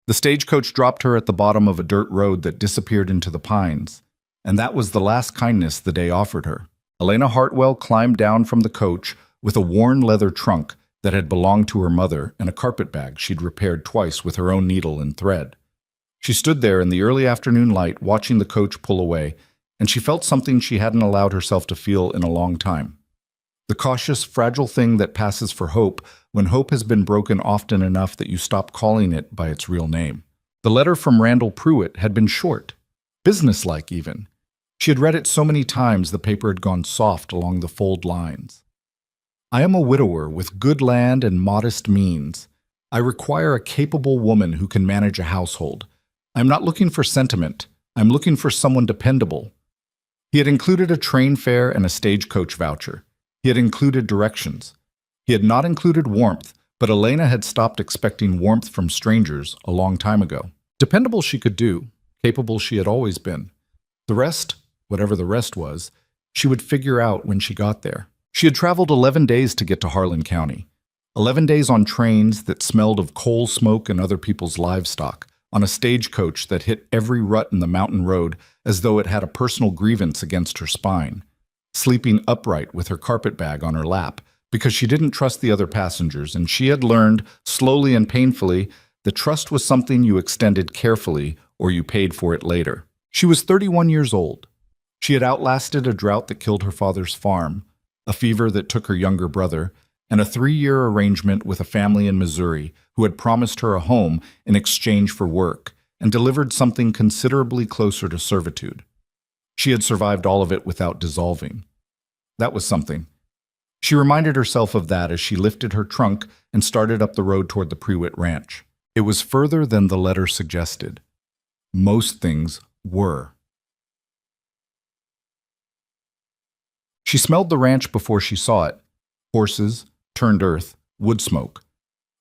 The stagecoach dropped her at the bottom of a dirt road that disappeared into the pines, and that was the last kindness the day offered her. Elena Hartwell climbed down from the coach with a worn leather trunk that had belonged to her mother and a carpet bag she'd repaired twice with her own needle and thread. She stood there in the early afternoon light watching the coach pull away, and she felt something she hadn't allowed herself to feel in a long time. The cautious, fragile thing that passes for hope when hope has been broken often enough that you stop calling it by its real name. The letter from Randall Pruitt had been short, businesslike even. She had read it so many times the paper had gone soft along the fold lines. I am a widower with good land and modest means. I require a capable woman who can manage a household. I'm not looking for sentiment. I'm looking for someone dependable. He had included a train fare and a stagecoach voucher. He had included directions. He had not included warmth, but Elena had stopped expecting warmth from strangers a long time ago. Dependable she could do, capable she had always been. The rest, whatever the rest was, she would figure out when she got there. She had traveled 11 days to get to Harlan County. 11 days on trains that smelled of coal smoke and other people's livestock, on a stagecoach that hit every rut in the mountain road as though it had a personal grievance against her spine, sleeping upright with her carpet bag on her lap because she didn't trust the other passengers, and she had learned, slowly and painfully, that trust was something you extended carefully or you paid for it later. She was 31 years old. She had outlasted a drought that killed her father's farm, a fever that took her younger brother, and a 3-year arrangement with a family in Missouri who had promised her a home in exchange for work and delivered something considerably closer to servitude. She had survived all of it without dissolving. That was something. She reminded herself of that as she lifted her trunk and started up the road toward the Pruitt Ranch. It was further than the letter suggested. Most things were. She smelled the ranch before she saw it. Horses, turned earth, wood smoke.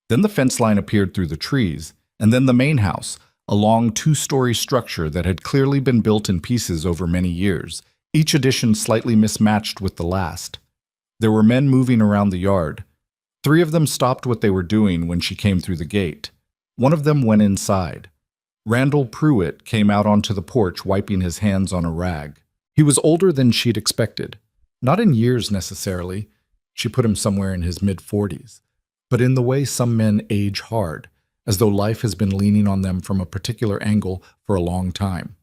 Then the fence line appeared through the trees, and then the main house, a long 2-story structure that had clearly been built in pieces over many years, each addition slightly mismatched with the last. There were men moving around the yard. 3 of them stopped what they were doing when she came through the gate. One of them went inside. Randall Pruitt came out onto the porch wiping his hands on a rag. He was older than she'd expected. Not in years necessarily. She put him somewhere in his mid-40s, but in the way some men age hard, as though life has been leaning on them from a particular angle for a long time.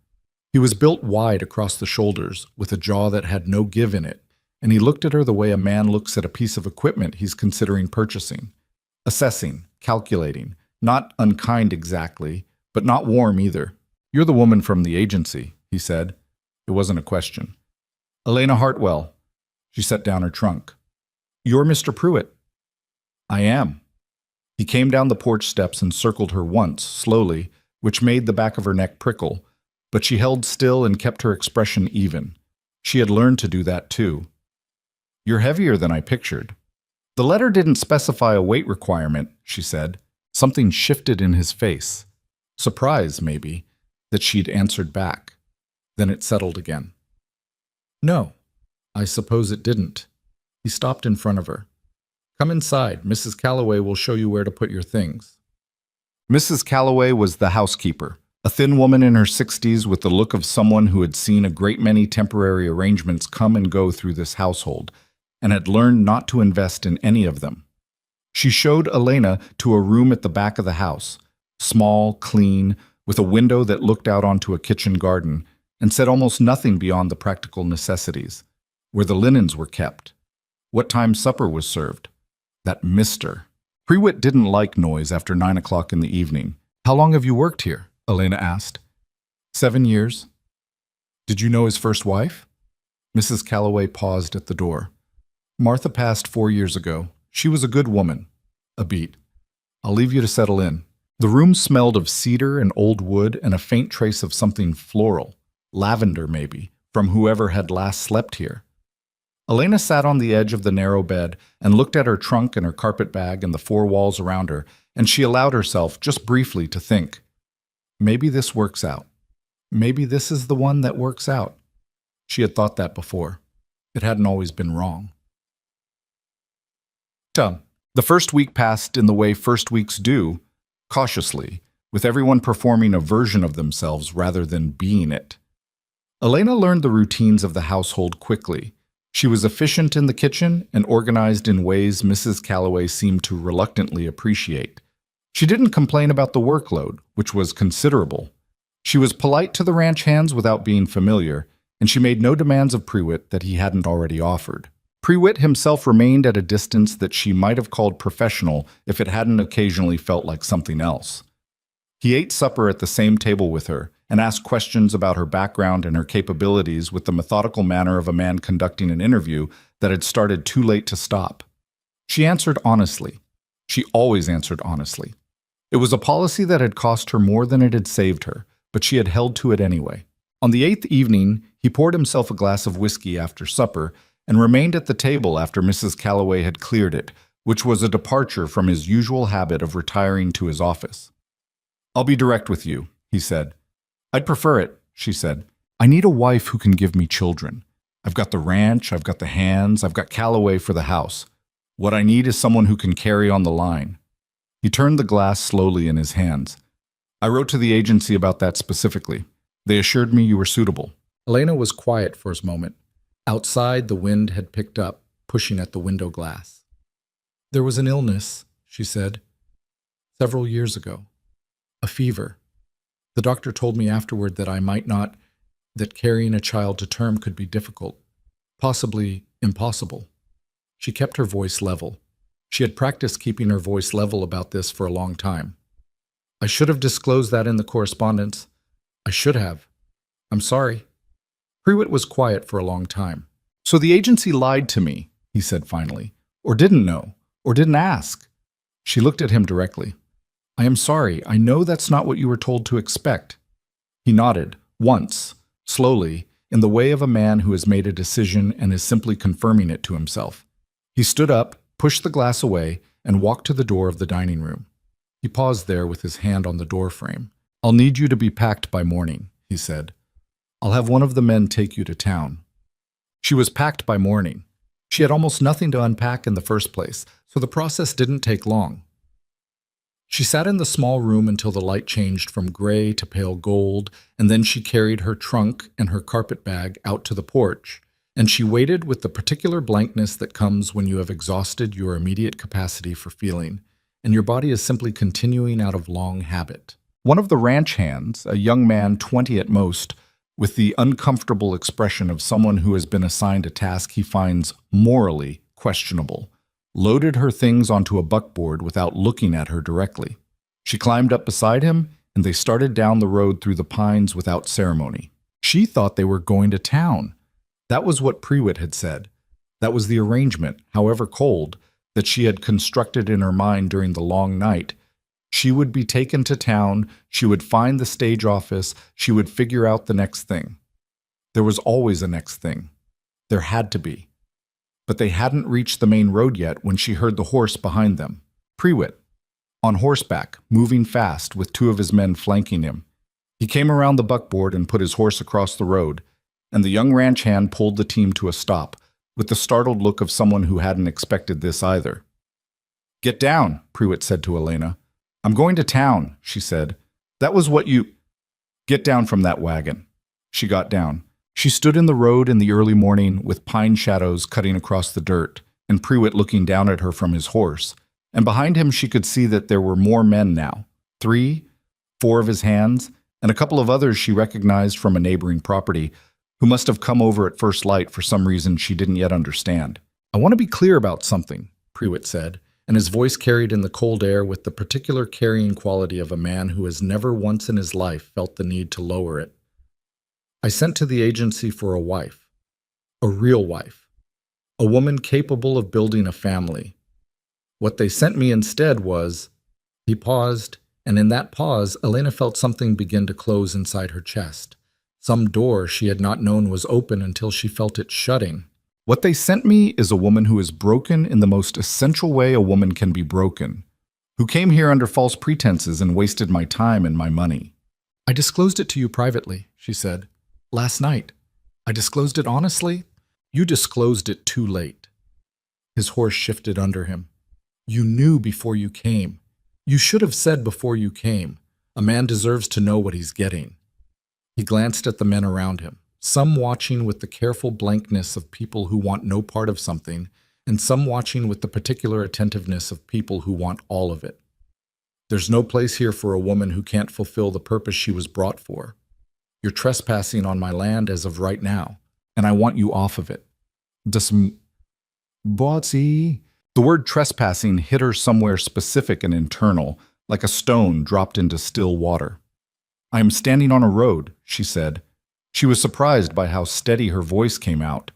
He was built wide across the shoulders, with a jaw that had no give in it, and he looked at her the way a man looks at a piece of equipment he's considering purchasing. Assessing, calculating, not unkind exactly, but not warm either. "You're the woman from the agency," he said. It wasn't a question. "Elena Hartwell." She set down her trunk. "You're Mr. Pruitt." "I am." He came down the porch steps and circled her once, slowly, which made the back of her neck prickle, but she held still and kept her expression even. She had learned to do that too. "You're heavier than I pictured." "The letter didn't specify a weight requirement," she said. Something shifted in his face. Surprise, maybe, that she'd answered back. Then it settled again. "No, I suppose it didn't." He stopped in front of her. "Come inside. Mrs. Calloway will show you where to put your things." Mrs. Calloway was the housekeeper, a thin woman in her 60s with the look of someone who had seen a great many temporary arrangements come and go through this household, and had learned not to invest in any of them. She showed Elena to a room at the back of the house, small, clean, with a window that looked out onto a kitchen garden, and said almost nothing beyond the practical necessities, where the linens were kept, what time supper was served. That Mr. Pruitt didn't like noise after 9 o'clock in the evening. "How long have you worked here?" Elena asked. 7 years. "Did you know his first wife?" Mrs. Calloway paused at the door. "Martha passed 4 years ago. She was a good woman." A beat. "I'll leave you to settle in." The room smelled of cedar and old wood and a faint trace of something floral, lavender maybe, from whoever had last slept here. Elena sat on the edge of the narrow bed and looked at her trunk and her carpet bag and the 4 walls around her, and she allowed herself, just briefly, to think, maybe this works out. Maybe this is the one that works out. She had thought that before. It hadn't always been wrong. The first week passed in the way first weeks do, cautiously, with everyone performing a version of themselves rather than being it. Elena learned the routines of the household quickly. She was efficient in the kitchen and organized in ways Mrs. Calloway seemed to reluctantly appreciate. She didn't complain about the workload, which was considerable. She was polite to the ranch hands without being familiar, and she made no demands of Prewitt that he hadn't already offered. Prewitt himself remained at a distance that she might have called professional if it hadn't occasionally felt like something else. He ate supper at the same table with her and asked questions about her background and her capabilities with the methodical manner of a man conducting an interview that had started too late to stop. She answered honestly. She always answered honestly. It was a policy that had cost her more than it had saved her, but she had held to it anyway. On the 8th evening, he poured himself a glass of whiskey after supper and remained at the table after Mrs. Calloway had cleared it, which was a departure from his usual habit of retiring to his office. "I'll be direct with you," he said. "I'd prefer it," she said. "I need a wife who can give me children. I've got the ranch, I've got the hands, I've got Calloway for the house. What I need is someone who can carry on the line." He turned the glass slowly in his hands. "I wrote to the agency about that specifically. They assured me you were suitable." Elena was quiet for a moment. Outside, the wind had picked up, pushing at the window glass. "There was an illness," she said, "several years ago. A fever. The doctor told me afterward that I might not, that carrying a child to term could be difficult, possibly impossible." She kept her voice level. She had practiced keeping her voice level about this for a long time. "I should have disclosed that in the correspondence. I should have. I'm sorry." Prewitt was quiet for a long time. "So the agency lied to me," he said finally, "or didn't know, or didn't ask." She looked at him directly. "I am sorry. I know that's not what you were told to expect." He nodded, once, slowly, in the way of a man who has made a decision and is simply confirming it to himself. He stood up, pushed the glass away, and walked to the door of the dining room. He paused there with his hand on the door frame. "I'll need you to be packed by morning," he said. "I'll have one of the men take you to town." She was packed by morning. She had almost nothing to unpack in the first place, so the process didn't take long. She sat in the small room until the light changed from gray to pale gold, and then she carried her trunk and her carpet bag out to the porch, and she waited with the particular blankness that comes when you have exhausted your immediate capacity for feeling, and your body is simply continuing out of long habit. One of the ranch hands, a young man 20 at most, with the uncomfortable expression of someone who has been assigned a task he finds morally questionable, loaded her things onto a buckboard without looking at her directly. She climbed up beside him, and they started down the road through the pines without ceremony. She thought they were going to town. That was what Prewitt had said. That was the arrangement, however cold, that she had constructed in her mind during the long night. She would be taken to town, she would find the stage office, she would figure out the next thing. There was always a next thing. There had to be. But they hadn't reached the main road yet when she heard the horse behind them. Prewitt, on horseback, moving fast, with two of his men flanking him. He came around the buckboard and put his horse across the road, and the young ranch hand pulled the team to a stop, with the startled look of someone who hadn't expected this either. "Get down," Prewitt said to Elena. "I'm going to town," she said. "That was what you—" "Get down from that wagon." She got down. She stood in the road in the early morning with pine shadows cutting across the dirt, and Prewitt looking down at her from his horse. And behind him she could see that there were more men now. 3, 4 of his hands, and a couple of others she recognized from a neighboring property, who must have come over at first light for some reason she didn't yet understand. "I want to be clear about something," Prewitt said, and his voice carried in the cold air with the particular carrying quality of a man who has never once in his life felt the need to lower it. "I sent to the agency for a wife. A real wife. A woman capable of building a family. What they sent me instead was—" He paused, and in that pause, Elena felt something begin to close inside her chest. Some door she had not known was open until she felt it shutting. "What they sent me is a woman who is broken in the most essential way a woman can be broken, who came here under false pretenses and wasted my time and my money." "I disclosed it to you privately," she said. "Last night. I disclosed it honestly." "You disclosed it too late." His horse shifted under him. "You knew before you came. You should have said before you came. A man deserves to know what he's getting. He glanced at the men around him, some watching with the careful blankness of people who want no part of something, and some watching with the particular attentiveness of people who want all of it. There's no place here for a woman who can't fulfill the purpose she was brought for. You're trespassing on my land as of right now, and I want you off of it. Botsy. The word trespassing hit her somewhere specific and internal, like a stone dropped into still water. I am standing on a road, she said. She was surprised by how steady her voice came out.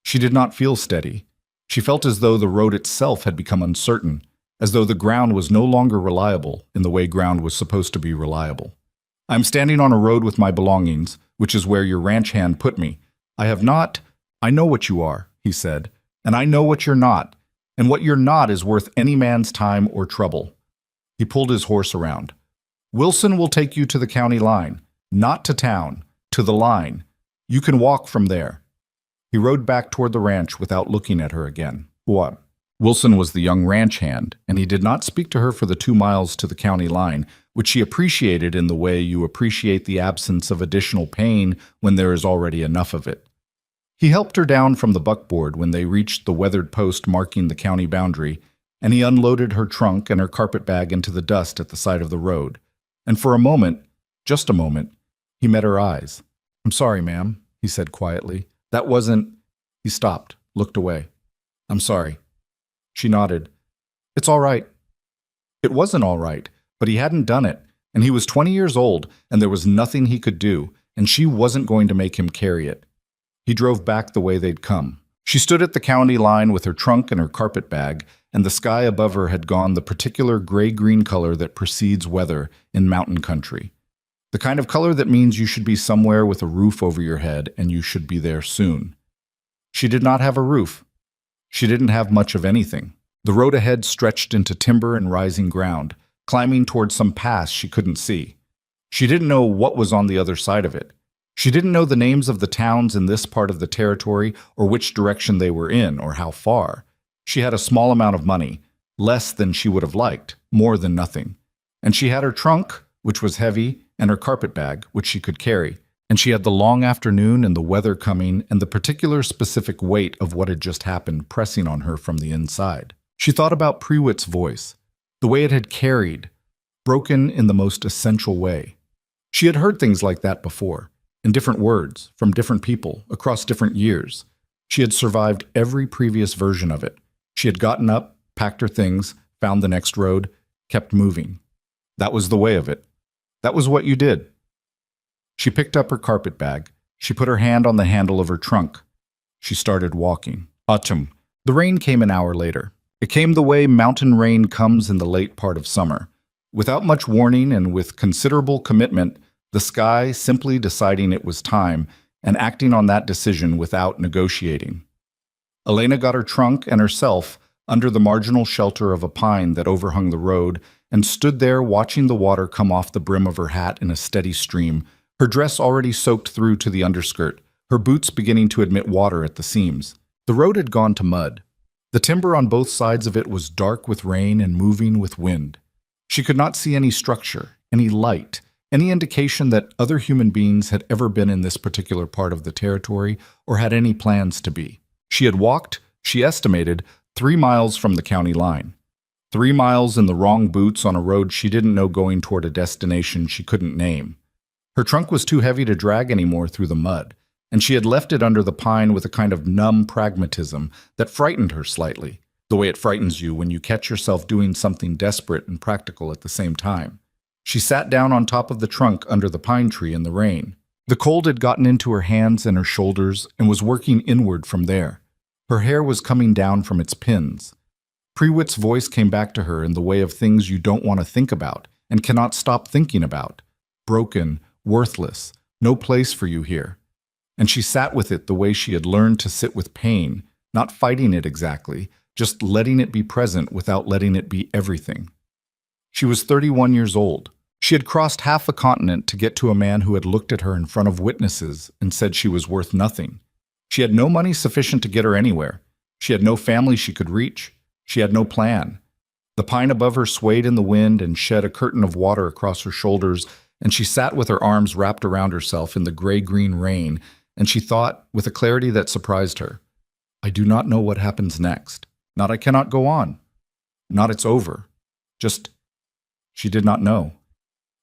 She did not feel steady. She felt as though the road itself had become uncertain, as though the ground was no longer reliable in the way ground was supposed to be reliable. I am standing on a road with my belongings, which is where your ranch hand put me. I know what you are, he said, and I know what you're not, and what you're not is worth any man's time or trouble. He pulled his horse around. Wilson will take you to the county line, not to town, to the line. You can walk from there. He rode back toward the ranch without looking at her again. What? Wilson was the young ranch hand, and he did not speak to her for the 2 miles to the county line, which she appreciated in the way you appreciate the absence of additional pain when there is already enough of it. He helped her down from the buckboard when they reached the weathered post marking the county boundary, and he unloaded her trunk and her carpetbag into the dust at the side of the road. And for a moment, just a moment, he met her eyes. I'm sorry, ma'am, he said quietly. That wasn't... He stopped, looked away. I'm sorry. She nodded. It's all right. It wasn't all right, but he hadn't done it, and he was 20 years old, and there was nothing he could do, and she wasn't going to make him carry it. He drove back the way they'd come. She stood at the county line with her trunk and her carpetbag, and the sky above her had gone the particular gray-green color that precedes weather in mountain country. The kind of color that means you should be somewhere with a roof over your head and you should be there soon. She did not have a roof. She didn't have much of anything. The road ahead stretched into timber and rising ground, climbing toward some pass she couldn't see. She didn't know what was on the other side of it. She didn't know the names of the towns in this part of the territory or which direction they were in or how far. She had a small amount of money, less than she would have liked, more than nothing. And she had her trunk, which was heavy, and her carpetbag, which she could carry. And she had the long afternoon and the weather coming and the particular specific weight of what had just happened pressing on her from the inside. She thought about Prewitt's voice, the way it had carried, broken in the most essential way. She had heard things like that before, in different words, from different people, across different years. She had survived every previous version of it. She had gotten up, packed her things, found the next road, kept moving. That was the way of it. That was what you did. She picked up her carpetbag. She put her hand on the handle of her trunk. She started walking. Autumn. The rain came an hour later. It came the way mountain rain comes in the late part of summer. Without much warning and with considerable commitment, the sky simply deciding it was time and acting on that decision without negotiating. Elena got her trunk and herself under the marginal shelter of a pine that overhung the road and stood there watching the water come off the brim of her hat in a steady stream, her dress already soaked through to the underskirt, her boots beginning to admit water at the seams. The road had gone to mud. The timber on both sides of it was dark with rain and moving with wind. She could not see any structure, any light, any indication that other human beings had ever been in this particular part of the territory or had any plans to be. She had walked, she estimated, 3 miles from the county line. 3 miles in the wrong boots on a road she didn't know going toward a destination she couldn't name. Her trunk was too heavy to drag anymore through the mud, and she had left it under the pine with a kind of numb pragmatism that frightened her slightly, the way it frightens you when you catch yourself doing something desperate and practical at the same time. She sat down on top of the trunk under the pine tree in the rain. The cold had gotten into her hands and her shoulders and was working inward from there. Her hair was coming down from its pins. Prewitt's voice came back to her in the way of things you don't want to think about and cannot stop thinking about. Broken, worthless, no place for you here. And she sat with it the way she had learned to sit with pain, not fighting it exactly, just letting it be present without letting it be everything. She was 31 years old. She had crossed half a continent to get to a man who had looked at her in front of witnesses and said she was worth nothing. She had no money sufficient to get her anywhere. She had no family she could reach. She had no plan. The pine above her swayed in the wind and shed a curtain of water across her shoulders, and she sat with her arms wrapped around herself in the gray-green rain, and she thought, with a clarity that surprised her, I do not know what happens next. Not I cannot go on. Not it's over. Just, she did not know.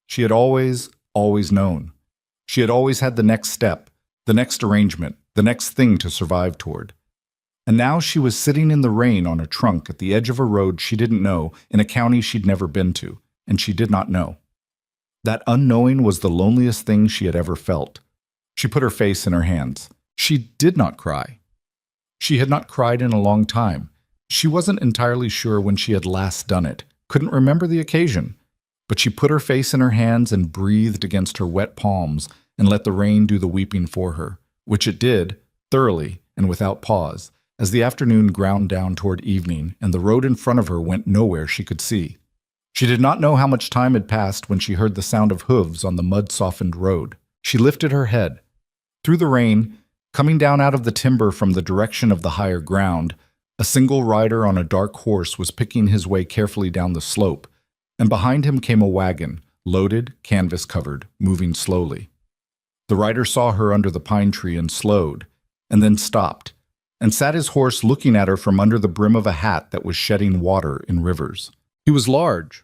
She had always known. She had always had the next step, the next arrangement, the next thing to survive toward. And now she was sitting in the rain on a trunk at the edge of a road she didn't know in a county she'd never been to, and she did not know. That unknowing was the loneliest thing she had ever felt. She put her face in her hands. She did not cry. She had not cried in a long time. She wasn't entirely sure when she had last done it, couldn't remember the occasion. But she put her face in her hands and breathed against her wet palms and let the rain do the weeping for her, which it did, thoroughly and without pause, as the afternoon ground down toward evening and the road in front of her went nowhere she could see. She did not know how much time had passed when she heard the sound of hooves on the mud-softened road. She lifted her head. Through the rain, coming down out of the timber from the direction of the higher ground, a single rider on a dark horse was picking his way carefully down the slope, and behind him came a wagon, loaded, canvas-covered, moving slowly. The rider saw her under the pine tree and slowed, and then stopped, and sat his horse looking at her from under the brim of a hat that was shedding water in rivers. He was large,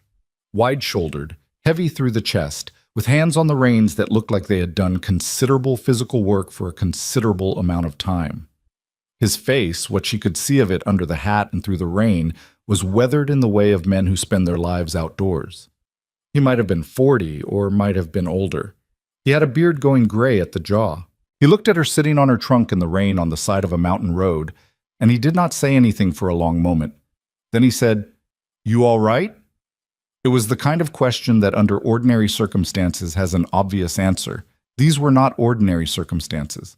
wide-shouldered, heavy through the chest, with hands on the reins that looked like they had done considerable physical work for a considerable amount of time. His face, what she could see of it under the hat and through the rain, was weathered in the way of men who spend their lives outdoors. He might have been 40 or might have been older. He had a beard going gray at the jaw. He looked at her sitting on her trunk in the rain on the side of a mountain road, and he did not say anything for a long moment. Then he said, "You all right?" It was the kind of question that under ordinary circumstances has an obvious answer. These were not ordinary circumstances.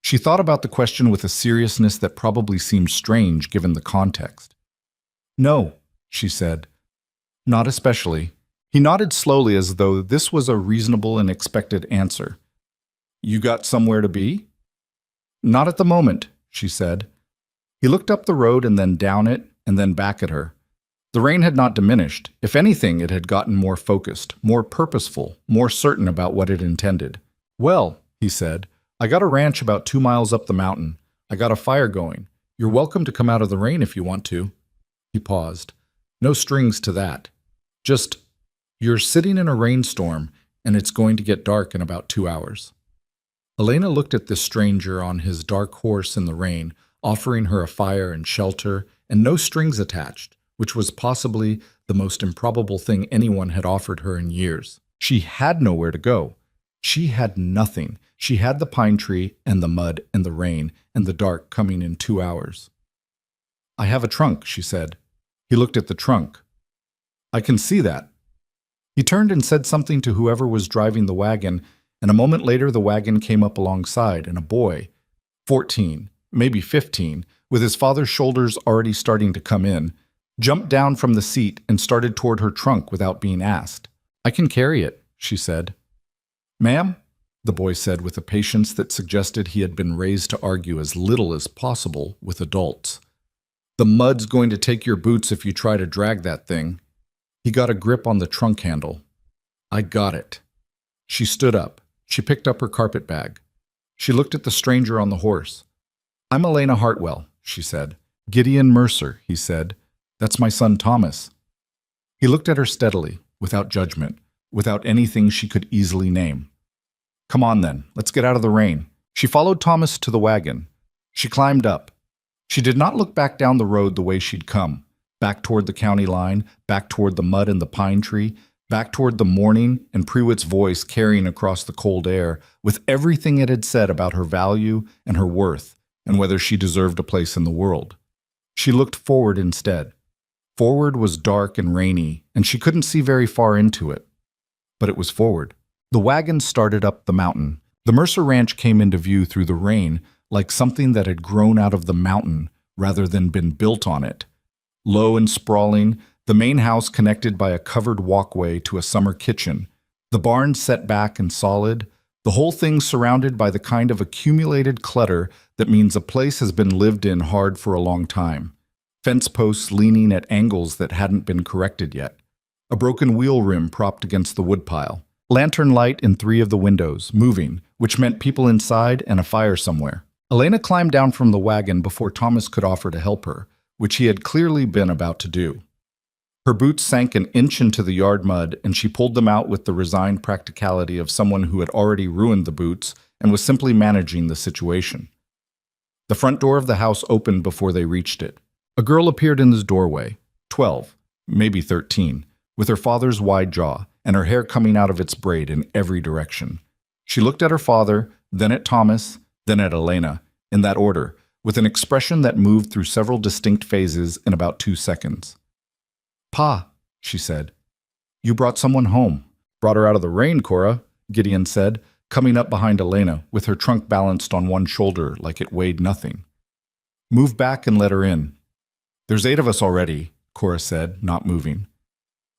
She thought about the question with a seriousness that probably seemed strange given the context. "No," she said. "Not especially." He nodded slowly as though this was a reasonable and expected answer. "You got somewhere to be?" "Not at the moment," she said. He looked up the road and then down it and then back at her. The rain had not diminished. If anything, it had gotten more focused, more purposeful, more certain about what it intended. "Well," he said, "I got a ranch about 2 miles up the mountain. I got a fire going. You're welcome to come out of the rain if you want to." He paused. "No strings to that. Just, you're sitting in a rainstorm, and it's going to get dark in about 2 hours." Elena looked at this stranger on his dark horse in the rain, offering her a fire and shelter, and no strings attached, which was possibly the most improbable thing anyone had offered her in years. She had nowhere to go. She had nothing. She had the pine tree and the mud and the rain and the dark coming in 2 hours. "I have a trunk," she said. He looked at the trunk. "I can see that." He turned and said something to whoever was driving the wagon, and a moment later the wagon came up alongside, and a boy, 14, maybe 15, with his father's shoulders already starting to come in, jumped down from the seat and started toward her trunk without being asked. "I can carry it," she said. "Ma'am?" the boy said with a patience that suggested he had been raised to argue as little as possible with adults. "The mud's going to take your boots if you try to drag that thing." He got a grip on the trunk handle. "I got it." She stood up. She picked up her carpet bag. She looked at the stranger on the horse. "I'm Elena Hartwell," she said. "Gideon Mercer," he said. "That's my son Thomas." He looked at her steadily, without judgment, without anything she could easily name. "Come on then, let's get out of the rain." She followed Thomas to the wagon. She climbed up. She did not look back down the road the way she'd come, back toward the county line, back toward the mud and the pine tree, back toward the morning and Prewitt's voice carrying across the cold air with everything it had said about her value and her worth and whether she deserved a place in the world. She looked forward instead. Forward was dark and rainy, and she couldn't see very far into it. But it was forward. The wagon started up the mountain. The Mercer Ranch came into view through the rain like something that had grown out of the mountain rather than been built on it. Low and sprawling, the main house connected by a covered walkway to a summer kitchen, the barn set back and solid, the whole thing surrounded by the kind of accumulated clutter that means a place has been lived in hard for a long time. fence posts leaning at angles that hadn't been corrected yet, a broken wheel rim propped against the woodpile, lantern light in 3 of the windows, moving, which meant people inside and a fire somewhere. Elena climbed down from the wagon before Thomas could offer to help her, which he had clearly been about to do. Her boots sank an inch into the yard mud, and she pulled them out with the resigned practicality of someone who had already ruined the boots and was simply managing the situation. The front door of the house opened before they reached it. A girl appeared in the doorway, 12, maybe 13, with her father's wide jaw and her hair coming out of its braid in every direction. She looked at her father, then at Thomas, then at Elena, in that order, with an expression that moved through several distinct phases in about 2 seconds. "Pa," she said, "you brought someone home." "Brought her out of the rain, Cora," Gideon said, coming up behind Elena, with her trunk balanced on one shoulder like it weighed nothing. "Move back and let her in." "There's 8 of us already," Cora said, not moving.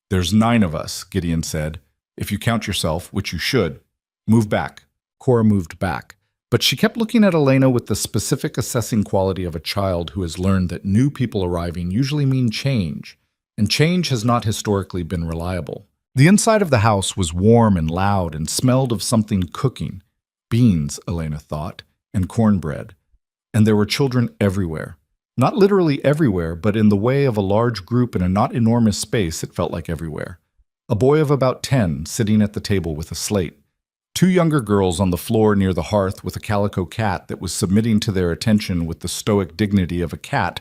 "There's 9 of us," Gideon said, "if you count yourself, which you should. Move back." Cora moved back, but she kept looking at Elena with the specific assessing quality of a child who has learned that new people arriving usually mean change, and change has not historically been reliable. The inside of the house was warm and loud and smelled of something cooking. Beans, Elena thought, and cornbread. And there were children everywhere. Not literally everywhere, but in the way of a large group in a not enormous space, it felt like everywhere. A boy of about 10 sitting at the table with a slate. 2 younger girls on the floor near the hearth with a calico cat that was submitting to their attention with the stoic dignity of a cat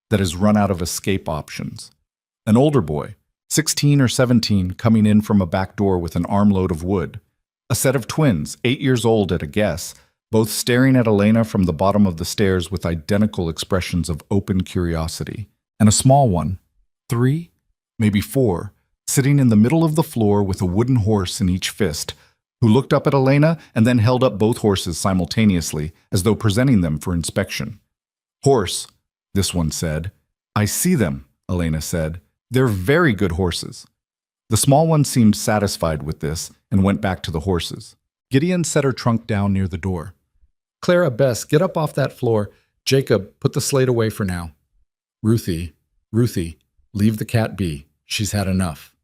that has run out of escape options. An older boy, 16 or 17, coming in from a back door with an armload of wood. A set of twins, 8 years old at a guess, both staring at Elena from the bottom of the stairs with identical expressions of open curiosity. And a small one, 3, maybe 4, sitting in the middle of the floor with a wooden horse in each fist, who looked up at Elena and then held up both horses simultaneously, as though presenting them for inspection. "Horse," this one said. "I see them," Elena said. "They're very good horses." The small one seemed satisfied with this and went back to the horses. Gideon set her trunk down near the door. "Clara, Bess, get up off that floor. Jacob, put the slate away for now. Ruthie, leave the cat be. She's had enough."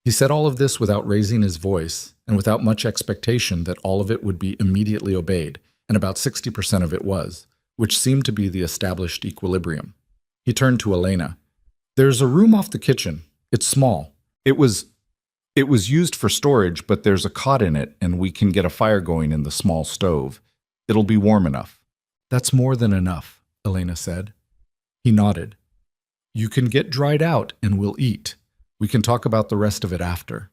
He said all of this without raising his voice and without much expectation that all of it would be immediately obeyed, and about 60% of it was, which seemed to be the established equilibrium. He turned to Elena. "There's a room off the kitchen. It's small. It was used for storage, but there's a cot in it, and we can get a fire going in the small stove. It'll be warm enough." "That's more than enough," Elena said. He nodded. "You can get dried out, and we'll eat. We can talk about the rest of it after."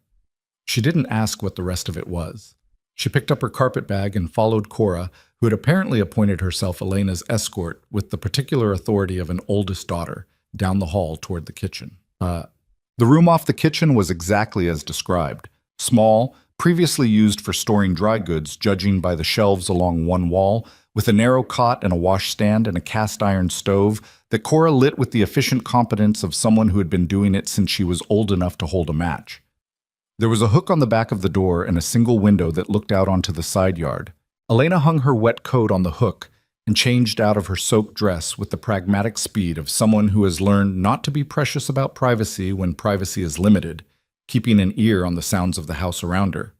She didn't ask what the rest of it was. She picked up her carpet bag and followed Cora, who had apparently appointed herself Elena's escort with the particular authority of an oldest daughter, down the hall toward the kitchen. The room off the kitchen was exactly as described. Small, previously used for storing dry goods, judging by the shelves along one wall, with a narrow cot and a washstand and a cast-iron stove that Cora lit with the efficient competence of someone who had been doing it since she was old enough to hold a match. There was a hook on the back of the door and a single window that looked out onto the side yard. Elena hung her wet coat on the hook and changed out of her soaked dress with the pragmatic speed of someone who has learned not to be precious about privacy when privacy is limited, keeping an ear on the sounds of the house around her.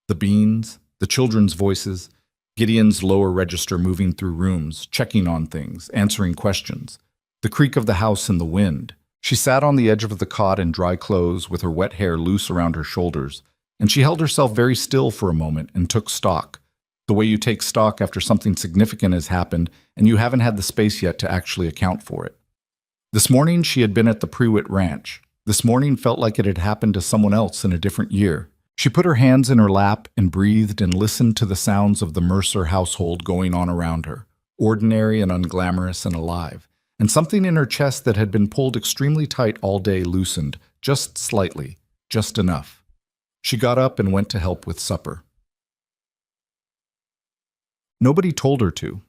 The beans, the children's voices, Gideon's lower register moving through rooms, checking on things, answering questions, the creak of the house in the wind. She sat on the edge of the cot in dry clothes with her wet hair loose around her shoulders, and she held herself very still for a moment and took stock, the way you take stock after something significant has happened and you haven't had the space yet to actually account for it. This morning she had been at the Prewitt Ranch. This morning felt like it had happened to someone else in a different year. She put her hands in her lap and breathed and listened to the sounds of the Mercer household going on around her, ordinary and unglamorous and alive, and something in her chest that had been pulled extremely tight all day loosened, just slightly, just enough. She got up and went to help with supper. Nobody told her to.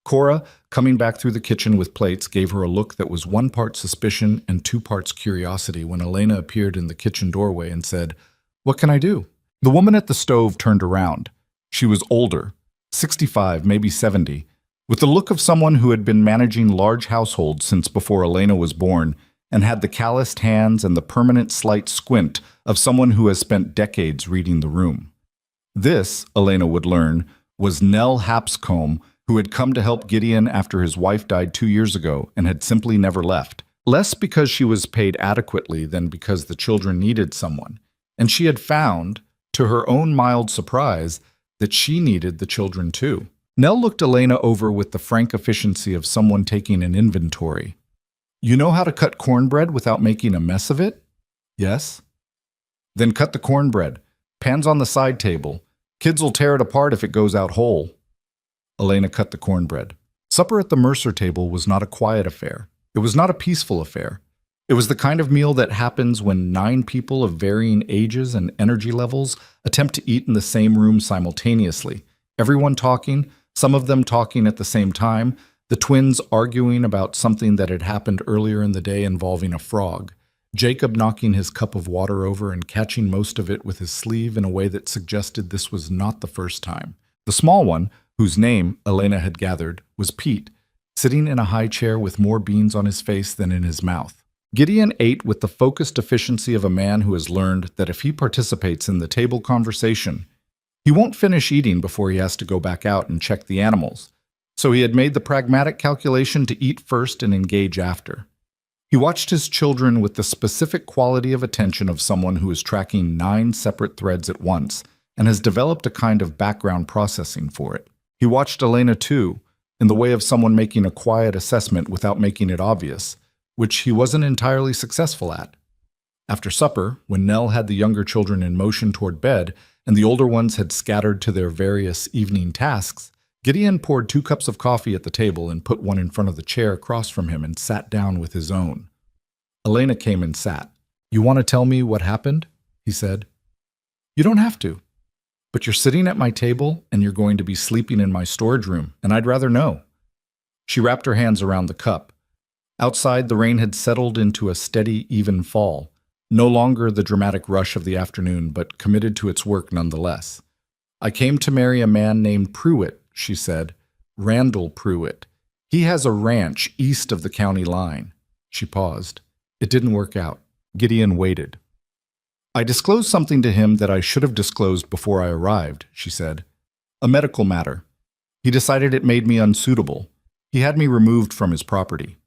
Cora, coming back through the kitchen with plates, gave her a look that was 1 part suspicion and 2 parts curiosity when Elena appeared in the kitchen doorway and said, "What can I do?" The woman at the stove turned around. She was older, 65, maybe 70, with the look of someone who had been managing large households since before Elena was born, and had the calloused hands and the permanent slight squint of someone who has spent decades reading the room. This, Elena would learn, was Nell Hapscomb, who had come to help Gideon after his wife died 2 years ago and had simply never left, less because she was paid adequately than because the children needed someone. And she had found, to her own mild surprise, that she needed the children too. Nell looked Elena over with the frank efficiency of someone taking an inventory. You know how to cut cornbread without making a mess of it? Yes. Then cut the cornbread. Pan's on the side table. Kids will tear it apart if it goes out whole. Elena cut the cornbread. Supper at the Mercer table was not a quiet affair. It was not a peaceful affair. It was the kind of meal that happens when 9 people of varying ages and energy levels attempt to eat in the same room simultaneously. Everyone talking, some of them talking at the same time, the twins arguing about something that had happened earlier in the day involving a frog, Jacob knocking his cup of water over and catching most of it with his sleeve in a way that suggested this was not the first time. The small one, whose name, Elena had gathered, was Pete, sitting in a high chair with more beans on his face than in his mouth. Gideon ate with the focused efficiency of a man who has learned that if he participates in the table conversation, he won't finish eating before he has to go back out and check the animals. So he had made the pragmatic calculation to eat first and engage after. He watched his children with the specific quality of attention of someone who is tracking 9 separate threads at once and has developed a kind of background processing for it. He watched Elena too, in the way of someone making a quiet assessment without making it obvious, which he wasn't entirely successful at. After supper, when Nell had the younger children in motion toward bed and the older ones had scattered to their various evening tasks, Gideon poured 2 cups of coffee at the table and put one in front of the chair across from him and sat down with his own. Elena came and sat. You want to tell me what happened? He said. You don't have to. But you're sitting at my table and you're going to be sleeping in my storage room, and I'd rather know. She wrapped her hands around the cup. Outside, the rain had settled into a steady, even fall, no longer the dramatic rush of the afternoon, but committed to its work nonetheless. I came to marry a man named Pruitt, she said. Randall Pruitt. He has a ranch east of the county line. She paused. It didn't work out. Gideon waited. I disclosed something to him that I should have disclosed before I arrived, she said. A medical matter. He decided it made me unsuitable. He had me removed from his property.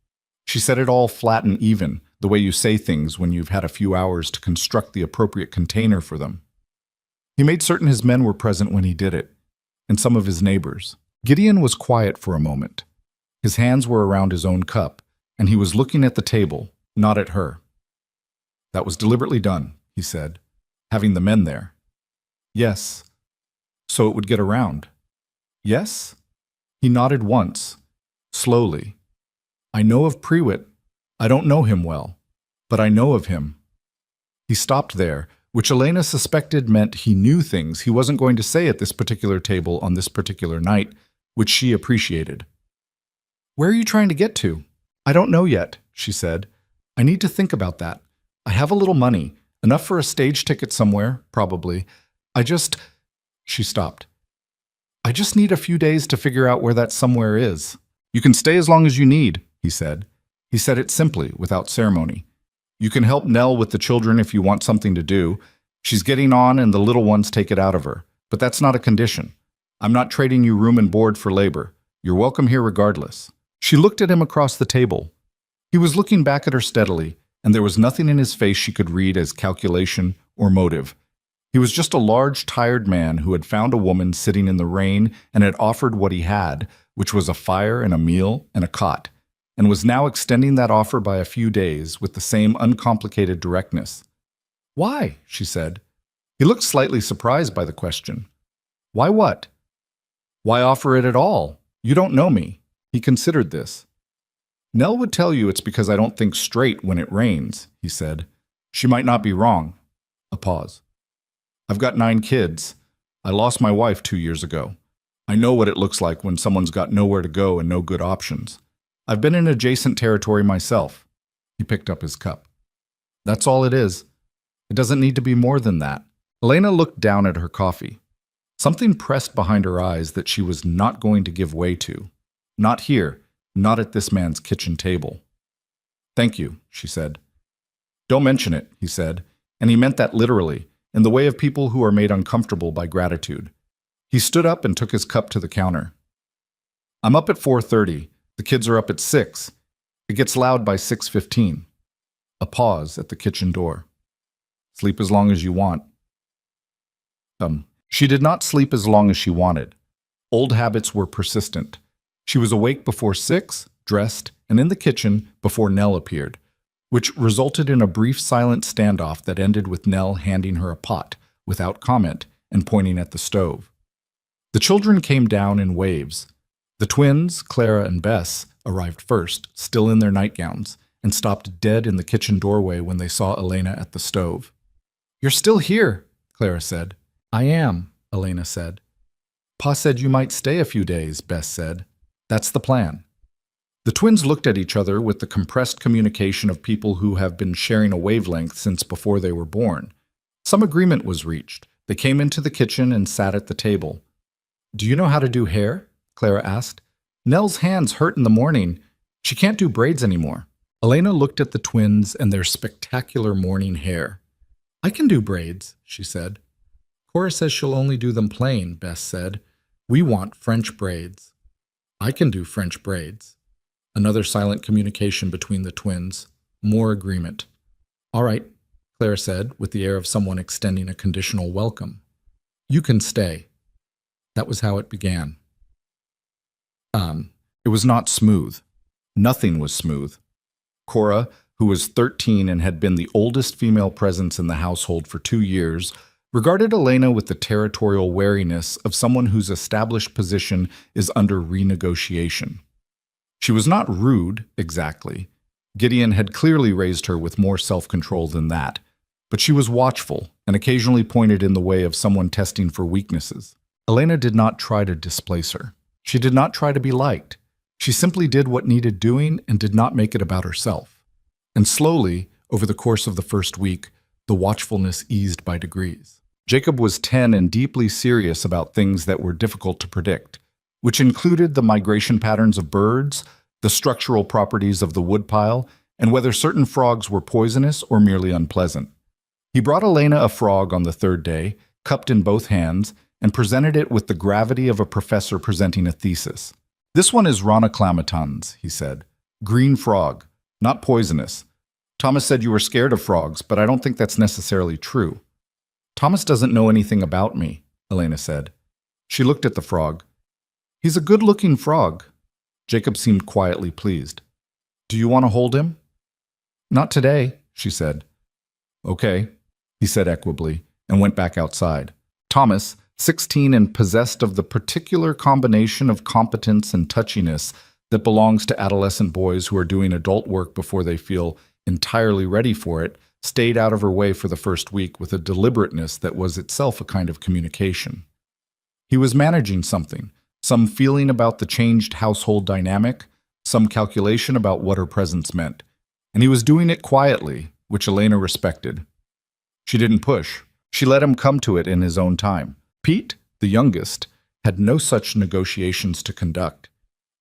She said it all flat and even, the way you say things when you've had a few hours to construct the appropriate container for them. He made certain his men were present when he did it, and some of his neighbors. Gideon was quiet for a moment. His hands were around his own cup, and he was looking at the table, not at her. That was deliberately done, he said, having the men there. Yes. So it would get around. Yes? He nodded once, slowly. I know of Pruitt. I don't know him well, but I know of him. He stopped there, which Elena suspected meant he knew things he wasn't going to say at this particular table on this particular night, which she appreciated. Where are you trying to get to? I don't know yet, she said. I need to think about that. I have a little money, enough for a stage ticket somewhere, probably. She stopped. I just need a few days to figure out where that somewhere is. You can stay as long as you need, he said. He said it simply, without ceremony. You can help Nell with the children if you want something to do. She's getting on and the little ones take it out of her. But that's not a condition. I'm not trading you room and board for labor. You're welcome here regardless. She looked at him across the table. He was looking back at her steadily, and there was nothing in his face she could read as calculation or motive. He was just a large, tired man who had found a woman sitting in the rain and had offered what he had, which was a fire and a meal and a cot, and was now extending that offer by a few days with the same uncomplicated directness. Why? She said. He looked slightly surprised by the question. Why what? Why offer it at all? You don't know me. He considered this. Nell would tell you it's because I don't think straight when it rains, he said. She might not be wrong. A pause. I've got 9 kids. I lost my wife 2 years ago. I know what it looks like when someone's got nowhere to go and no good options. I've been in adjacent territory myself. He picked up his cup. That's all it is. It doesn't need to be more than that. Elena looked down at her coffee. Something pressed behind her eyes that she was not going to give way to. Not here, not at this man's kitchen table. Thank you, she said. Don't mention it, he said, and he meant that literally, in the way of people who are made uncomfortable by gratitude. He stood up and took his cup to the counter. I'm up at 4:30. The kids are up at 6. It gets loud by 6:15. A pause at the kitchen door. Sleep as long as you want. She did not sleep as long as she wanted. Old habits were persistent. She was awake before 6, dressed, and in the kitchen before Nell appeared, which resulted in a brief silent standoff that ended with Nell handing her a pot, without comment, and pointing at the stove. The children came down in waves. The twins, Clara and Bess, arrived first, still in their nightgowns, and stopped dead in the kitchen doorway when they saw Elena at the stove. You're still here, Clara said. I am, Elena said. Pa said you might stay a few days, Bess said. That's the plan. The twins looked at each other with the compressed communication of people who have been sharing a wavelength since before they were born. Some agreement was reached. They came into the kitchen and sat at the table. Do you know how to do hair? Clara asked. Nell's hands hurt in the morning. She can't do braids anymore. Elena looked at the twins and their spectacular morning hair. I can do braids, she said. Cora says she'll only do them plain, Bess said. We want French braids. I can do French braids. Another silent communication between the twins. More agreement. All right, Clara said, with the air of someone extending a conditional welcome. You can stay. That was how it began. It was not smooth. Nothing was smooth. Cora, who was 13 and had been the oldest female presence in the household for 2 years, regarded Elena with the territorial wariness of someone whose established position is under renegotiation. She was not rude, exactly. Gideon had clearly raised her with more self-control than that, but she was watchful and occasionally pointed in the way of someone testing for weaknesses. Elena did not try to displace her. She did not try to be liked. She simply did what needed doing and did not make it about herself. And slowly, over the course of the first week, the watchfulness eased by degrees. Jacob was 10 and deeply serious about things that were difficult to predict, which included the migration patterns of birds, the structural properties of the woodpile, and whether certain frogs were poisonous or merely unpleasant. He brought Elena a frog on the 3rd day, cupped in both hands, and presented it with the gravity of a professor presenting a thesis. This one is Rhanoclamatons, he said. Green frog, not poisonous. Thomas said you were scared of frogs, but I don't think that's necessarily true. Thomas doesn't know anything about me, Elena said. She looked at the frog. He's a good-looking frog. Jacob seemed quietly pleased. Do you want to hold him? Not today, she said. Okay, he said equably, and went back outside. Thomas, 16 and possessed of the particular combination of competence and touchiness that belongs to adolescent boys who are doing adult work before they feel entirely ready for it, stayed out of her way for the first week with a deliberateness that was itself a kind of communication. He was managing something, some feeling about the changed household dynamic, some calculation about what her presence meant, and he was doing it quietly, which Elena respected. She didn't push. She let him come to it in his own time. Pete, the youngest, had no such negotiations to conduct.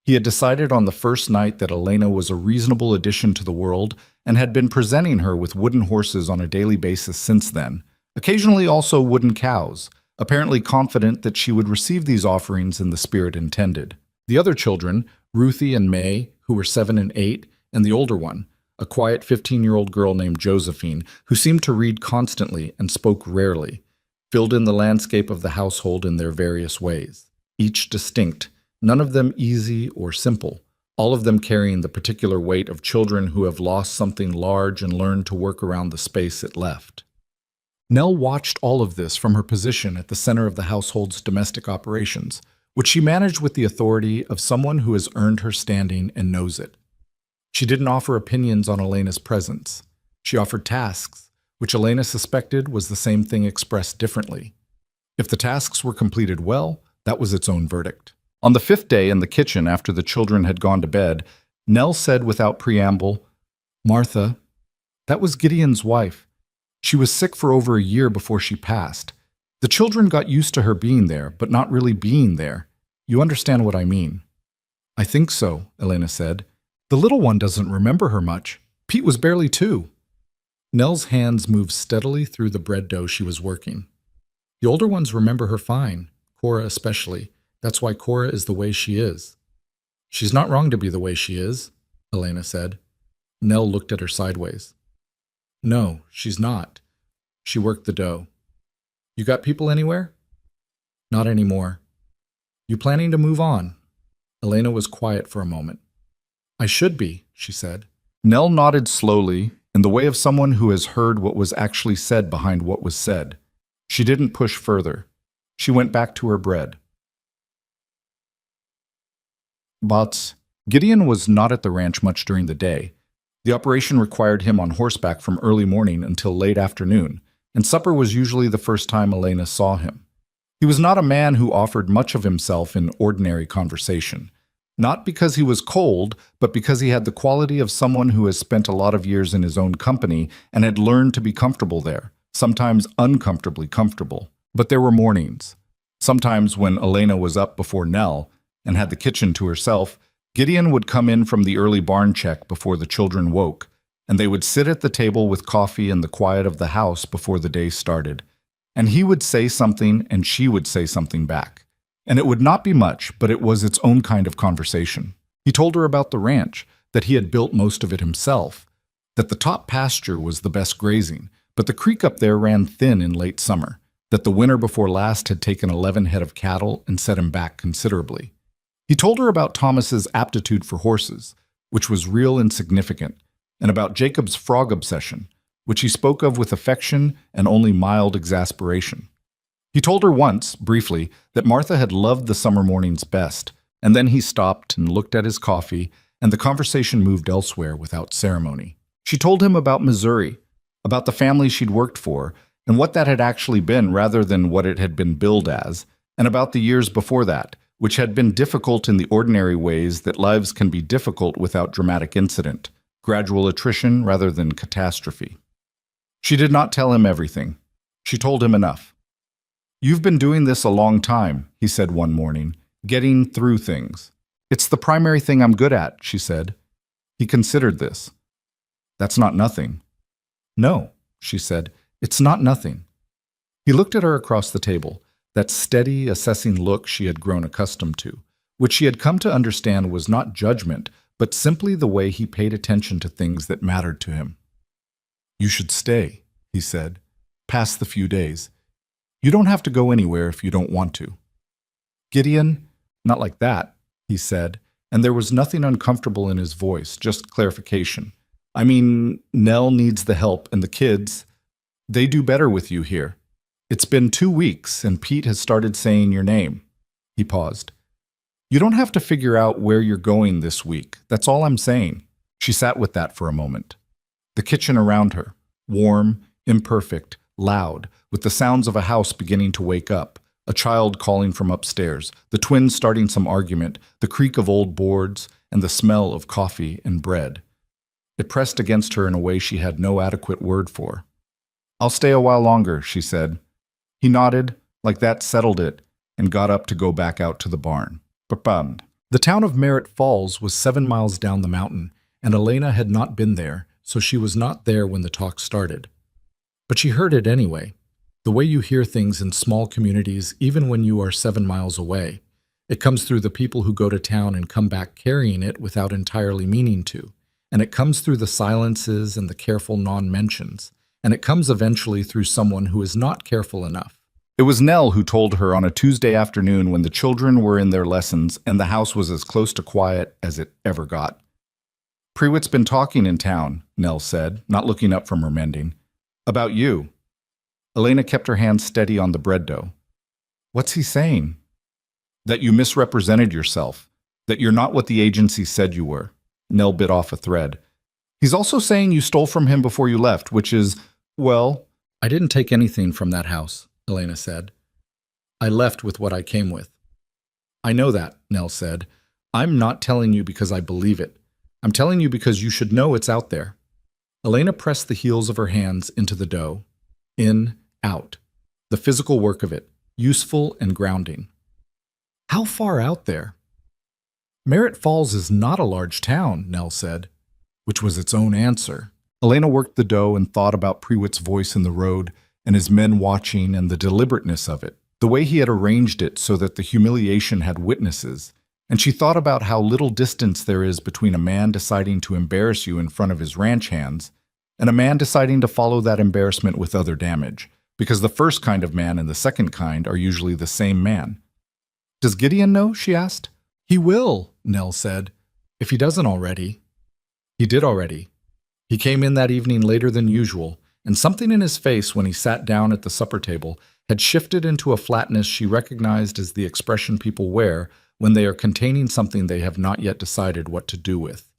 He had decided on the first night that Elena was a reasonable addition to the world and had been presenting her with wooden horses on a daily basis since then, occasionally also wooden cows, apparently confident that she would receive these offerings in the spirit intended. The other children, Ruthie and May, who were 7 and 8, and the older one, a quiet 15-year-old girl named Josephine, who seemed to read constantly and spoke rarely, filled in the landscape of the household in their various ways, each distinct, none of them easy or simple, all of them carrying the particular weight of children who have lost something large and learned to work around the space it left. Nell watched all of this from her position at the center of the household's domestic operations, which she managed with the authority of someone who has earned her standing and knows it. She didn't offer opinions on Elena's presence. She offered tasks, which Elena suspected was the same thing expressed differently. If the tasks were completed well, that was its own verdict. On the 5th day in the kitchen after the children had gone to bed, Nell said without preamble, "Martha, that was Gideon's wife. She was sick for over a year before she passed. The children got used to her being there, but not really being there. You understand what I mean." I think so, Elena said. The little one doesn't remember her much. Pete was barely 2. Nell's hands moved steadily through the bread dough she was working. The older ones remember her fine, Cora especially. That's why Cora is the way she is. She's not wrong to be the way she is, Elena said. Nell looked at her sideways. No, she's not. She worked the dough. You got people anywhere? Not anymore. You planning to move on? Elena was quiet for a moment. I should be, she said. Nell nodded slowly, in the way of someone who has heard what was actually said behind what was said. She didn't push further. She went back to her bread. But Gideon was not at the ranch much during the day. The operation required him on horseback from early morning until late afternoon, and supper was usually the first time Elena saw him. He was not a man who offered much of himself in ordinary conversation. Not because he was cold, but because he had the quality of someone who has spent a lot of years in his own company and had learned to be comfortable there, sometimes uncomfortably comfortable. But there were mornings. Sometimes when Elena was up before Nell and had the kitchen to herself, Gideon would come in from the early barn check before the children woke, and they would sit at the table with coffee in the quiet of the house before the day started. And he would say something and she would say something back. And it would not be much, but it was its own kind of conversation. He told her about the ranch, that he had built most of it himself, that the top pasture was the best grazing, but the creek up there ran thin in late summer, that the winter before last had taken 11 head of cattle and set him back considerably. He told her about Thomas's aptitude for horses, which was real and significant, and about Jacob's frog obsession, which he spoke of with affection and only mild exasperation. He told her once, briefly, that Martha had loved the summer mornings best, and then he stopped and looked at his coffee, and the conversation moved elsewhere without ceremony. She told him about Missouri, about the family she'd worked for, and what that had actually been rather than what it had been billed as, and about the years before that, which had been difficult in the ordinary ways that lives can be difficult without dramatic incident, gradual attrition rather than catastrophe. She did not tell him everything. She told him enough. You've been doing this a long time, he said one morning, getting through things. It's the primary thing I'm good at, she said. He considered this. That's not nothing. No, she said, it's not nothing. He looked at her across the table, that steady, assessing look she had grown accustomed to, which she had come to understand was not judgment, but simply the way he paid attention to things that mattered to him. You should stay, he said, past the few days. You don't have to go anywhere if you don't want to. Gideon, not like that, he said, and there was nothing uncomfortable in his voice, just clarification. I mean, Nell needs the help, and the kids, they do better with you here. It's been 2 weeks, and Pete has started saying your name. He paused. You don't have to figure out where you're going this week. That's all I'm saying. She sat with that for a moment. The kitchen around her, warm, imperfect, loud, with the sounds of a house beginning to wake up, a child calling from upstairs, the twins starting some argument, the creak of old boards, and the smell of coffee and bread. It pressed against her in a way she had no adequate word for. I'll stay a while longer, she said. He nodded, like that settled it, and got up to go back out to the barn. Ba-bum. The town of Merritt Falls was 7 miles down the mountain, and Elena had not been there, so she was not there when the talk started. But she heard it anyway, the way you hear things in small communities even when you are 7 miles away. It comes through the people who go to town and come back carrying it without entirely meaning to, and it comes through the silences and the careful non-mentions, and it comes eventually through someone who is not careful enough. It was Nell who told her on a Tuesday afternoon when the children were in their lessons and the house was as close to quiet as it ever got. Prewitt's been talking in town, Nell said, not looking up from her mending. About you. Elena kept her hand steady on the bread dough. What's he saying? That you misrepresented yourself, that you're not what the agency said you were. Nell bit off a thread. He's also saying you stole from him before you left, which is, well, I didn't take anything from that house, Elena said. I left with what I came with. I know that, Nell said. I'm not telling you because I believe it. I'm telling you because you should know it's out there. Elena pressed the heels of her hands into the dough. In, out. The physical work of it, useful and grounding. How far out there? Merritt Falls is not a large town, Nell said, which was its own answer. Elena worked the dough and thought about Prewitt's voice in the road and his men watching and the deliberateness of it, the way he had arranged it so that the humiliation had witnesses. And she thought about how little distance there is between a man deciding to embarrass you in front of his ranch hands and a man deciding to follow that embarrassment with other damage, because the first kind of man and the second kind are usually the same man. Does Gideon know? She asked. He will, Nell said, if he doesn't already. He did already. He came in that evening later than usual, and something in his face when he sat down at the supper table had shifted into a flatness she recognized as the expression people wear when they are containing something they have not yet decided what to do with.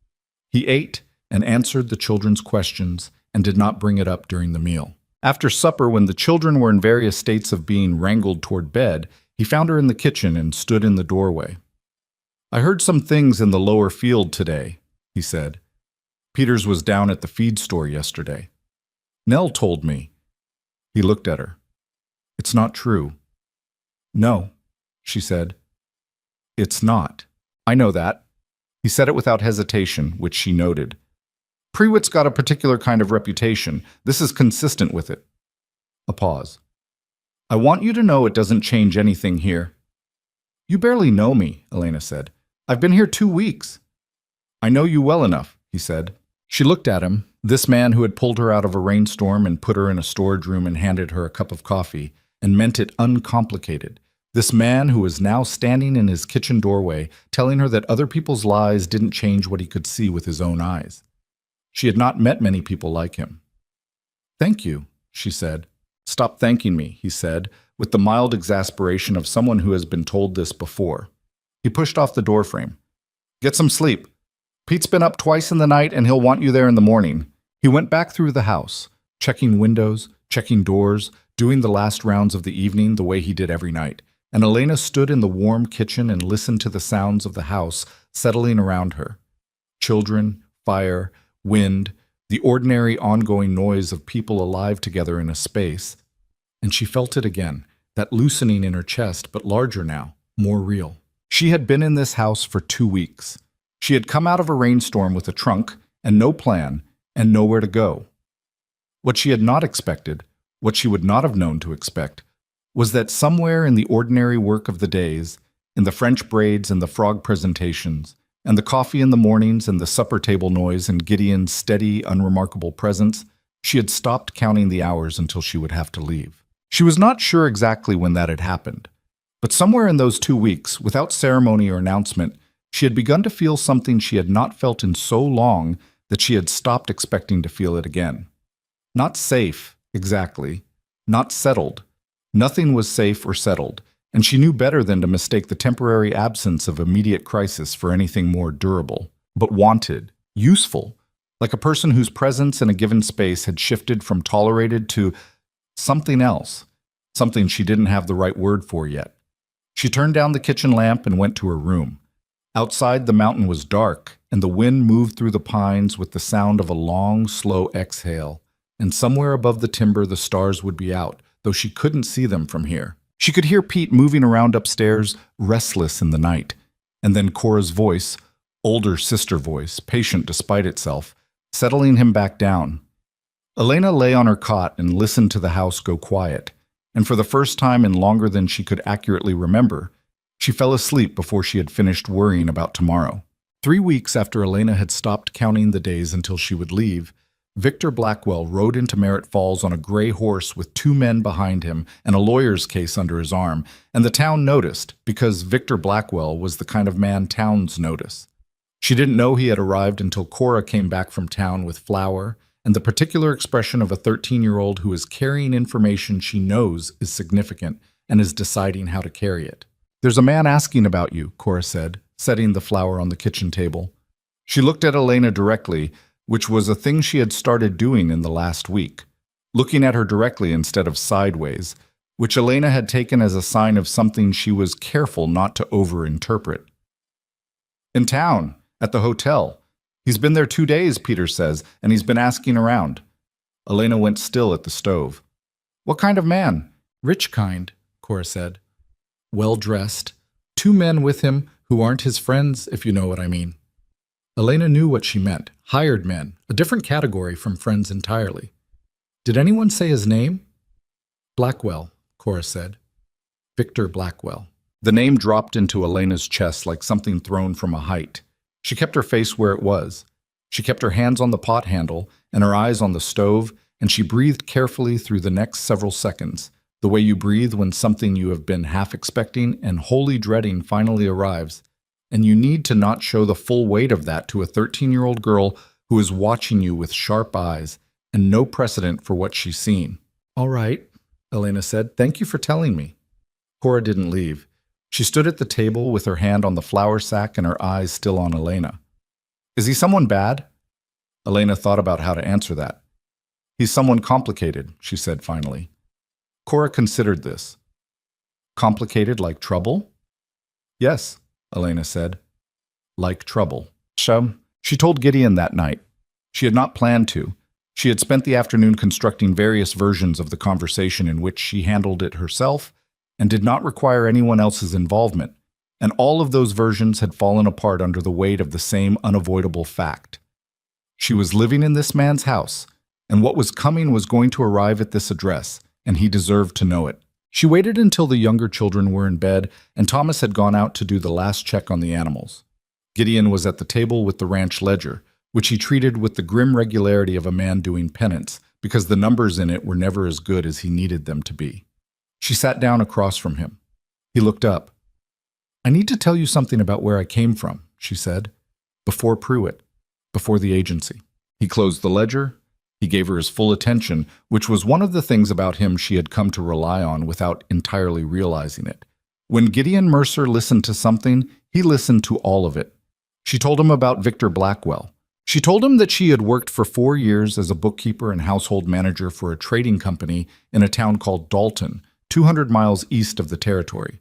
He ate and answered the children's questions and did not bring it up during the meal. After supper, when the children were in various states of being wrangled toward bed, he found her in the kitchen and stood in the doorway. I heard some things in the lower field today, he said. Peters was down at the feed store yesterday. Nell told me. He looked at her. It's not true. No, she said. It's not. I know that. He said it without hesitation, which she noted. Prewitt's got a particular kind of reputation. This is consistent with it. A pause. I want you to know it doesn't change anything here. You barely know me, Elena said. I've been here 2 weeks. I know you well enough, he said. She looked at him, this man who had pulled her out of a rainstorm and put her in a storage room and handed her a cup of coffee, and meant it uncomplicated. This man who was now standing in his kitchen doorway, telling her that other people's lies didn't change what he could see with his own eyes. She had not met many people like him. Thank you, she said. Stop thanking me, he said, with the mild exasperation of someone who has been told this before. He pushed off the doorframe. Get some sleep. Pete's been up twice in the night and he'll want you there in the morning. He went back through the house, checking windows, checking doors, doing the last rounds of the evening the way he did every night. And Elena stood in the warm kitchen and listened to the sounds of the house settling around her. Children, fire, wind, the ordinary ongoing noise of people alive together in a space. And she felt it again, that loosening in her chest, but larger now, more real. She had been in this house for 2 weeks. She had come out of a rainstorm with a trunk and no plan and nowhere to go. What she had not expected, what she would not have known to expect, was that somewhere in the ordinary work of the days, in the French braids and the frog presentations, and the coffee in the mornings and the supper table noise and Gideon's steady, unremarkable presence, she had stopped counting the hours until she would have to leave. She was not sure exactly when that had happened, but somewhere in those 2 weeks, without ceremony or announcement, she had begun to feel something she had not felt in so long that she had stopped expecting to feel it again. Not safe, exactly. Not settled. Nothing was safe or settled, and she knew better than to mistake the temporary absence of immediate crisis for anything more durable, but wanted, useful, like a person whose presence in a given space had shifted from tolerated to something else, something she didn't have the right word for yet. She turned down the kitchen lamp and went to her room. Outside, the mountain was dark, and the wind moved through the pines with the sound of a long, slow exhale, and somewhere above the timber the stars would be out, though she couldn't see them from here. She could hear Pete moving around upstairs, restless in the night, and then Cora's voice, older sister voice, patient despite itself, settling him back down. Elena lay on her cot and listened to the house go quiet, and for the first time in longer than she could accurately remember, she fell asleep before she had finished worrying about tomorrow. 3 weeks after Elena had stopped counting the days until she would leave, Victor Blackwell rode into Merritt Falls on a gray horse with 2 men behind him and a lawyer's case under his arm, and the town noticed because Victor Blackwell was the kind of man towns notice. She didn't know he had arrived until Cora came back from town with flour and the particular expression of a 13-year-old who is carrying information she knows is significant and is deciding how to carry it. There's a man asking about you, Cora said, setting the flour on the kitchen table. She looked at Elena directly, which was a thing she had started doing in the last week, looking at her directly instead of sideways, which Elena had taken as a sign of something she was careful not to overinterpret. In town, at the hotel. He's been there 2 days, Peter says, and he's been asking around. Elena went still at the stove. What kind of man? Rich kind, Cora said. Well-dressed. 2 men with him who aren't his friends, if you know what I mean. Elena knew what she meant. Hired men, a different category from friends entirely. Did anyone say his name? Blackwell, Cora said. Victor Blackwell. The name dropped into Elena's chest like something thrown from a height. She kept her face where it was. She kept her hands on the pot handle and her eyes on the stove, and she breathed carefully through the next several seconds, the way you breathe when something you have been half expecting and wholly dreading finally arrives, and you need to not show the full weight of that to a 13-year-old girl who is watching you with sharp eyes and no precedent for what she's seen. All right, Elena said. Thank you for telling me. Cora didn't leave. She stood at the table with her hand on the flour sack and her eyes still on Elena. Is he someone bad? Elena thought about how to answer that. He's someone complicated, she said finally. Cora considered this. Complicated like trouble? Yes, Elena said. Like trouble. She told Gideon that night. She had not planned to. She had spent the afternoon constructing various versions of the conversation in which she handled it herself and did not require anyone else's involvement, and all of those versions had fallen apart under the weight of the same unavoidable fact. She was living in this man's house, and what was coming was going to arrive at this address, and he deserved to know it. She waited until the younger children were in bed and Thomas had gone out to do the last check on the animals. Gideon was at the table with the ranch ledger, which he treated with the grim regularity of a man doing penance, because the numbers in it were never as good as he needed them to be. She sat down across from him. He looked up. I need to tell you something about where I came from, she said. Before Pruitt, before the agency. He closed the ledger. He gave her his full attention, which was one of the things about him she had come to rely on without entirely realizing it. When Gideon Mercer listened to something, he listened to all of it. She told him about Victor Blackwell. She told him that she had worked for 4 years as a bookkeeper and household manager for a trading company in a town called Dalton, 200 miles east of the territory.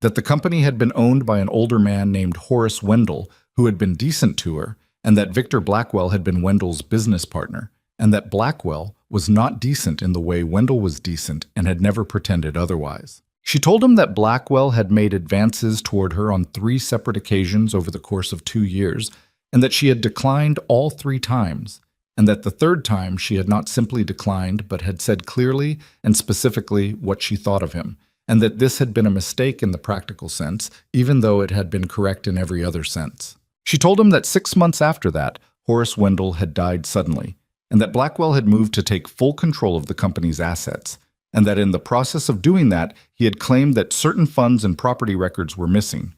That the company had been owned by an older man named Horace Wendell, who had been decent to her, and that Victor Blackwell had been Wendell's business partner, and that Blackwell was not decent in the way Wendell was decent and had never pretended otherwise. She told him that Blackwell had made advances toward her on 3 separate occasions over the course of 2 years, and that she had declined all 3 times, and that the 3rd time she had not simply declined but had said clearly and specifically what she thought of him, and that this had been a mistake in the practical sense, even though it had been correct in every other sense. She told him that 6 months after that, Horace Wendell had died suddenly, and that Blackwell had moved to take full control of the company's assets, and that in the process of doing that, he had claimed that certain funds and property records were missing,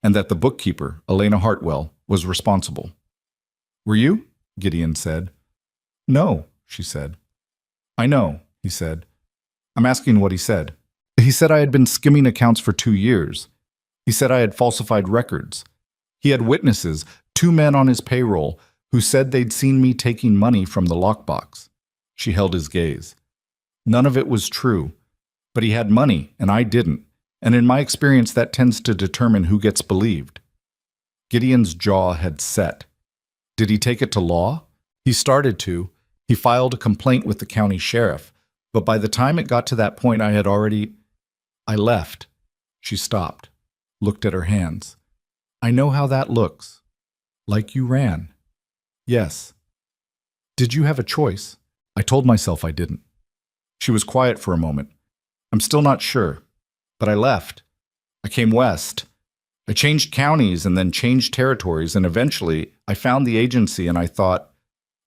and that the bookkeeper, Elena Hartwell, was responsible. Were you? Gideon said. No, she said. I know, he said. I'm asking what he said. He said I had been skimming accounts for 2 years. He said I had falsified records. He had witnesses, 2 men on his payroll, who said they'd seen me taking money from the lockbox. She held his gaze. None of it was true, but he had money and I didn't, and in my experience that tends to determine who gets believed. Gideon's jaw had set. Did he take it to law? He started to. He filed a complaint with the county sheriff, but by the time it got to that point I left. She stopped, looked at her hands. I know how that looks. Like you ran. Yes. Did you have a choice? I told myself I didn't. She was quiet for a moment. I'm still not sure, but I left. I came west. I changed counties and then changed territories, and eventually I found the agency and I thought...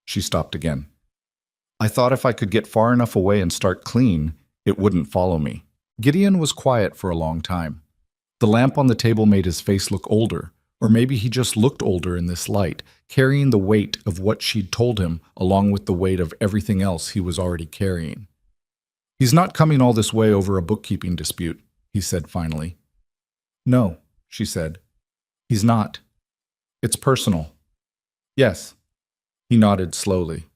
She stopped again. I thought if I could get far enough away and start clean, it wouldn't follow me. Gideon was quiet for a long time. The lamp on the table made his face look older, or maybe he just looked older in this light, carrying the weight of what she'd told him along with the weight of everything else he was already carrying. He's not coming all this way over a bookkeeping dispute, he said finally. No, she said. He's not. It's personal. Yes. He nodded slowly.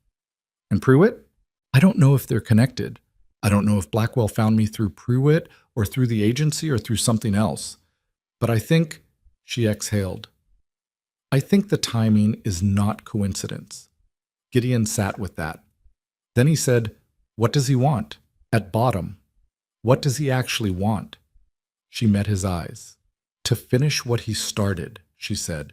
And Pruitt? I don't know if they're connected. I don't know if Blackwell found me through Pruitt or through the agency or through something else. But I think, she exhaled, I think the timing is not coincidence. Gideon sat with that. Then he said, what does he want? At bottom, what does he actually want? She met his eyes. To finish what he started, she said.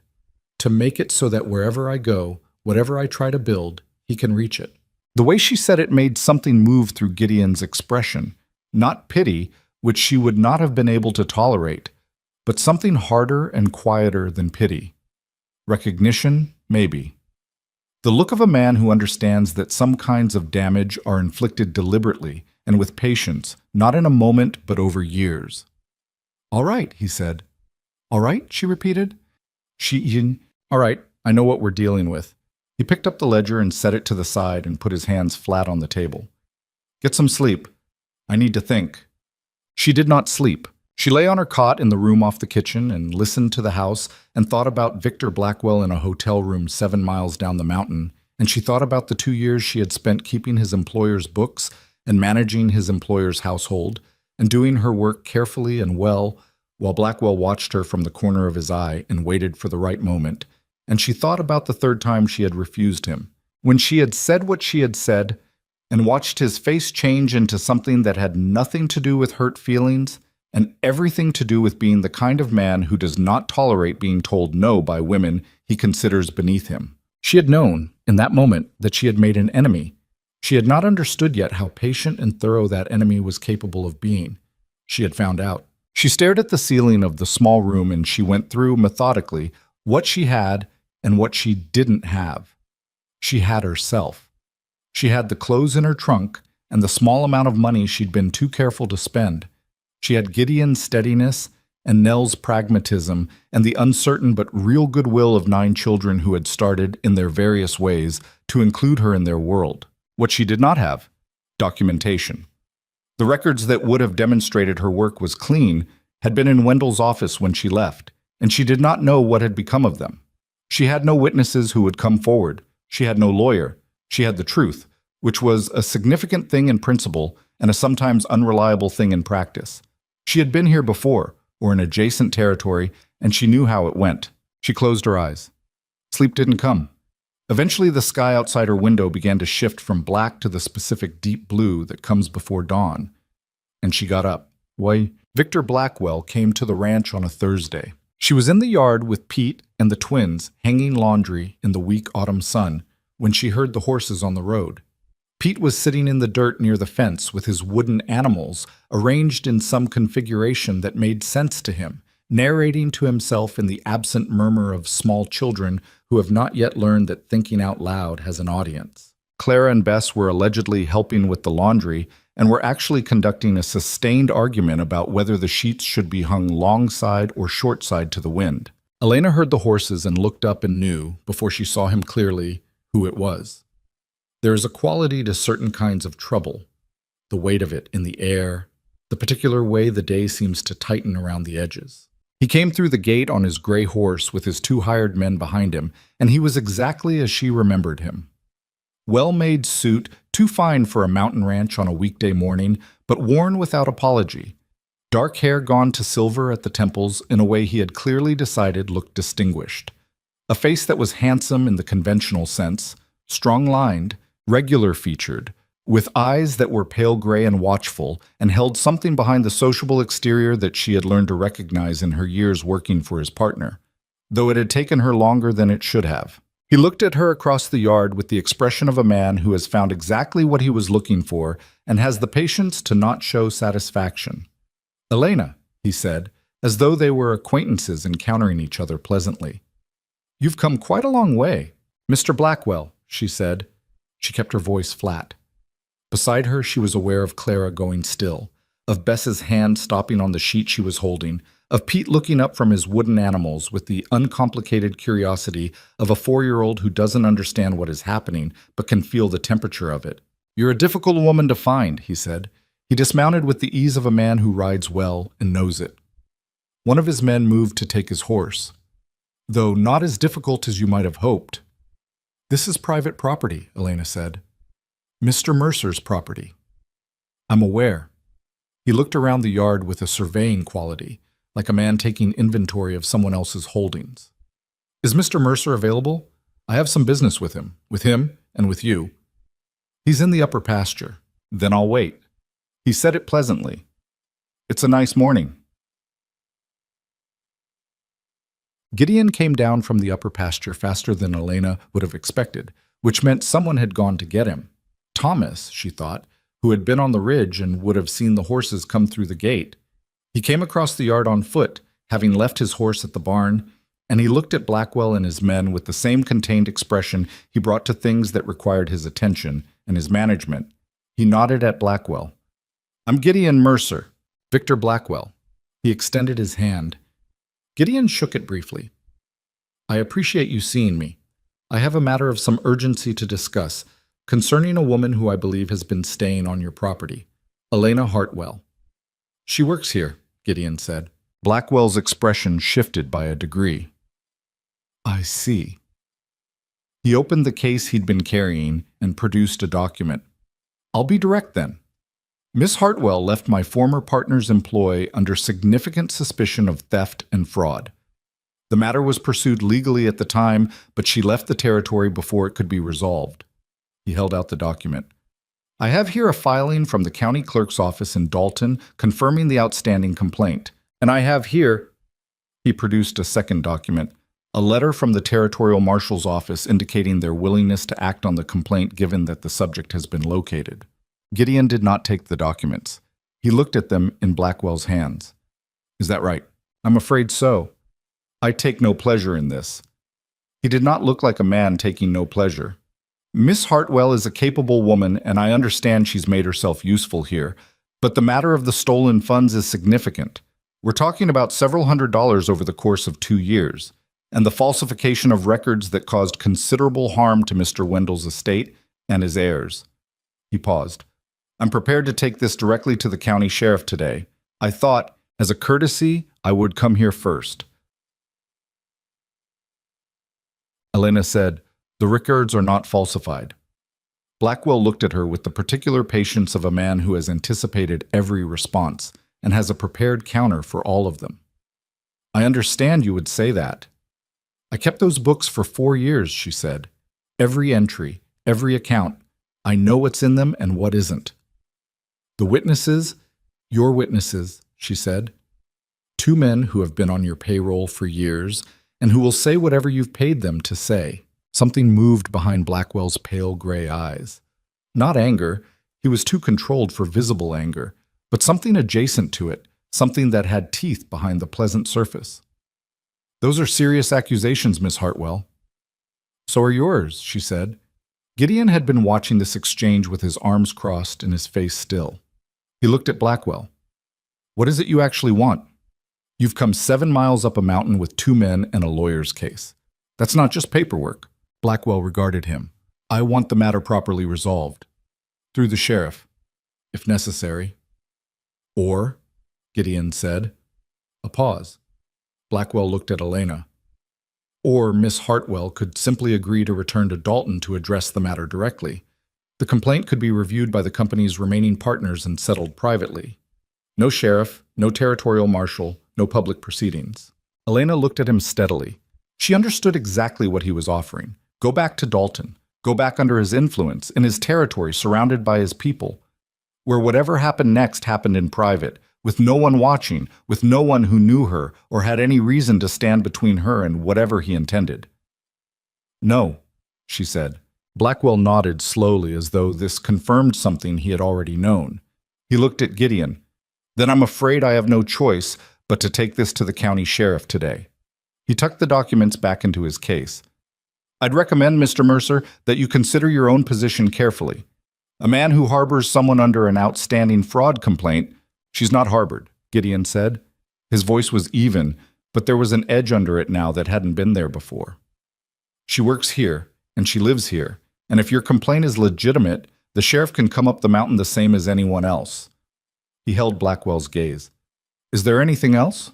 To make it so that wherever I go, whatever I try to build, he can reach it. The way she said it made something move through Gideon's expression. Not pity, which she would not have been able to tolerate, but something harder and quieter than pity. Recognition, maybe. The look of a man who understands that some kinds of damage are inflicted deliberately and with patience, not in a moment but over years. All right, he said. All right, she repeated. All right, I know what we're dealing with. He picked up the ledger and set it to the side and put his hands flat on the table. Get some sleep. I need to think. She did not sleep. She lay on her cot in the room off the kitchen and listened to the house and thought about Victor Blackwell in a hotel room 7 miles down the mountain, and she thought about the 2 years she had spent keeping his employer's books and managing his employer's household and doing her work carefully and well while Blackwell watched her from the corner of his eye and waited for the right moment. And she thought about the 3rd time she had refused him, when she had said what she had said and watched his face change into something that had nothing to do with hurt feelings and everything to do with being the kind of man who does not tolerate being told no by women he considers beneath him. She had known, in that moment, that she had made an enemy. She had not understood yet how patient and thorough that enemy was capable of being. She had found out. She stared at the ceiling of the small room and she went through, methodically, what she had and what she didn't have. She had herself. She had the clothes in her trunk and the small amount of money she'd been too careful to spend. She had Gideon's steadiness and Nell's pragmatism and the uncertain but real goodwill of 9 children who had started, in their various ways, to include her in their world. What she did not have: documentation. The records that would have demonstrated her work was clean had been in Wendell's office when she left, and she did not know what had become of them. She had no witnesses who would come forward. She had no lawyer. She had the truth, which was a significant thing in principle and a sometimes unreliable thing in practice. She had been here before, or in adjacent territory, and she knew how it went. She closed her eyes. Sleep didn't come. Eventually, the sky outside her window began to shift from black to the specific deep blue that comes before dawn, and she got up. Why, Victor Blackwell came to the ranch on a Thursday. She was in the yard with Pete and the twins, hanging laundry in the weak autumn sun, when she heard the horses on the road. Pete was sitting in the dirt near the fence with his wooden animals arranged in some configuration that made sense to him, narrating to himself in the absent murmur of small children who have not yet learned that thinking out loud has an audience. Clara and Bess were allegedly helping with the laundry and were actually conducting a sustained argument about whether the sheets should be hung long side or short side to the wind. Elena heard the horses and looked up and knew, before she saw him clearly, who it was. There is a quality to certain kinds of trouble, the weight of it in the air, the particular way the day seems to tighten around the edges. He came through the gate on his gray horse with his 2 hired men behind him, and he was exactly as she remembered him. Well-made suit, too fine for a mountain ranch on a weekday morning, but worn without apology. Dark hair gone to silver at the temples in a way he had clearly decided looked distinguished. A face that was handsome in the conventional sense, strong-lined, regular-featured, with eyes that were pale gray and watchful, and held something behind the sociable exterior that she had learned to recognize in her years working for his partner, though it had taken her longer than it should have. He looked at her across the yard with the expression of a man who has found exactly what he was looking for and has the patience to not show satisfaction. "Elena," he said, as though they were acquaintances encountering each other pleasantly. "You've come quite a long way." "Mr. Blackwell," she said. She kept her voice flat. Beside her, she was aware of Clara going still, of Bess's hand stopping on the sheet she was holding, of Pete looking up from his wooden animals with the uncomplicated curiosity of a 4-year-old who doesn't understand what is happening but can feel the temperature of it. "You're a difficult woman to find," he said. He dismounted with the ease of a man who rides well and knows it. One of his men moved to take his horse, though not as difficult as you might have hoped. "This is private property," Elena said. "Mr. Mercer's property." "I'm aware." He looked around the yard with a surveying quality, like a man taking inventory of someone else's holdings. "Is Mr. Mercer available? I have some business with him and with you." "He's in the upper pasture." "Then I'll wait." He said it pleasantly. "It's a nice morning." Gideon came down from the upper pasture faster than Elena would have expected, which meant someone had gone to get him. Thomas, she thought, who had been on the ridge and would have seen the horses come through the gate. He came across the yard on foot, having left his horse at the barn, and he looked at Blackwell and his men with the same contained expression he brought to things that required his attention and his management. He nodded at Blackwell. "I'm Gideon Mercer, Victor Blackwell." He extended his hand. Gideon shook it briefly. "I appreciate you seeing me. I have a matter of some urgency to discuss concerning a woman who I believe has been staying on your property, Elena Hartwell." "She works here," Gideon said. Blackwell's expression shifted by a degree. "I see." He opened the case he'd been carrying and produced a document. "I'll be direct then. Miss Hartwell left my former partner's employ under significant suspicion of theft and fraud. The matter was pursued legally at the time, but she left the territory before it could be resolved." He held out the document. "I have here a filing from the county clerk's office in Dalton confirming the outstanding complaint. And I have here," he produced a second document, "a letter from the territorial marshal's office indicating their willingness to act on the complaint given that the subject has been located." Gideon did not take the documents. He looked at them in Blackwell's hands. "Is that right?" "I'm afraid so. I take no pleasure in this." He did not look like a man taking no pleasure. "Miss Hartwell is a capable woman, and I understand she's made herself useful here, but the matter of the stolen funds is significant. We're talking about several $100s over the course of 2 years, and the falsification of records that caused considerable harm to Mr. Wendell's estate and his heirs." He paused. "I'm prepared to take this directly to the county sheriff today. I thought, as a courtesy, I would come here first." Elena said, "The records are not falsified." Blackwell looked at her with the particular patience of a man who has anticipated every response and has a prepared counter for all of them. "I understand you would say that." "I kept those books for 4 years," she said. "Every entry, every account. I know what's in them and what isn't." "The witnesses, your witnesses," she said. "2 men who have been on your payroll for years and who will say whatever you've paid them to say." Something moved behind Blackwell's pale gray eyes. Not anger, he was too controlled for visible anger, but something adjacent to it, something that had teeth behind the pleasant surface. "Those are serious accusations, Miss Hartwell." "So are yours," she said. Gideon had been watching this exchange with his arms crossed and his face still. He looked at Blackwell. "What is it you actually want? You've come 7 miles up a mountain with 2 men and a lawyer's case. That's not just paperwork." Blackwell regarded him. "I want the matter properly resolved. Through the sheriff, if necessary." "Or," Gideon said. A pause. Blackwell looked at Elena. "Or Miss Hartwell could simply agree to return to Dalton to address the matter directly. The complaint could be reviewed by the company's remaining partners and settled privately. No sheriff, no territorial marshal, no public proceedings." Elena looked at him steadily. She understood exactly what he was offering. Go back to Dalton. Go back under his influence, in his territory, surrounded by his people, where whatever happened next happened in private, with no one watching, with no one who knew her or had any reason to stand between her and whatever he intended. "No," she said. Blackwell nodded slowly as though this confirmed something he had already known. He looked at Gideon. "Then I'm afraid I have no choice but to take this to the county sheriff today." He tucked the documents back into his case. "I'd recommend, Mr. Mercer, that you consider your own position carefully. A man who harbors someone under an outstanding fraud complaint—" "She's not harbored," Gideon said. His voice was even, but there was an edge under it now that hadn't been there before. "She works here, and she lives here, and if your complaint is legitimate, the sheriff can come up the mountain the same as anyone else." He held Blackwell's gaze. "Is there anything else?"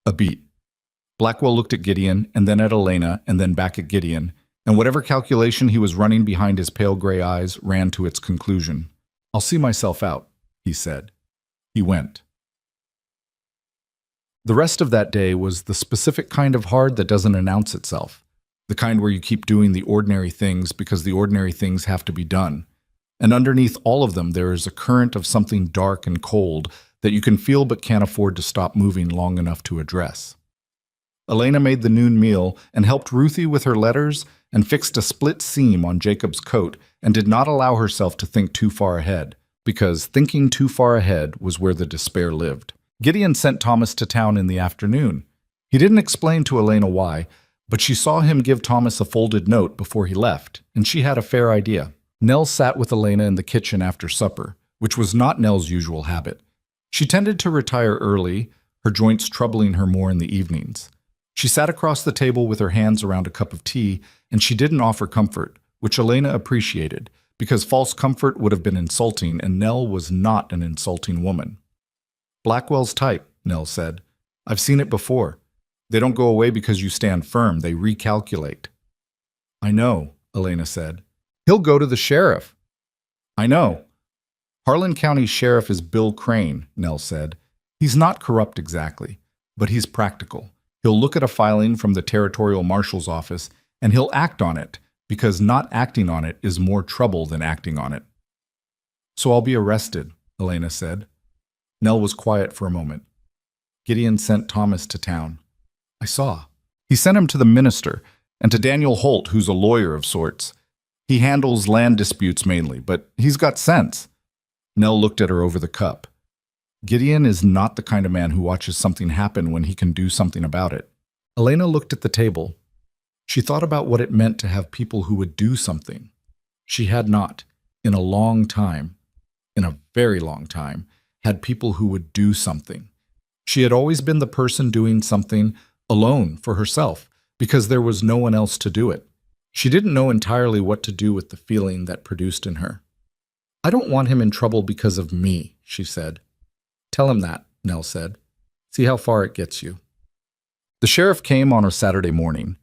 A beat. Blackwell looked at Gideon, and then at Elena, and then back at Gideon, and whatever calculation he was running behind his pale gray eyes ran to its conclusion. "I'll see myself out," he said. He went. The rest of that day was the specific kind of hard that doesn't announce itself, the kind where you keep doing the ordinary things because the ordinary things have to be done. And underneath all of them there is a current of something dark and cold that you can feel but can't afford to stop moving long enough to address. Elena made the noon meal and helped Ruthie with her letters and fixed a split seam on Jacob's coat and did not allow herself to think too far ahead, because thinking too far ahead was where the despair lived. Gideon sent Thomas to town in the afternoon. He didn't explain to Elena why, but she saw him give Thomas a folded note before he left, and she had a fair idea. Nell sat with Elena in the kitchen after supper, which was not Nell's usual habit. She tended to retire early, her joints troubling her more in the evenings. She sat across the table with her hands around a cup of tea, and she didn't offer comfort, which Elena appreciated, because false comfort would have been insulting, and Nell was not an insulting woman. "Blackwell's type," Nell said. "I've seen it before. They don't go away because you stand firm, they recalculate." "I know," Elena said. "He'll go to the sheriff." "I know." "Harlan County Sheriff is Bill Crane," Nell said. "He's not corrupt exactly, but he's practical. He'll look at a filing from the Territorial Marshal's office, and he'll act on it, because not acting on it is more trouble than acting on it." "So I'll be arrested," Elena said. Nell was quiet for a moment. "Gideon sent Thomas to town." "I saw. He sent him to the minister, and to Daniel Holt, who's a lawyer of sorts. He handles land disputes mainly, but he's got sense." Nell looked at her over the cup. "Gideon is not the kind of man who watches something happen when he can do something about it." Elena looked at the table. She thought about what it meant to have people who would do something. She had not, in a long time, in a very long time, had people who would do something. She had always been the person doing something alone for herself, because there was no one else to do it. She didn't know entirely what to do with the feeling that produced in her. "I don't want him in trouble because of me," she said. "Tell him that," Nell said. "See how far it gets you." The sheriff came on a Saturday morning.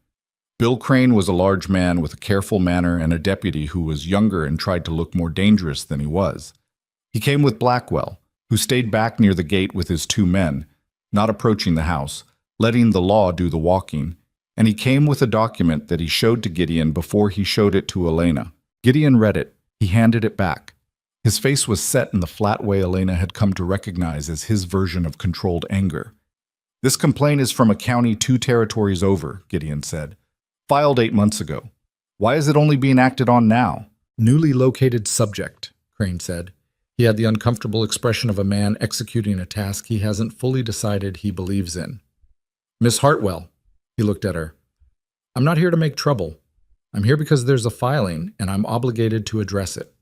Bill Crane was a large man with a careful manner and a deputy who was younger and tried to look more dangerous than he was. He came with Blackwell, who stayed back near the gate with his 2 men, not approaching the house, letting the law do the walking, and he came with a document that he showed to Gideon before he showed it to Elena. Gideon read it. He handed it back. His face was set in the flat way Elena had come to recognize as his version of controlled anger. "This complaint is from a county 2 territories over," Gideon said. "Filed 8 months ago. Why is it only being acted on now?" "Newly located subject," Crane said. He had the uncomfortable expression of a man executing a task he hasn't fully decided he believes in. "Miss Hartwell," he looked at her. "I'm not here to make trouble. I'm here because there's a filing, and I'm obligated to address it.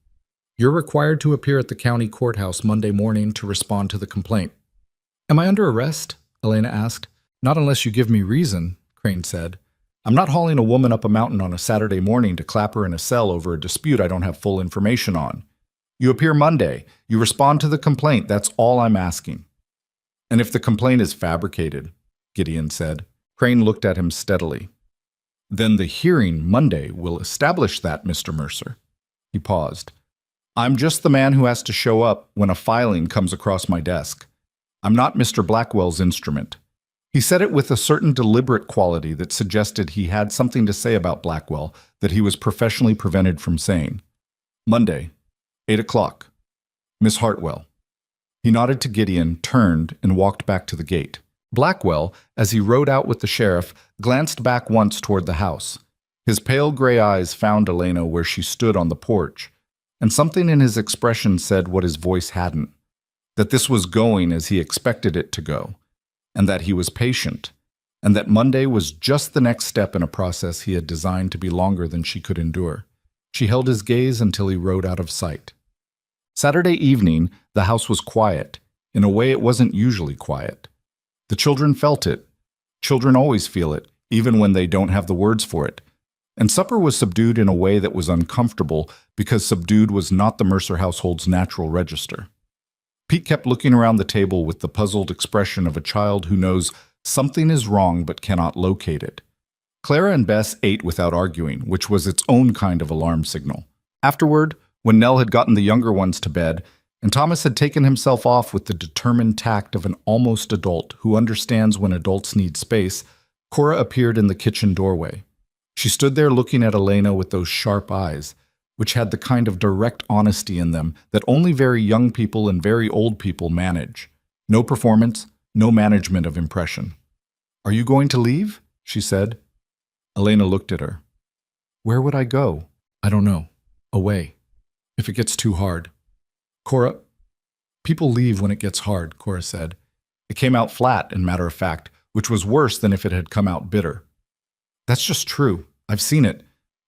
You're required to appear at the county courthouse Monday morning to respond to the complaint." "Am I under arrest?" Elena asked. "Not unless you give me reason," Crane said. "I'm not hauling a woman up a mountain on a Saturday morning to clap her in a cell over a dispute I don't have full information on. You appear Monday. You respond to the complaint. That's all I'm asking." "And if the complaint is fabricated," Gideon said. Crane looked at him steadily. "Then the hearing Monday will establish that, Mr. Mercer." He paused. "I'm just the man who has to show up when a filing comes across my desk. I'm not Mr. Blackwell's instrument." He said it with a certain deliberate quality that suggested he had something to say about Blackwell that he was professionally prevented from saying. "Monday, 8 o'clock. Miss Hartwell." He nodded to Gideon, turned, and walked back to the gate. Blackwell, as he rode out with the sheriff, glanced back once toward the house. His pale gray eyes found Elena where she stood on the porch, and something in his expression said what his voice hadn't, that this was going as he expected it to go, and that he was patient, and that Monday was just the next step in a process he had designed to be longer than she could endure. She held his gaze until he rode out of sight. Saturday evening, the house was quiet, in a way it wasn't usually quiet. The children felt it. Children always feel it, even when they don't have the words for it. And supper was subdued in a way that was uncomfortable because subdued was not the Mercer household's natural register. Pete kept looking around the table with the puzzled expression of a child who knows something is wrong but cannot locate it. Clara and Bess ate without arguing, which was its own kind of alarm signal. Afterward, when Nell had gotten the younger ones to bed, and Thomas had taken himself off with the determined tact of an almost adult who understands when adults need space, Cora appeared in the kitchen doorway. She stood there looking at Elena with those sharp eyes, which had the kind of direct honesty in them that only very young people and very old people manage. No performance, no management of impression. Are you going to leave? She said. Elena looked at her. Where would I go? I don't know. Away. If it gets too hard. Cora, people leave when it gets hard, Cora said. It came out flat and matter of fact, which was worse than if it had come out bitter. That's just true. I've seen it.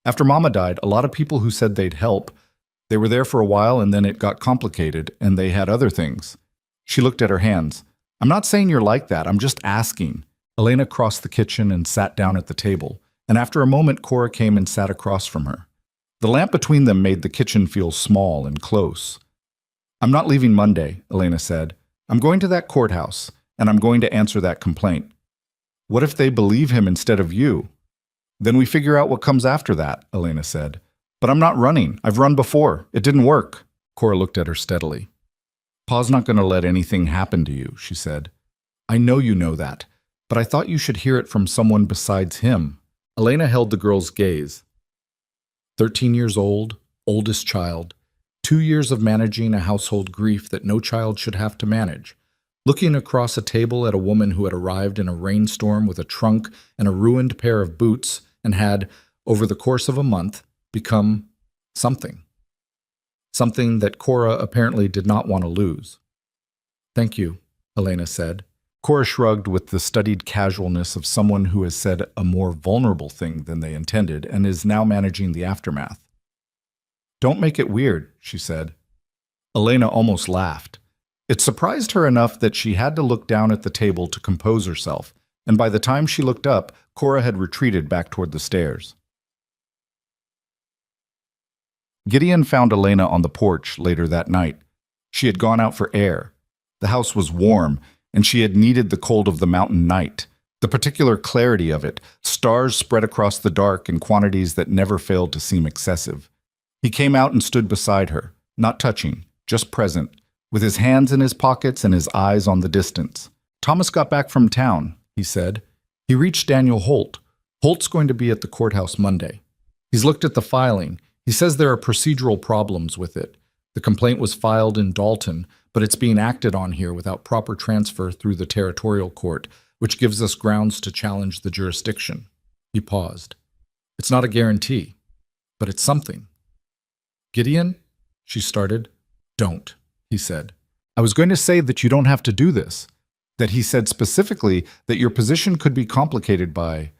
After Mama died, a lot of people who said they'd help, they were there for a while and then it got complicated and they had other things. She looked at her hands. I'm not saying you're like that. I'm just asking. Elena crossed the kitchen and sat down at the table, and after a moment Cora came and sat across from her. The lamp between them made the kitchen feel small and close. I'm not leaving Monday, Elena said. I'm going to that courthouse, and I'm going to answer that complaint. What if they believe him instead of you? Then we figure out what comes after that, Elena said. But I'm not running. I've run before. It didn't work. Cora looked at her steadily. Pa's not going to let anything happen to you, she said. I know you know that, but I thought you should hear it from someone besides him. Elena held the girl's gaze. 13 years old, oldest child, 2 years of managing a household grief that no child should have to manage, looking across a table at a woman who had arrived in a rainstorm with a trunk and a ruined pair of boots and had, over the course of a month, become something. Something that Cora apparently did not want to lose. Thank you, Elena said. Cora shrugged with the studied casualness of someone who has said a more vulnerable thing than they intended and is now managing the aftermath. Don't make it weird, she said. Elena almost laughed. It surprised her enough that she had to look down at the table to compose herself, and by the time she looked up, Cora had retreated back toward the stairs. Gideon found Elena on the porch later that night. She had gone out for air. The house was warm, and she had needed the cold of the mountain night, the particular clarity of it, stars spread across the dark in quantities that never failed to seem excessive. He came out and stood beside her, not touching, just present, with his hands in his pockets and his eyes on the distance. Thomas got back from town, he said. He reached Daniel Holt. Holt's going to be at the courthouse Monday. He's looked at the filing. He says there are procedural problems with it. The complaint was filed in Dalton, but it's being acted on here without proper transfer through the territorial court, which gives us grounds to challenge the jurisdiction. He paused. It's not a guarantee, but it's something. Gideon? She started. Don't, he said. I was going to say that you don't have to do this, that he said specifically that your position could be complicated by…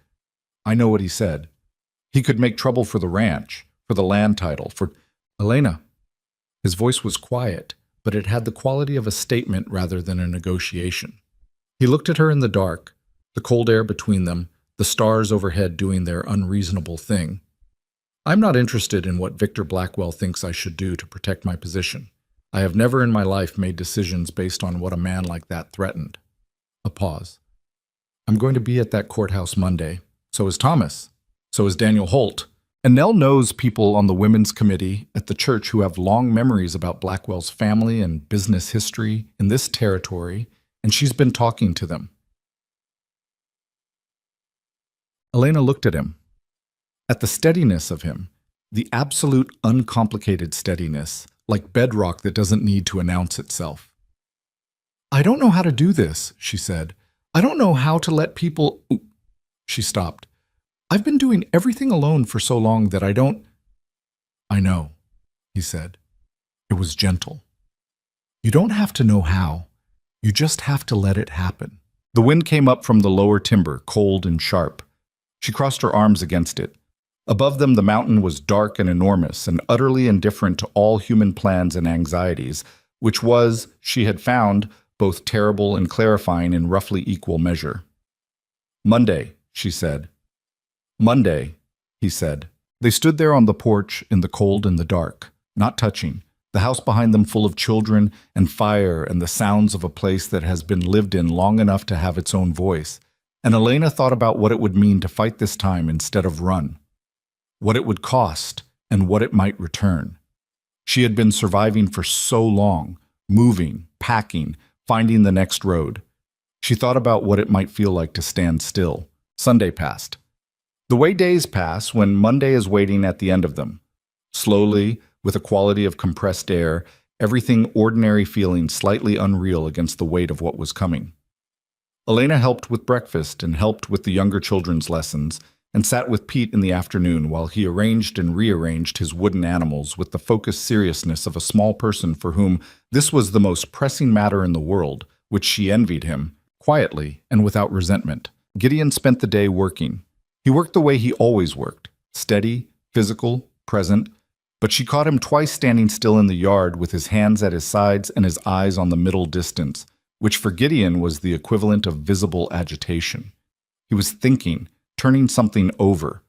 I know what he said. He could make trouble for the ranch, for the land title, for… Elena. His voice was quiet, but it had the quality of a statement rather than a negotiation. He looked at her in the dark, the cold air between them, the stars overhead doing their unreasonable thing. I'm not interested in what Victor Blackwell thinks I should do to protect my position. I have never in my life made decisions based on what a man like that threatened. A pause. I'm going to be at that courthouse Monday. So is Thomas. So is Daniel Holt. And Nell knows people on the women's committee at the church who have long memories about Blackwell's family and business history in this territory, and she's been talking to them. Elena looked at him. At the steadiness of him, the absolute uncomplicated steadiness, like bedrock that doesn't need to announce itself. I don't know how to do this, she said. I don't know how to let people… She stopped. I've been doing everything alone for so long that I don't… I know, he said. It was gentle. You don't have to know how. You just have to let it happen. The wind came up from the lower timber, cold and sharp. She crossed her arms against it. Above them, the mountain was dark and enormous and utterly indifferent to all human plans and anxieties, which was, she had found, both terrible and clarifying in roughly equal measure. Monday, she said. Monday, he said. They stood there on the porch in the cold and the dark, not touching, the house behind them full of children and fire and the sounds of a place that has been lived in long enough to have its own voice. And Elena thought about what it would mean to fight this time instead of run, what it would cost and what it might return. She had been surviving for so long, moving, packing, finding the next road. She thought about what it might feel like to stand still. Sunday passed. The way days pass when Monday is waiting at the end of them. Slowly, with a quality of compressed air, everything ordinary feeling slightly unreal against the weight of what was coming. Elena helped with breakfast and helped with the younger children's lessons, and sat with Pete in the afternoon while he arranged and rearranged his wooden animals with the focused seriousness of a small person for whom this was the most pressing matter in the world, which she envied him, quietly and without resentment. Gideon spent the day working. He worked the way he always worked, steady, physical, present, but she caught him twice standing still in the yard with his hands at his sides and his eyes on the middle distance, which for Gideon was the equivalent of visible agitation. He was thinking, turning something over.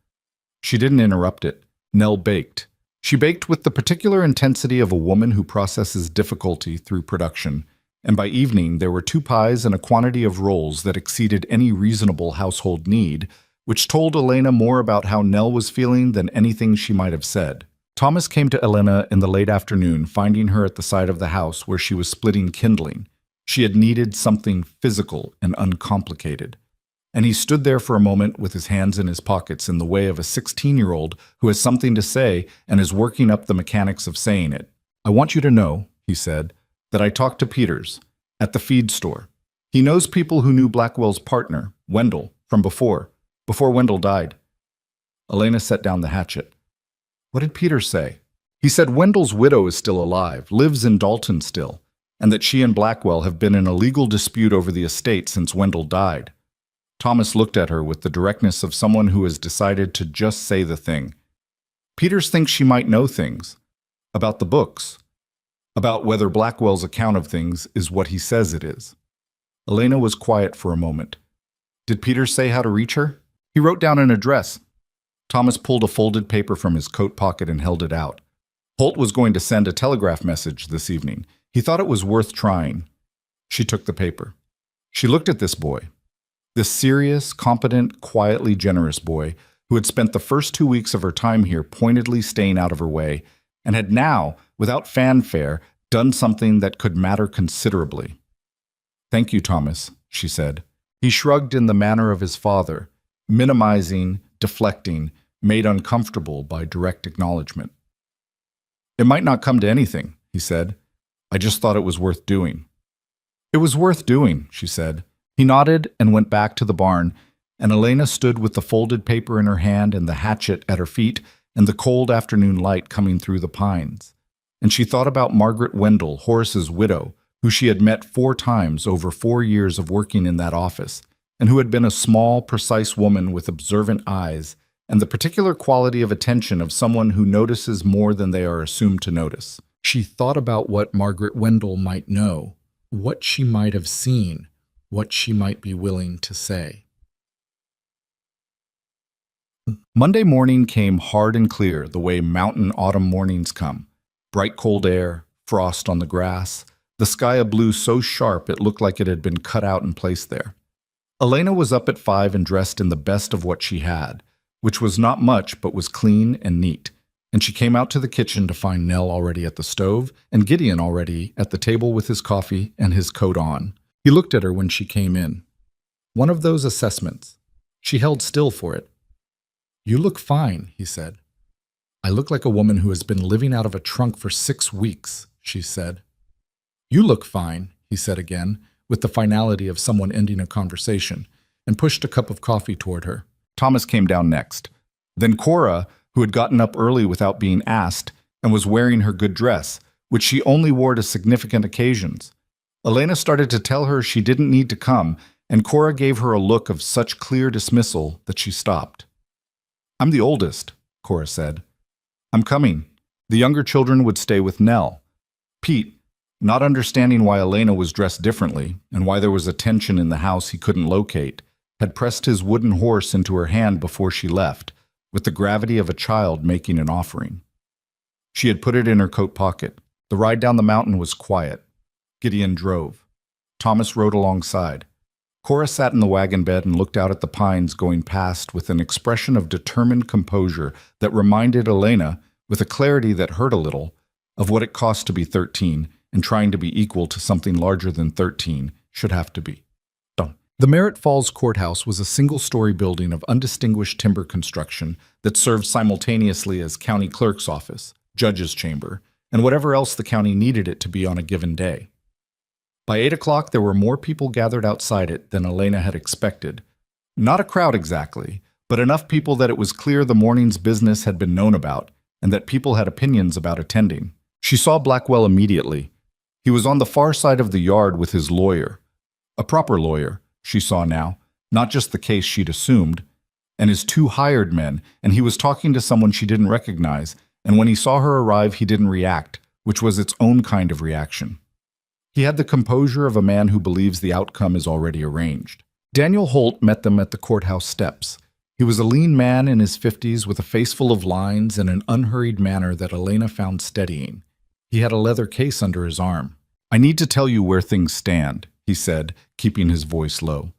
She didn't interrupt it. Nell baked. She baked with the particular intensity of a woman who processes difficulty through production, and by evening there were 2 pies and a quantity of rolls that exceeded any reasonable household need, which told Elena more about how Nell was feeling than anything she might have said. Thomas came to Elena in the late afternoon, finding her at the side of the house where she was splitting kindling. She had needed something physical and uncomplicated. And he stood there for a moment with his hands in his pockets in the way of a 16-year-old who has something to say and is working up the mechanics of saying it. "I want you to know," he said, "that I talked to Peters at the feed store. He knows people who knew Blackwell's partner, Wendell, from before Wendell died." Elena set down the hatchet. "What did Peters say?" "He said Wendell's widow is still alive, lives in Dalton still, and that she and Blackwell have been in a legal dispute over the estate since Wendell died." Thomas looked at her with the directness of someone who has decided to just say the thing. "Peters thinks she might know things. About the books. About whether Blackwell's account of things is what he says it is." Elena was quiet for a moment. "Did Peters say how to reach her?" "He wrote down an address." Thomas pulled a folded paper from his coat pocket and held it out. Holt was going to send a telegraph message this evening. He thought it was worth trying. She took the paper. She looked at this boy. This serious, competent, quietly generous boy who had spent the first 2 weeks of her time here pointedly staying out of her way, and had now, without fanfare, done something that could matter considerably. "Thank you, Thomas," she said. He shrugged in the manner of his father, minimizing, deflecting, made uncomfortable by direct acknowledgement. "It might not come to anything," he said. "I just thought it was worth doing." "It was worth doing," she said. He nodded and went back to the barn, and Elena stood with the folded paper in her hand and the hatchet at her feet and the cold afternoon light coming through the pines. And she thought about Margaret Wendell, Horace's widow, who she had met 4 times over 4 years of working in that office, and who had been a small, precise woman with observant eyes and the particular quality of attention of someone who notices more than they are assumed to notice. She thought about what Margaret Wendell might know, what she might have seen, what she might be willing to say. Monday morning came hard and clear, the way mountain autumn mornings come. Bright cold air, frost on the grass, the sky a blue so sharp it looked like it had been cut out and placed there. Elena was up at 5 and dressed in the best of what she had, which was not much but was clean and neat, and she came out to the kitchen to find Nell already at the stove and Gideon already at the table with his coffee and his coat on. He looked at her when she came in. One of those assessments. She held still for it. "You look fine," he said. "I look like a woman who has been living out of a trunk for 6 weeks," she said. "You look fine," he said again, with the finality of someone ending a conversation, and pushed a cup of coffee toward her. Thomas came down next. Then Cora, who had gotten up early without being asked, and was wearing her good dress, which she only wore to significant occasions. Elena started to tell her she didn't need to come, and Cora gave her a look of such clear dismissal that she stopped. "I'm the oldest," Cora said. "I'm coming." The younger children would stay with Nell. Pete, not understanding why Elena was dressed differently and why there was a tension in the house he couldn't locate, had pressed his wooden horse into her hand before she left, with the gravity of a child making an offering. She had put it in her coat pocket. The ride down the mountain was quiet. Gideon drove. Thomas rode alongside. Cora sat in the wagon bed and looked out at the pines going past with an expression of determined composure that reminded Elena, with a clarity that hurt a little, of what it cost to be 13, and trying to be equal to something larger than 13 should have to be. The Merritt Falls Courthouse was a single-story building of undistinguished timber construction that served simultaneously as county clerk's office, judge's chamber, and whatever else the county needed it to be on a given day. By 8 o'clock, there were more people gathered outside it than Elena had expected. Not a crowd exactly, but enough people that it was clear the morning's business had been known about, and that people had opinions about attending. She saw Blackwell immediately. He was on the far side of the yard with his lawyer. A proper lawyer, she saw now, not just the case she'd assumed, and his 2 hired men, and he was talking to someone she didn't recognize, and when he saw her arrive, he didn't react, which was its own kind of reaction. He had the composure of a man who believes the outcome is already arranged. Daniel Holt met them at the courthouse steps. He was a lean man in his 50s with a face full of lines and an unhurried manner that Elena found steadying. He had a leather case under his arm. "I need to tell you where things stand," he said, keeping his voice low.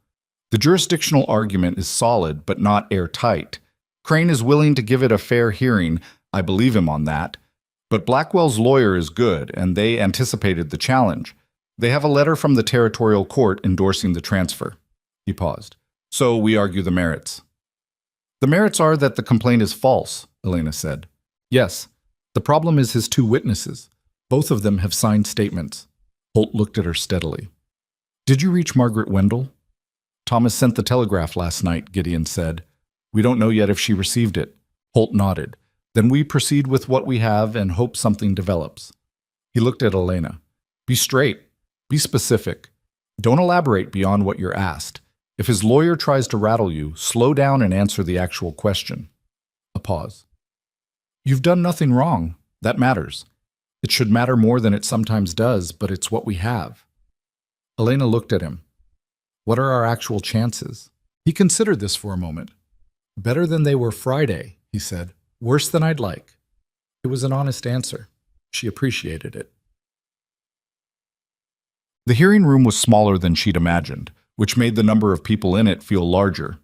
"The jurisdictional argument is solid, but not airtight. Crane is willing to give it a fair hearing. I believe him on that. But Blackwell's lawyer is good, and they anticipated the challenge. They have a letter from the territorial court endorsing the transfer." He paused. "So we argue the merits." "The merits are that the complaint is false," Elena said. "Yes. The problem is his 2 witnesses. Both of them have signed statements." Holt looked at her steadily. "Did you reach Margaret Wendell?" "Thomas sent the telegraph last night," Gideon said. "We don't know yet if she received it." Holt nodded. "Then we proceed with what we have and hope something develops." He looked at Elena. "Be straight. Be specific. Don't elaborate beyond what you're asked. If his lawyer tries to rattle you, slow down and answer the actual question." A pause. "You've done nothing wrong. That matters. It should matter more than it sometimes does, but it's what we have." Elena looked at him. "What are our actual chances?" He considered this for a moment. "Better than they were Friday," he said. "Worse than I'd like." It was an honest answer. She appreciated it. The hearing room was smaller than she'd imagined, which made the number of people in it feel larger.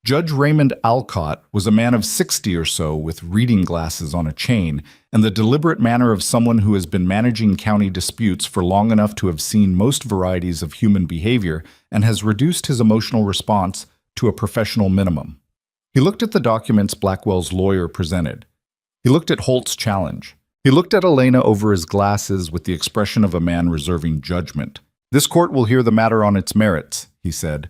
Judge Raymond Alcott was a man of 60 or so with reading glasses on a chain and the deliberate manner of someone who has been managing county disputes for long enough to have seen most varieties of human behavior and has reduced his emotional response to a professional minimum. He looked at the documents Blackwell's lawyer presented. He looked at Holt's challenge. He looked at Elena over his glasses with the expression of a man reserving judgment. "This court will hear the matter on its merits," he said.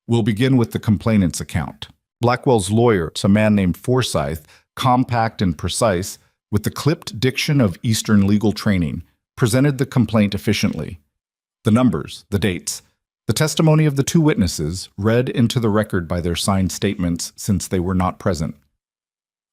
"We'll begin with the complainant's account." Blackwell's lawyer, a man named Forsyth, compact and precise, with the clipped diction of Eastern legal training, presented the complaint efficiently. The numbers, the dates, the testimony of the 2 witnesses, read into the record by their signed statements since they were not present.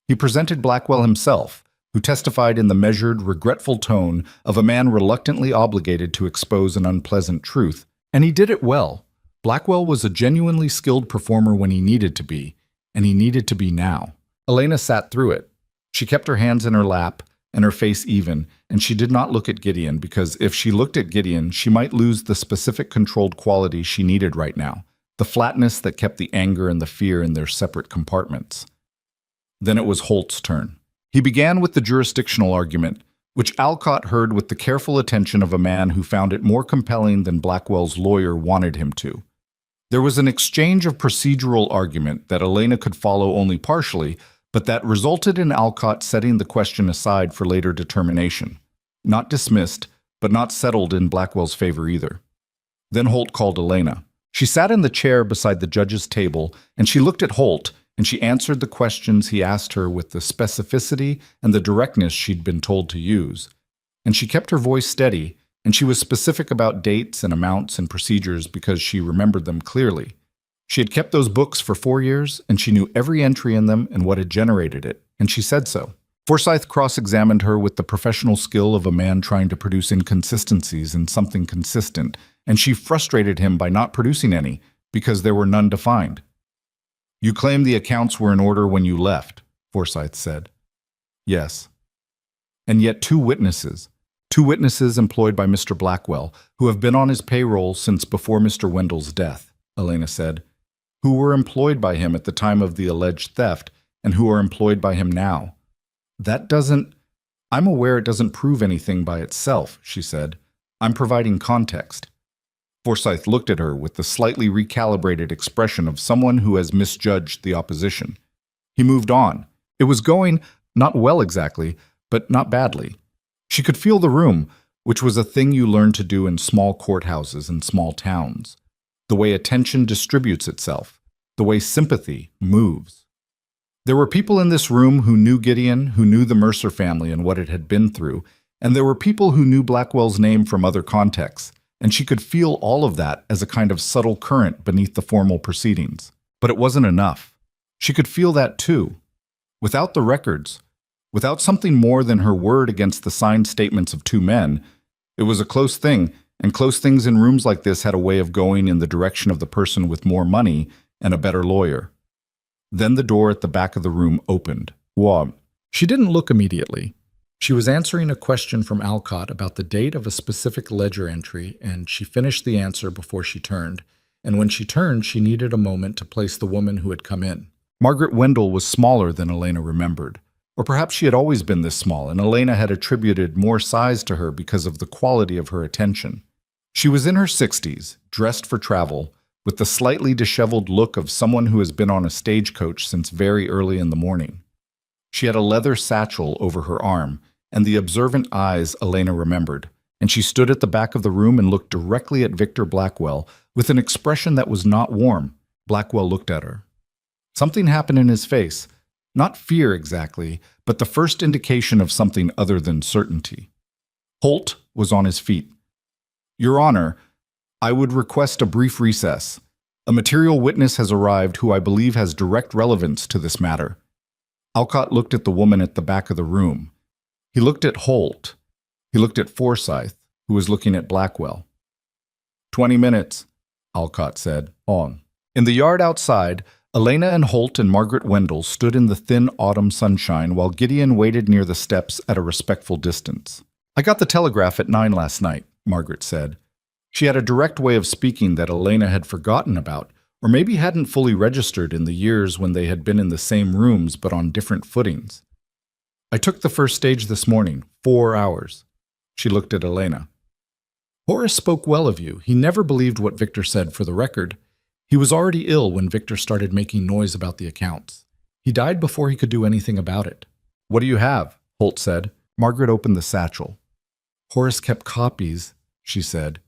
He presented Blackwell himself, who testified in the measured, regretful tone of a man reluctantly obligated to expose an unpleasant truth, and he did it well. Blackwell was a genuinely skilled performer when he needed to be, and he needed to be now. Elena sat through it. She kept her hands in her lap and her face even, and she did not look at Gideon because if she looked at Gideon, she might lose the specific controlled quality she needed right now, the flatness that kept the anger and the fear in their separate compartments. Then it was Holt's turn. He began with the jurisdictional argument, which Alcott heard with the careful attention of a man who found it more compelling than Blackwell's lawyer wanted him to. There was an exchange of procedural argument that Elena could follow only partially, but that resulted in Alcott setting the question aside for later determination. Not dismissed, but not settled in Blackwell's favor either. Then Holt called Elena. She sat in the chair beside the judge's table, and she looked at Holt, and she answered the questions he asked her with the specificity and the directness she'd been told to use. And she kept her voice steady, and she was specific about dates and amounts and procedures because she remembered them clearly. She had kept those books for 4 years, and she knew every entry in them and what had generated it, and she said so. Forsyth cross-examined her with the professional skill of a man trying to produce inconsistencies in something consistent, and she frustrated him by not producing any, because there were none to find. "You claim the accounts were in order when you left," Forsyth said. "Yes." "And yet two witnesses employed by Mr. Blackwell, who have been on his payroll since before Mr. Wendell's death," Elena said, "who were employed by him at the time of the alleged theft and who are employed by him now. That doesn't— I'm aware it doesn't prove anything by itself," she said. "I'm providing context." Forsyth looked at her with the slightly recalibrated expression of someone who has misjudged the opposition. He moved on. It was going, not well exactly, but not badly. She could feel the room, which was a thing you learned to do in small courthouses and small towns. The way attention distributes itself, the way sympathy moves. There were people in this room who knew Gideon, who knew the Mercer family and what it had been through, and there were people who knew Blackwell's name from other contexts, and she could feel all of that as a kind of subtle current beneath the formal proceedings. But it wasn't enough. She could feel that too. Without the records, without something more than her word against the signed statements of two men, it was a close thing, and close things in rooms like this had a way of going in the direction of the person with more money and a better lawyer. Then the door at the back of the room opened. Wow. She didn't look immediately. She was answering a question from Alcott about the date of a specific ledger entry, and she finished the answer before she turned. And when she turned, she needed a moment to place the woman who had come in. Margaret Wendell was smaller than Elena remembered. Or perhaps she had always been this small, and Elena had attributed more size to her because of the quality of her attention. She was in her 60s, dressed for travel, with the slightly disheveled look of someone who has been on a stagecoach since very early in the morning. She had a leather satchel over her arm, and the observant eyes Elena remembered, and she stood at the back of the room and looked directly at Victor Blackwell with an expression that was not warm. Blackwell looked at her. Something happened in his face, not fear exactly, but the first indication of something other than certainty. Holt was on his feet. Your Honor, I would request a brief recess. A material witness has arrived who I believe has direct relevance to this matter. Alcott looked at the woman at the back of the room. He looked at Holt. He looked at Forsyth, who was looking at Blackwell. 20 minutes, Alcott said. On. In the yard outside, Elena and Holt and Margaret Wendell stood in the thin autumn sunshine while Gideon waited near the steps at a respectful distance. I got the telegraph at 9 last night, Margaret said. She had a direct way of speaking that Elena had forgotten about, or maybe hadn't fully registered in the years when they had been in the same rooms but on different footings. I took the first stage this morning, 4 hours. She looked at Elena. Horace spoke well of you. He never believed what Victor said, for the record. He was already ill when Victor started making noise about the accounts. He died before he could do anything about it. What do you have? Holt said. Margaret opened the satchel. Horace kept copies, she said.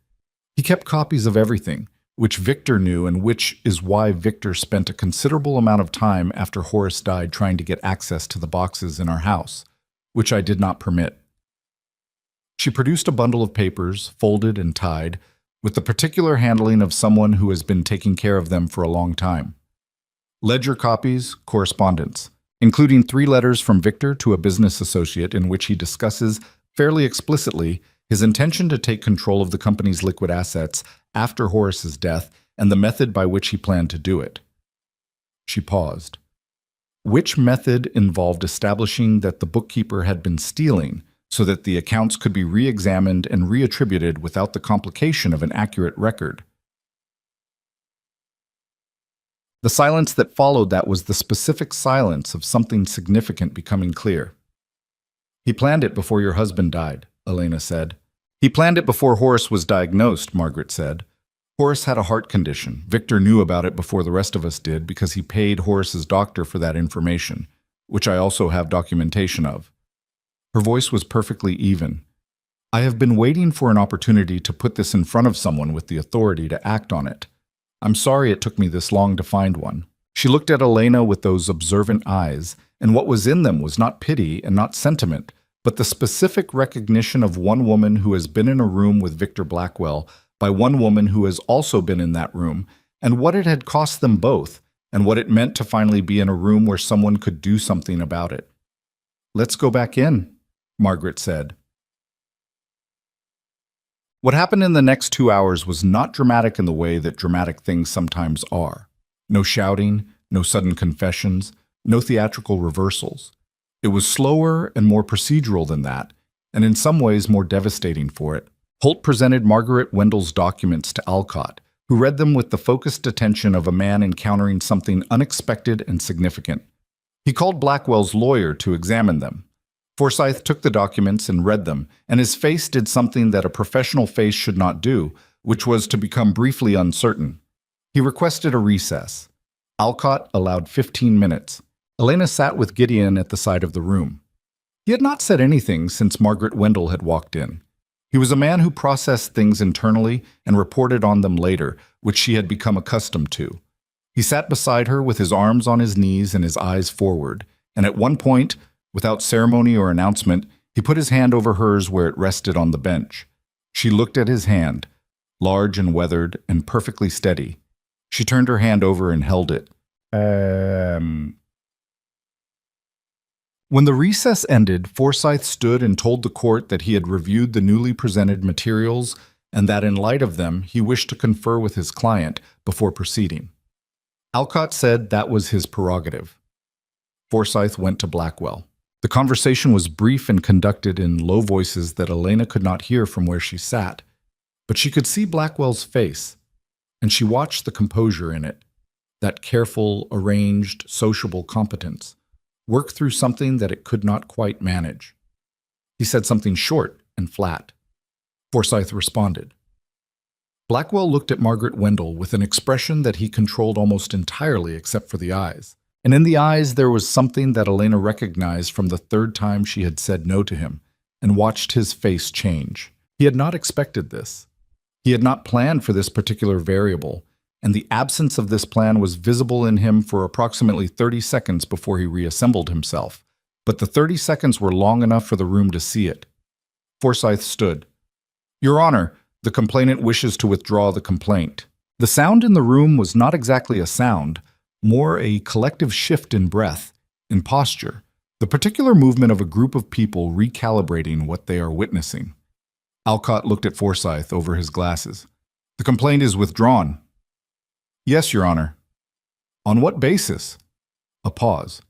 He kept copies of everything, which Victor knew, and which is why Victor spent a considerable amount of time after Horace died trying to get access to the boxes in our house, which I did not permit. She produced a bundle of papers, folded and tied, with the particular handling of someone who has been taking care of them for a long time. Ledger copies, correspondence, including 3 letters from Victor to a business associate in which he discusses fairly explicitly his intention to take control of the company's liquid assets after Horace's death and the method by which he planned to do it. She paused. Which method involved establishing that the bookkeeper had been stealing so that the accounts could be re-examined and reattributed without the complication of an accurate record. The silence that followed that was the specific silence of something significant becoming clear. He planned it before your husband died, Elena said. He planned it before Horace was diagnosed, Margaret said. Horace had a heart condition. Victor knew about it before the rest of us did because he paid Horace's doctor for that information, which I also have documentation of. Her voice was perfectly even. I have been waiting for an opportunity to put this in front of someone with the authority to act on it. I'm sorry it took me this long to find one. She looked at Elena with those observant eyes, and what was in them was not pity and not sentiment, but the specific recognition of one woman who has been in a room with Victor Blackwell by one woman who has also been in that room, and what it had cost them both, and what it meant to finally be in a room where someone could do something about it. Let's go back in, Margaret said. What happened in the next 2 hours was not dramatic in the way that dramatic things sometimes are. No shouting, no sudden confessions, no theatrical reversals. It was slower and more procedural than that, and in some ways more devastating for it. Holt presented Margaret Wendell's documents to Alcott, who read them with the focused attention of a man encountering something unexpected and significant. He called Blackwell's lawyer to examine them. Forsyth took the documents and read them, and his face did something that a professional face should not do, which was to become briefly uncertain. He requested a recess. Alcott allowed 15 minutes. Elena sat with Gideon at the side of the room. He had not said anything since Margaret Wendell had walked in. He was a man who processed things internally and reported on them later, which she had become accustomed to. He sat beside her with his arms on his knees and his eyes forward, and at one point, without ceremony or announcement, he put his hand over hers where it rested on the bench. She looked at his hand, large and weathered and perfectly steady. She turned her hand over and held it. When the recess ended, Forsyth stood and told the court that he had reviewed the newly presented materials and that in light of them, he wished to confer with his client before proceeding. Alcott said that was his prerogative. Forsyth went to Blackwell. The conversation was brief and conducted in low voices that Elena could not hear from where she sat, but she could see Blackwell's face, and she watched the composure in it, that careful, arranged, sociable competence, work through something that it could not quite manage. He said something short and flat. Forsyth responded. Blackwell looked at Margaret Wendell with an expression that he controlled almost entirely except for the eyes. And in the eyes there was something that Elena recognized from the third time she had said no to him, and watched his face change. He had not expected this. He had not planned for this particular variable, and the absence of this plan was visible in him for approximately 30 seconds before he reassembled himself. But the 30 seconds were long enough for the room to see it. Forsyth stood. "Your Honor, the complainant wishes to withdraw the complaint." The sound in the room was not exactly a sound, more a collective shift in breath, in posture, the particular movement of a group of people recalibrating what they are witnessing. Alcott looked at Forsyth over his glasses. "The complaint is withdrawn." "Yes, Your Honor." "On what basis?" A pause.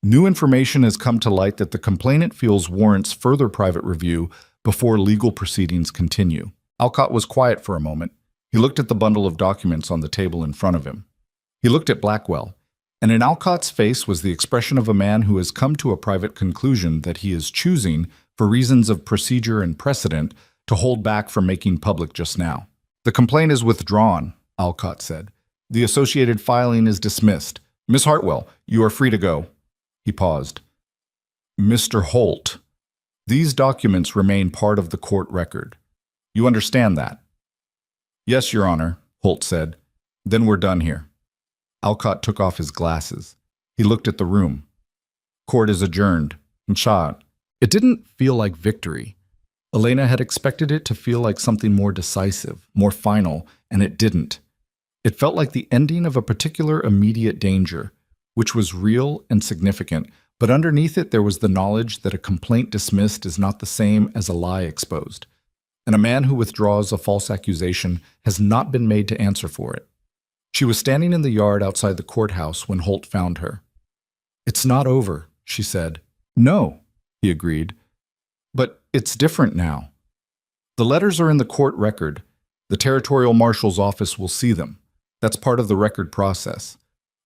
"New information has come to light that the complainant feels warrants further private review before legal proceedings continue." Alcott was quiet for a moment. He looked at the bundle of documents on the table in front of him. He looked at Blackwell, and in Alcott's face was the expression of a man who has come to a private conclusion that he is choosing, for reasons of procedure and precedent, to hold back from making public just now. "The complaint is withdrawn," Alcott said. "The associated filing is dismissed. Miss Hartwell, you are free to go." He paused. "Mr. Holt, these documents remain part of the court record. You understand that?" "Yes, Your Honor," Holt said. "Then we're done here." Alcott took off his glasses. He looked at the room. "Court is adjourned." And shot. It didn't feel like victory. Elena had expected it to feel like something more decisive, more final, and it didn't. It felt like the ending of a particular immediate danger, which was real and significant, but underneath it there was the knowledge that a complaint dismissed is not the same as a lie exposed, and a man who withdraws a false accusation has not been made to answer for it. She was standing in the yard outside the courthouse when Holt found her. "It's not over," she said. "No," he agreed. "But it's different now. The letters are in the court record. The territorial marshal's office will see them. That's part of the record process.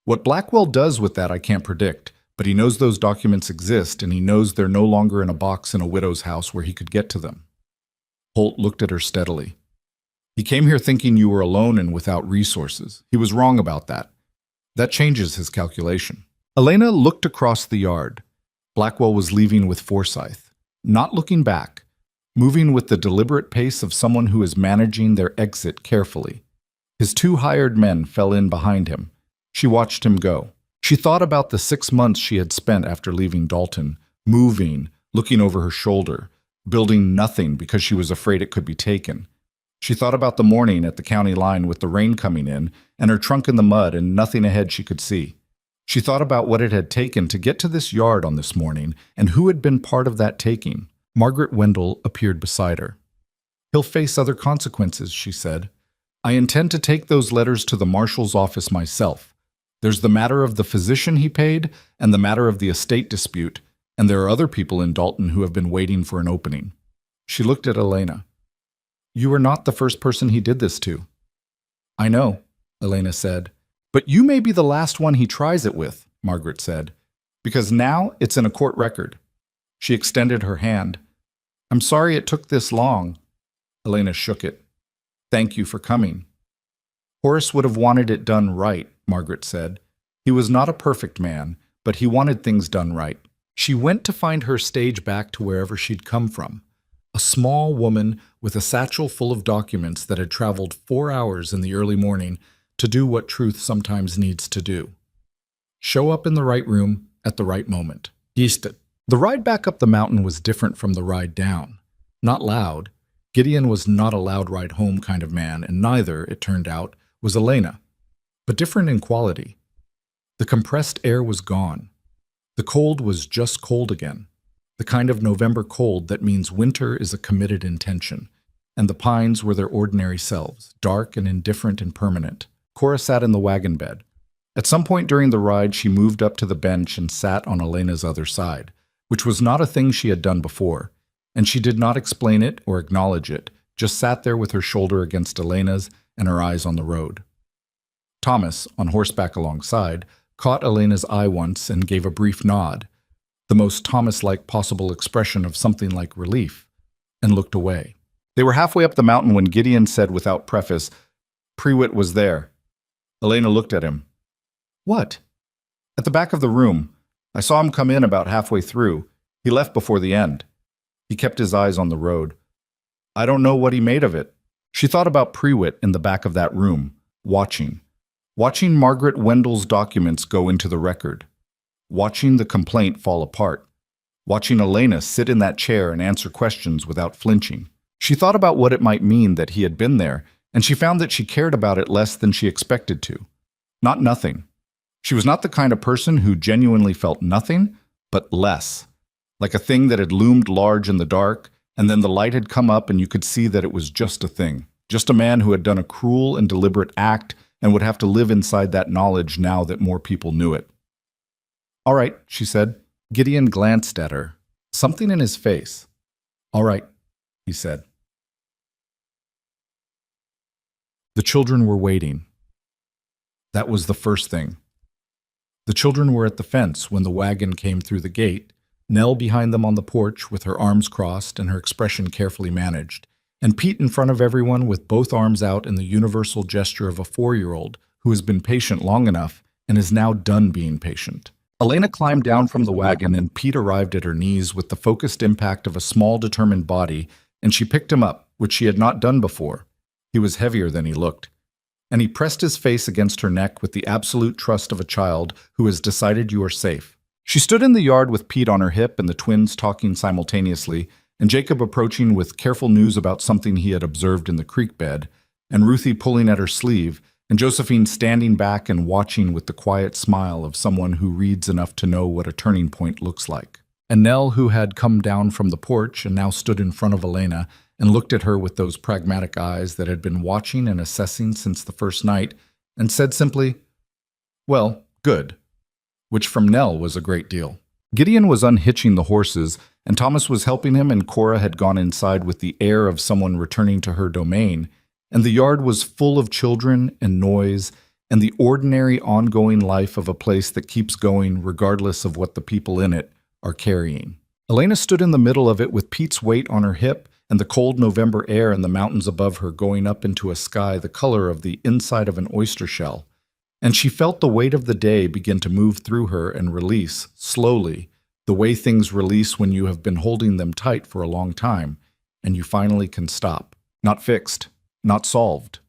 What Blackwell does with that I can't predict, but he knows those documents exist, and he knows they're no longer in a box in a widow's house where he could get to them." Holt looked at her steadily. "He came here thinking you were alone and without resources. He was wrong about that. That changes his calculation." Elena looked across the yard. Blackwell was leaving with Forsyth, not looking back, moving with the deliberate pace of someone who is managing their exit carefully. His 2 hired men fell in behind him. She watched him go. She thought about the 6 months she had spent after leaving Dalton, moving, looking over her shoulder, building nothing because she was afraid it could be taken. She thought about the morning at the county line with the rain coming in and her trunk in the mud and nothing ahead she could see. She thought about what it had taken to get to this yard on this morning and who had been part of that taking. Margaret Wendell appeared beside her. "He'll face other consequences," she said. "I intend to take those letters to the marshal's office myself. There's the matter of the physician he paid and the matter of the estate dispute, and there are other people in Dalton who have been waiting for an opening." She looked at Elena. "You are not the first person he did this to." "I know," Elena said. "But you may be the last one he tries it with," Margaret said, "because now it's in a court record." She extended her hand. "I'm sorry it took this long." Elena shook it. "Thank you for coming." "Horace would have wanted it done right," Margaret said. "He was not a perfect man, but he wanted things done right." She went to find her stage back to wherever she'd come from. a small woman with a satchel full of documents that had traveled 4 hours in the early morning to do what truth sometimes needs to do. Show up in the right room at the right moment. Yeasted. The ride back up the mountain was different from the ride down. Not loud. Gideon was not a loud ride home kind of man, and neither, it turned out, was Elena. But different in quality. The compressed air was gone. The cold was just cold again. The kind of November cold that means winter is a committed intention. And the pines were their ordinary selves, dark and indifferent and permanent. Cora sat in the wagon bed. At some point during the ride, she moved up to the bench and sat on Elena's other side, which was not a thing she had done before, and she did not explain it or acknowledge it, just sat there with her shoulder against Elena's and her eyes on the road. Thomas, on horseback alongside, caught Elena's eye once and gave a brief nod, the most Thomas-like possible expression of something like relief, and looked away. They were halfway up the mountain when Gideon said without preface, "Prewitt was there." Elena looked at him. "What?" "At the back of the room. I saw him come in about halfway through. He left before the end." He kept his eyes on the road. "I don't know what he made of it." She thought about Prewitt in the back of that room, watching Margaret Wendell's documents go into the record, watching the complaint fall apart, watching Elena sit in that chair and answer questions without flinching. She thought about what it might mean that he had been there, and she found that she cared about it less than she expected to. Not nothing. She was not the kind of person who genuinely felt nothing, but less. Like a thing that had loomed large in the dark, and then the light had come up and you could see that it was just a thing. Just a man who had done a cruel and deliberate act and would have to live inside that knowledge now that more people knew it. "All right," she said. Gideon glanced at her. Something in his face. "All right," he said. The children were waiting. That was the first thing. The children were at the fence when the wagon came through the gate, Nell behind them on the porch with her arms crossed and her expression carefully managed, and Pete in front of everyone with both arms out in the universal gesture of a 4-year-old who has been patient long enough and is now done being patient. Elena climbed down from the wagon and Pete arrived at her knees with the focused impact of a small, determined body, and she picked him up, which she had not done before. He was heavier than he looked. And he pressed his face against her neck with the absolute trust of a child who has decided you are safe. She stood in the yard with Pete on her hip and the twins talking simultaneously, and Jacob approaching with careful news about something he had observed in the creek bed, and Ruthie pulling at her sleeve, and Josephine standing back and watching with the quiet smile of someone who reads enough to know what a turning point looks like. And Nell, who had come down from the porch and now stood in front of Elena and looked at her with those pragmatic eyes that had been watching and assessing since the first night, and said simply, "Well, good," which from Nell was a great deal. Gideon was unhitching the horses, and Thomas was helping him, and Cora had gone inside with the air of someone returning to her domain, and the yard was full of children and noise and the ordinary ongoing life of a place that keeps going regardless of what the people in it are carrying. Elena stood in the middle of it with Pete's weight on her hip and the cold November air in the mountains above her going up into a sky the color of the inside of an oyster shell, and she felt the weight of the day begin to move through her and release, slowly, the way things release when you have been holding them tight for a long time, and you finally can stop. Not fixed, not solved.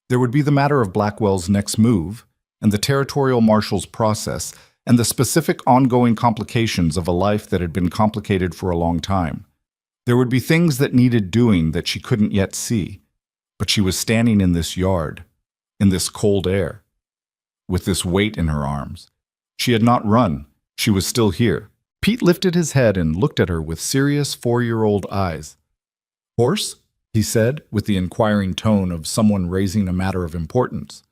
There would be the matter of Blackwell's next move, and the territorial marshal's process, and the specific ongoing complications of a life that had been complicated for a long time. There would be things that needed doing that she couldn't yet see, but she was standing in this yard, in this cold air, with this weight in her arms. She had not run. She was still here. Pete lifted his head and looked at her with serious 4-year-old eyes. "Horse?" he said, with the inquiring tone of someone raising a matter of importance.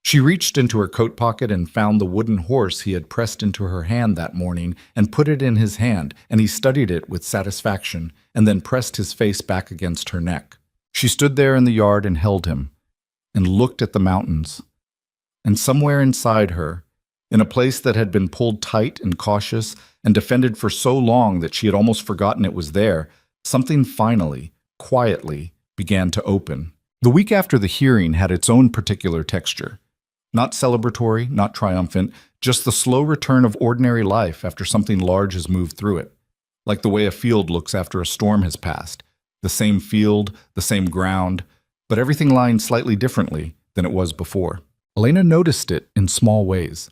She reached into her coat pocket and found the wooden horse he had pressed into her hand that morning and put it in his hand, and he studied it with satisfaction and then pressed his face back against her neck. She stood there in the yard and held him and looked at the mountains. And somewhere inside her, in a place that had been pulled tight and cautious and defended for so long that she had almost forgotten it was there, something finally, quietly, began to open. The week after the hearing had its own particular texture. Not celebratory, not triumphant, just the slow return of ordinary life after something large has moved through it. like the way a field looks after a storm has passed. The same field, the same ground, but everything lined slightly differently than it was before. Elena noticed it in small ways.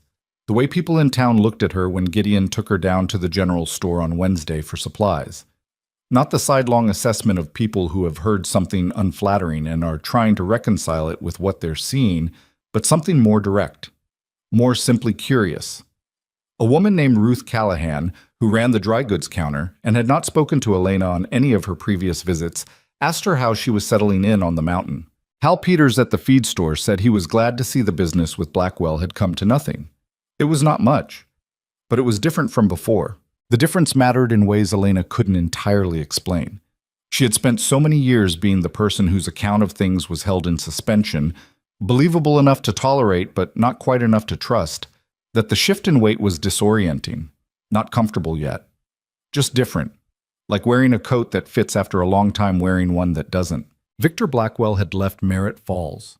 The way people in town looked at her when Gideon took her down to the general store on Wednesday for supplies. Not the sidelong assessment of people who have heard something unflattering and are trying to reconcile it with what they're seeing, but something more direct, more simply curious. A woman named Ruth Callahan, who ran the dry goods counter and had not spoken to Elena on any of her previous visits, asked her how she was settling in on the mountain. Hal Peters at the feed store said he was glad to see the business with Blackwell had come to nothing. It was not much, but it was different from before. The difference mattered in ways Elena couldn't entirely explain. She had spent so many years being the person whose account of things was held in suspension, believable enough to tolerate but not quite enough to trust, that the shift in weight was disorienting, not comfortable yet. Just different, like wearing a coat that fits after a long time wearing one that doesn't. Victor Blackwell had left Merritt Falls.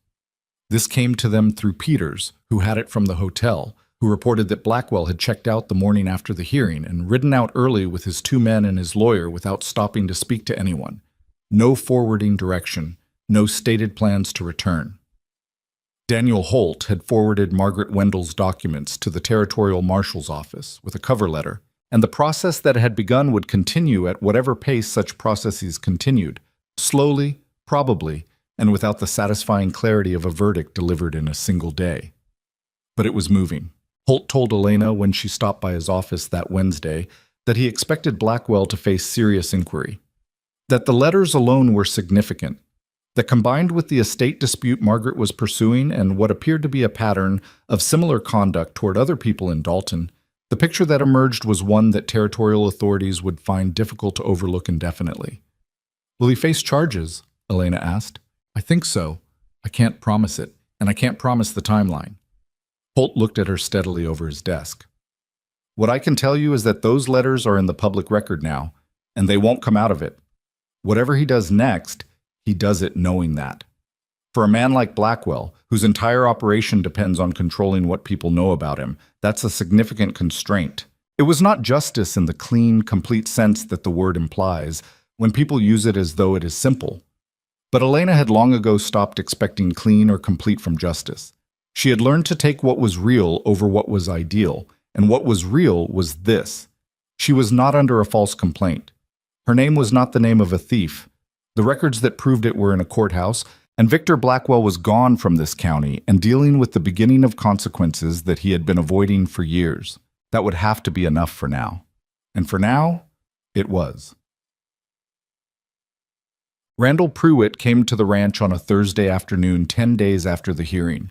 This came to them through Peters, who had it from the hotel, who reported that Blackwell had checked out the morning after the hearing and ridden out early with his 2 men and his lawyer without stopping to speak to anyone. No forwarding direction, no stated plans to return. Daniel Holt had forwarded Margaret Wendell's documents to the Territorial Marshal's office with a cover letter, and the process that had begun would continue at whatever pace such processes continued, slowly, probably, and without the satisfying clarity of a verdict delivered in a single day. But it was moving. Holt told Elena when she stopped by his office that Wednesday that he expected Blackwell to face serious inquiry, that the letters alone were significant, that combined with the estate dispute Margaret was pursuing and what appeared to be a pattern of similar conduct toward other people in Dalton, the picture that emerged was one that territorial authorities would find difficult to overlook indefinitely. "Will he face charges?" Elena asked. "I think so. I can't promise it, and I can't promise the timeline." Holt looked at her steadily over his desk. "What I can tell you is that those letters are in the public record now, and they won't come out of it. Whatever he does next, he does it knowing that. For a man like Blackwell, whose entire operation depends on controlling what people know about him, that's a significant constraint. It was not justice in the clean, complete sense that the word implies, when people use it as though it is simple. But Elena had long ago stopped expecting clean or complete from justice. She had learned to take what was real over what was ideal, and what was real was this. She was not under a false complaint. Her name was not the name of a thief. The records that proved it were in a courthouse, and Victor Blackwell was gone from this county and dealing with the beginning of consequences that he had been avoiding for years. That would have to be enough for now. And for now, it was. Randall Pruitt came to the ranch on a Thursday afternoon 10 days after the hearing.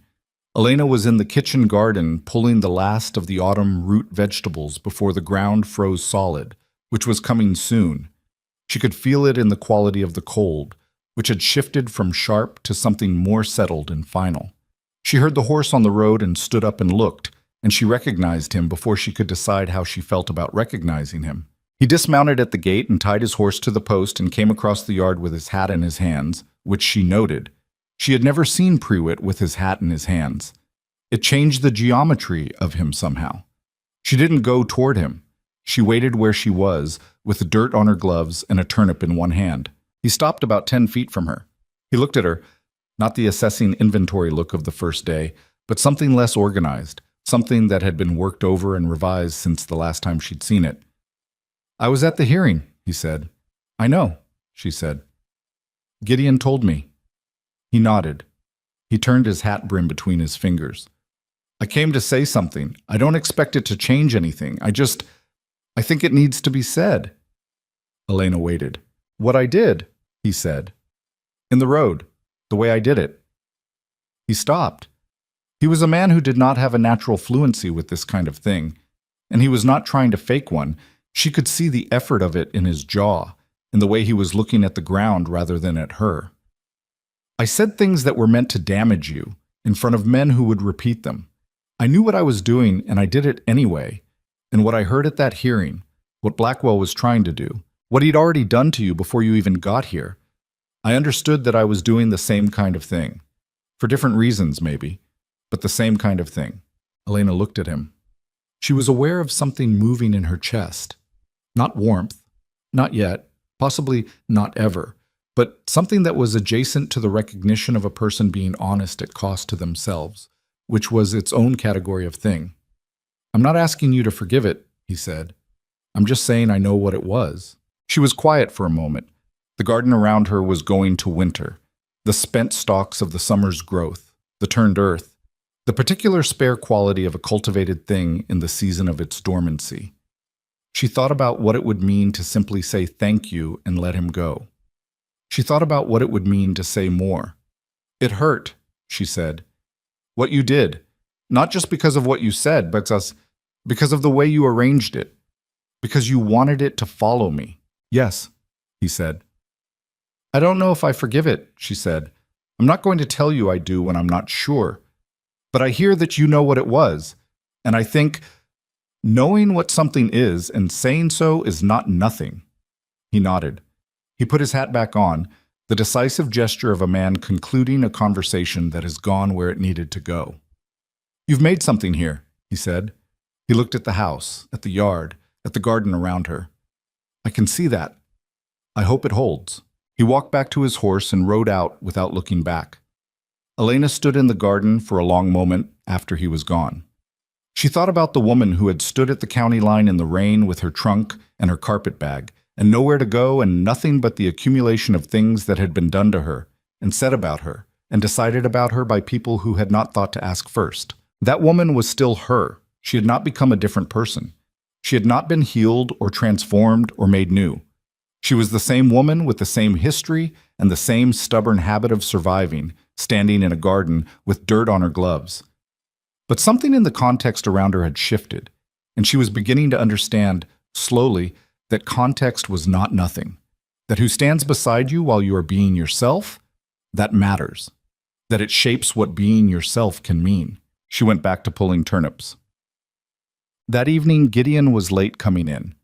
Elena was in the kitchen garden pulling the last of the autumn root vegetables before the ground froze solid, which was coming soon. She could feel it in the quality of the cold, which had shifted from sharp to something more settled and final. She heard the horse on the road and stood up and looked, and she recognized him before she could decide how she felt about recognizing him. He dismounted at the gate and tied his horse to the post and came across the yard with his hat in his hands, which she noted. She had never seen Pruitt with his hat in his hands. It changed the geometry of him somehow. She didn't go toward him. She waited where she was, with the dirt on her gloves and a turnip in one hand. He stopped about 10 feet from her. He looked at her, not the assessing inventory look of the first day, but something less organized, something that had been worked over and revised since the last time she'd seen it. "I was at the hearing," he said. "I know," she said. "Gideon told me." He nodded. He turned his hat brim between his fingers. "I came to say something. I don't expect it to change anything. I think it needs to be said." Elena waited. "What I did," he said. "In the road, the way I did it." He stopped. He was a man who did not have a natural fluency with this kind of thing, and he was not trying to fake one. She could see the effort of it in his jaw, in the way he was looking at the ground rather than at her. "I said things that were meant to damage you, in front of men who would repeat them. I knew what I was doing, and I did it anyway. And what I heard at that hearing, what Blackwell was trying to do, what he'd already done to you before you even got here, I understood that I was doing the same kind of thing. For different reasons, maybe, but the same kind of thing." Elena looked at him. She was aware of something moving in her chest. Not warmth, Not yet, possibly not ever, but something that was adjacent to the recognition of a person being honest at cost to themselves, which was its own category of thing. I'm not asking you to forgive it, he said. I'm just saying I know what it was. She was quiet for a moment. The garden around her was going to winter, the spent stalks of the summer's growth, the turned earth, the particular spare quality of a cultivated thing in the season of its dormancy. She thought about what it would mean to simply say thank you and let him go. She thought about what it would mean to say more. It hurt, she said. What you did, not just because of what you said, but because of the way you arranged it, because you wanted it to follow me. Yes, he said. I don't know if I forgive it, she said. I'm not going to tell you I do when I'm not sure. But I hear that you know what it was, and I think knowing what something is and saying so is not nothing. He nodded. He put his hat back on, the decisive gesture of a man concluding a conversation that has gone where it needed to go. You've made something here, he said. He looked at the house, at the yard, at the garden around her. I can see that. I hope it holds. He walked back to his horse and rode out without looking back. Elena stood in the garden for a long moment after he was gone. She thought about the woman who had stood at the county line in the rain with her trunk and her carpet bag, and nowhere to go and nothing but the accumulation of things that had been done to her, and said about her, and decided about her by people who had not thought to ask first. That woman was still her. She had not become a different person. She had not been healed or transformed or made new. She was the same woman with the same history and the same stubborn habit of surviving, standing in a garden with dirt on her gloves. But something in the context around her had shifted, and she was beginning to understand, slowly, that context was not nothing, that who stands beside you while you are being yourself, that matters, that it shapes what being yourself can mean. She went back to pulling turnips. That evening, Gideon was late coming in.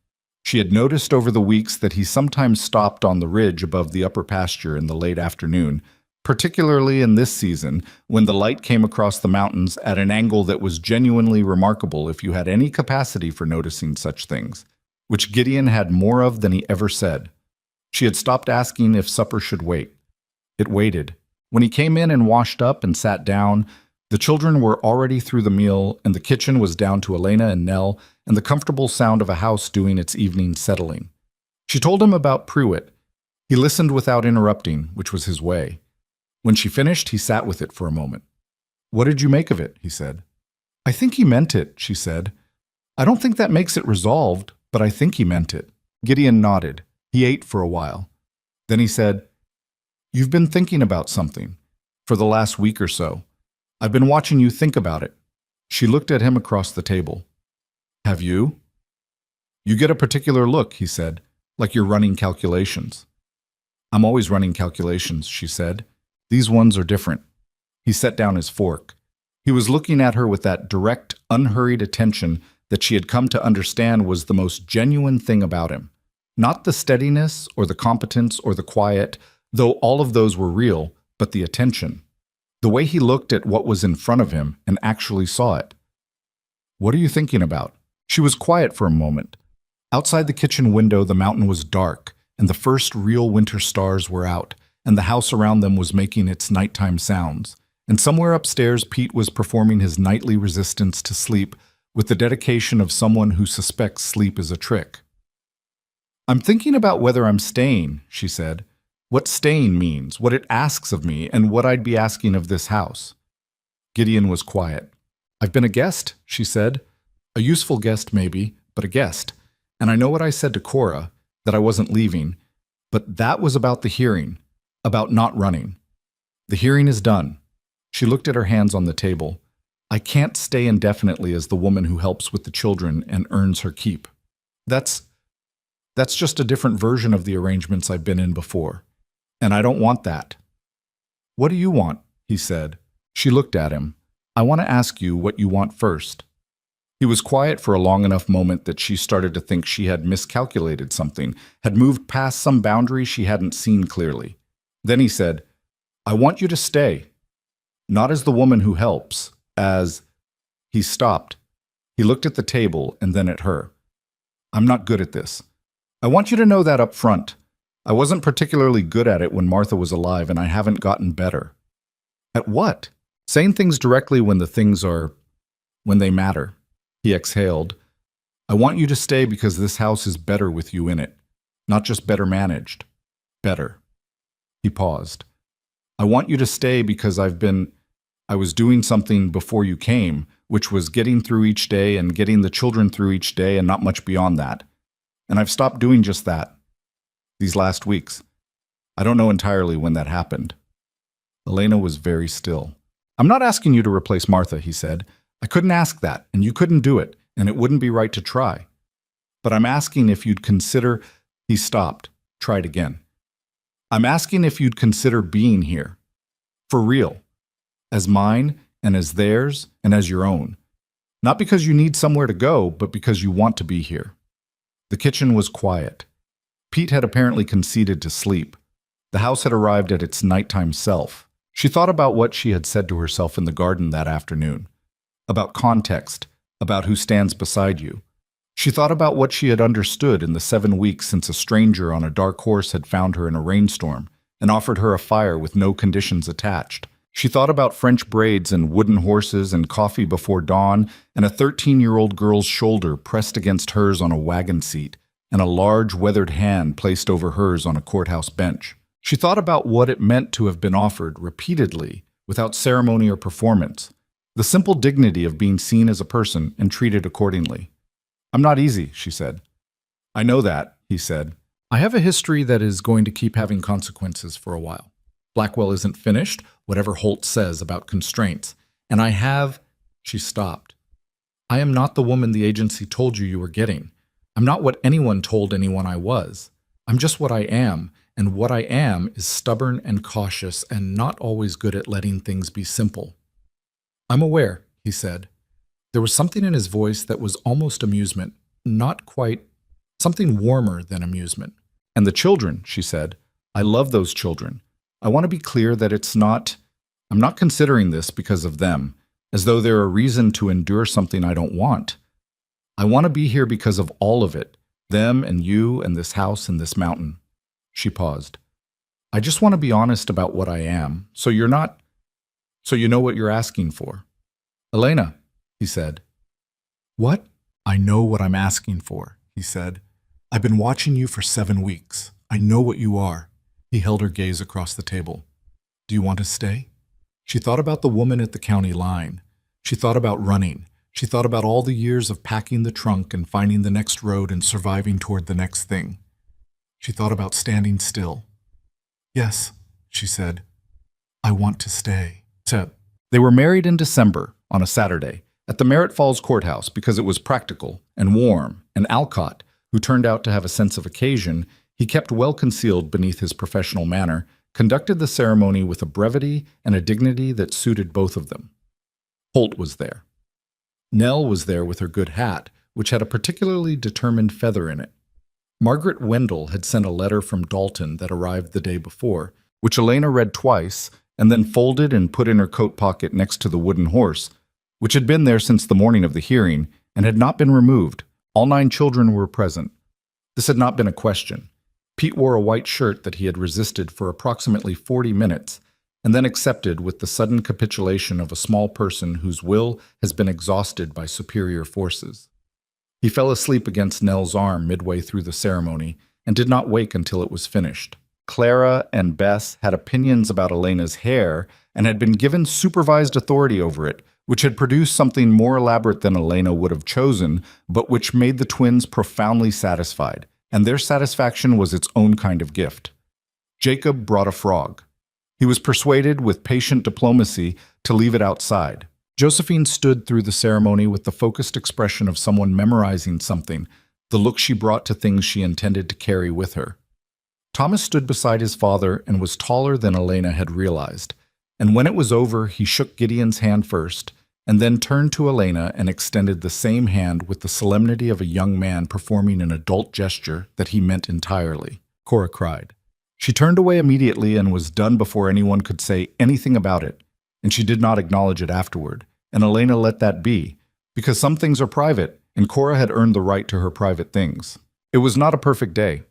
She had noticed over the weeks that he sometimes stopped on the ridge above the upper pasture in the late afternoon, particularly in this season when the light came across the mountains at an angle that was genuinely remarkable if you had any capacity for noticing such things, which Gideon had more of than he ever said. She had stopped asking if supper should wait. It waited. When he came in and washed up and sat down, the children were already through the meal, and the kitchen was down to Elena and Nell and the comfortable sound of a house doing its evening settling. She told him about Pruitt. He listened without interrupting, which was his way. When she finished, he sat with it for a moment. What did you make of it? He said. I think he meant it, she said. I don't think that makes it resolved, but I think he meant it. Gideon nodded. He ate for a while. Then he said, You've been thinking about something for the last week or so. I've been watching you think about it. She looked at him across the table. Have you? You get a particular look, he said, like you're running calculations. I'm always running calculations, she said. These ones are different. He set down his fork. He was looking at her with that direct, unhurried attention that she had come to understand was the most genuine thing about him. Not the steadiness or the competence or the quiet, though all of those were real, but the attention. The way he looked at what was in front of him and actually saw it. What are you thinking about? She was quiet for a moment. Outside the kitchen window, the mountain was dark, and the first real winter stars were out, and the house around them was making its nighttime sounds. And somewhere upstairs, Pete was performing his nightly resistance to sleep with the dedication of someone who suspects sleep is a trick. I'm thinking about whether I'm staying, she said. What staying means, what it asks of me, and what I'd be asking of this house. Gideon was quiet. I've been a guest, she said. A useful guest, maybe, but a guest. And I know what I said to Cora, that I wasn't leaving, but that was about the hearing, about not running. The hearing is done. She looked at her hands on the table. I can't stay indefinitely as the woman who helps with the children and earns her keep. That's just a different version of the arrangements I've been in before. And I don't want that. What do you want? He said. She looked at him. I want to ask you what you want first. He was quiet for a long enough moment that she started to think she had miscalculated something, had moved past some boundary she hadn't seen clearly. Then he said, I want you to stay. Not as the woman who helps, as... He stopped. He looked at the table and then at her. I'm not good at this. I want you to know that up front. I wasn't particularly good at it when Martha was alive, and I haven't gotten better. At what? Saying things directly when when they matter. He exhaled. I want you to stay because this house is better with you in it. Not just better managed. Better. He paused. I want you to stay because I was doing something before you came, which was getting through each day and getting the children through each day and not much beyond that. And I've stopped doing just that. These last weeks. I don't know entirely when that happened. Elena was very still. I'm not asking you to replace Martha, he said. I couldn't ask that, and you couldn't do it, and it wouldn't be right to try. But I'm asking if you'd consider... He stopped, tried again. I'm asking if you'd consider being here. For real. As mine, and as theirs, and as your own. Not because you need somewhere to go, but because you want to be here. The kitchen was quiet. Pete had apparently conceded to sleep. The house had arrived at its nighttime self. She thought about what she had said to herself in the garden that afternoon. About context, about who stands beside you. She thought about what she had understood in the 7 weeks since a stranger on a dark horse had found her in a rainstorm and offered her a fire with no conditions attached. She thought about French braids and wooden horses and coffee before dawn and a 13-year-old girl's shoulder pressed against hers on a wagon seat and a large weathered hand placed over hers on a courthouse bench. She thought about what it meant to have been offered repeatedly, without ceremony or performance, the simple dignity of being seen as a person and treated accordingly. I'm not easy, she said. I know that, he said. I have a history that is going to keep having consequences for a while. Blackwell isn't finished, whatever Holt says about constraints. And I have... She stopped. I am not the woman the agency told you were getting. I'm not what anyone told anyone I was. I'm just what I am, and what I am is stubborn and cautious and not always good at letting things be simple. I'm aware, he said. There was something in his voice that was almost amusement, not quite, something warmer than amusement. And the children, she said. I love those children. I want to be clear that I'm not considering this because of them, as though they're a reason to endure something I don't want. I want to be here because of all of it, them and you and this house and this mountain. She paused. I just want to be honest about what I am, so you know what you're asking for. Elena, he said. What? I know what I'm asking for, he said. I've been watching you for 7 weeks. I know what you are. He held her gaze across the table. Do you want to stay? She thought about the woman at the county line. She thought about running. She thought about all the years of packing the trunk and finding the next road and surviving toward the next thing. She thought about standing still. Yes, she said. I want to stay. They were married in December, on a Saturday, at the Merritt Falls Courthouse because it was practical and warm, and Alcott, who turned out to have a sense of occasion he kept well concealed beneath his professional manner, conducted the ceremony with a brevity and a dignity that suited both of them. Holt was there. Nell was there with her good hat, which had a particularly determined feather in it. Margaret Wendell had sent a letter from Dalton that arrived the day before, which Elena read twice and then folded and put in her coat pocket next to the wooden horse, which had been there since the morning of the hearing and had not been removed. All 9 children were present. This had not been a question. Pete wore a white shirt that he had resisted for approximately 40 minutes and then accepted with the sudden capitulation of a small person whose will has been exhausted by superior forces. He fell asleep against Nell's arm midway through the ceremony and did not wake until it was finished. Clara and Bess had opinions about Elena's hair and had been given supervised authority over it, which had produced something more elaborate than Elena would have chosen, but which made the twins profoundly satisfied, and their satisfaction was its own kind of gift. Jacob brought a frog. He was persuaded with patient diplomacy to leave it outside. Josephine stood through the ceremony with the focused expression of someone memorizing something, the look she brought to things she intended to carry with her. Thomas stood beside his father and was taller than Elena had realized, and when it was over, he shook Gideon's hand first, and then turned to Elena and extended the same hand with the solemnity of a young man performing an adult gesture that he meant entirely. Cora cried. She turned away immediately and was done before anyone could say anything about it, and she did not acknowledge it afterward, and Elena let that be, because some things are private, and Cora had earned the right to her private things. It was not a perfect day.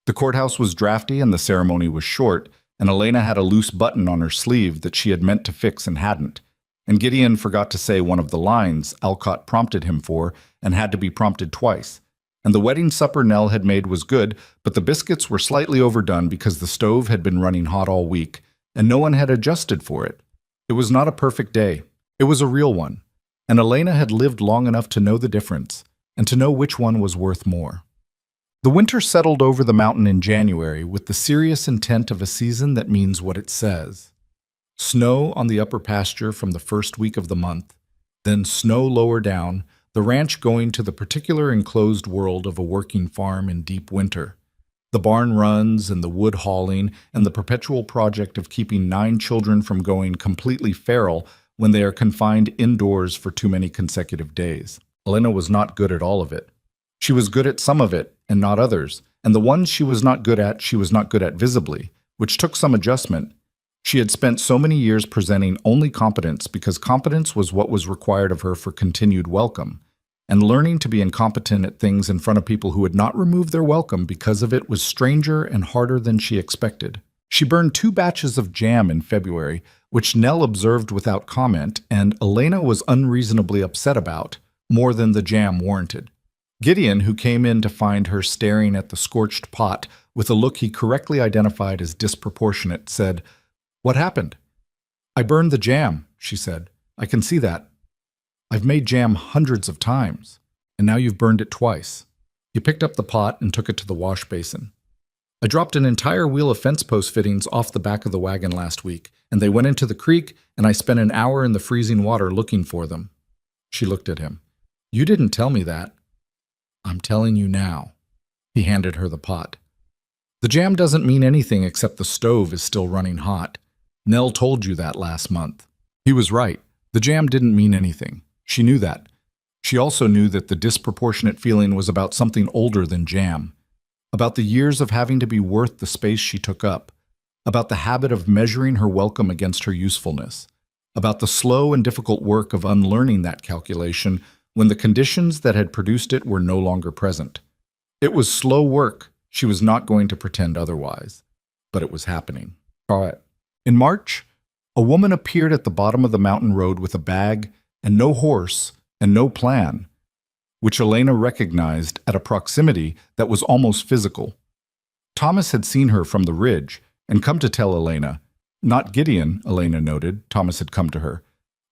The courthouse was drafty and the ceremony was short, and Elena had a loose button on her sleeve that she had meant to fix and hadn't. And Gideon forgot to say one of the lines Alcott prompted him for and had to be prompted twice. And the wedding supper Nell had made was good, but the biscuits were slightly overdone because the stove had been running hot all week, and no one had adjusted for it. It was not a perfect day. It was a real one. And Elena had lived long enough to know the difference, and to know which one was worth more. The winter settled over the mountain in January with the serious intent of a season that means what it says. Snow on the upper pasture from the first week of the month, then snow lower down, the ranch going to the particular enclosed world of a working farm in deep winter. The barn runs and the wood hauling and the perpetual project of keeping 9 children from going completely feral when they are confined indoors for too many consecutive days. Elena was not good at all of it. She was good at some of it and not others, and the ones she was not good at visibly, which took some adjustment. She had spent so many years presenting only competence because competence was what was required of her for continued welcome, and learning to be incompetent at things in front of people who would not remove their welcome because of it was stranger and harder than she expected. She burned 2 batches of jam in February, which Nell observed without comment, and Elena was unreasonably upset about, more than the jam warranted. Gideon, who came in to find her staring at the scorched pot with a look he correctly identified as disproportionate, said, "What happened?" "I burned the jam," she said. "I can see that. I've made jam hundreds of times, and now you've burned it twice." He picked up the pot and took it to the wash basin. "I dropped an entire wheel of fence post fittings off the back of the wagon last week, and they went into the creek, and I spent an hour in the freezing water looking for them." She looked at him. "You didn't tell me that." "I'm telling you now." He handed her the pot. "The jam doesn't mean anything except the stove is still running hot. Nell told you that last month." He was right. The jam didn't mean anything. She knew that. She also knew that the disproportionate feeling was about something older than jam, about the years of having to be worth the space she took up, about the habit of measuring her welcome against her usefulness, about the slow and difficult work of unlearning that calculation when the conditions that had produced it were no longer present. It was slow work. She was not going to pretend otherwise. But it was happening. In March, a woman appeared at the bottom of the mountain road with a bag and no horse and no plan, which Elena recognized at a proximity that was almost physical. Thomas had seen her from the ridge and come to tell Elena. Not Gideon, Elena noted. Thomas had come to her.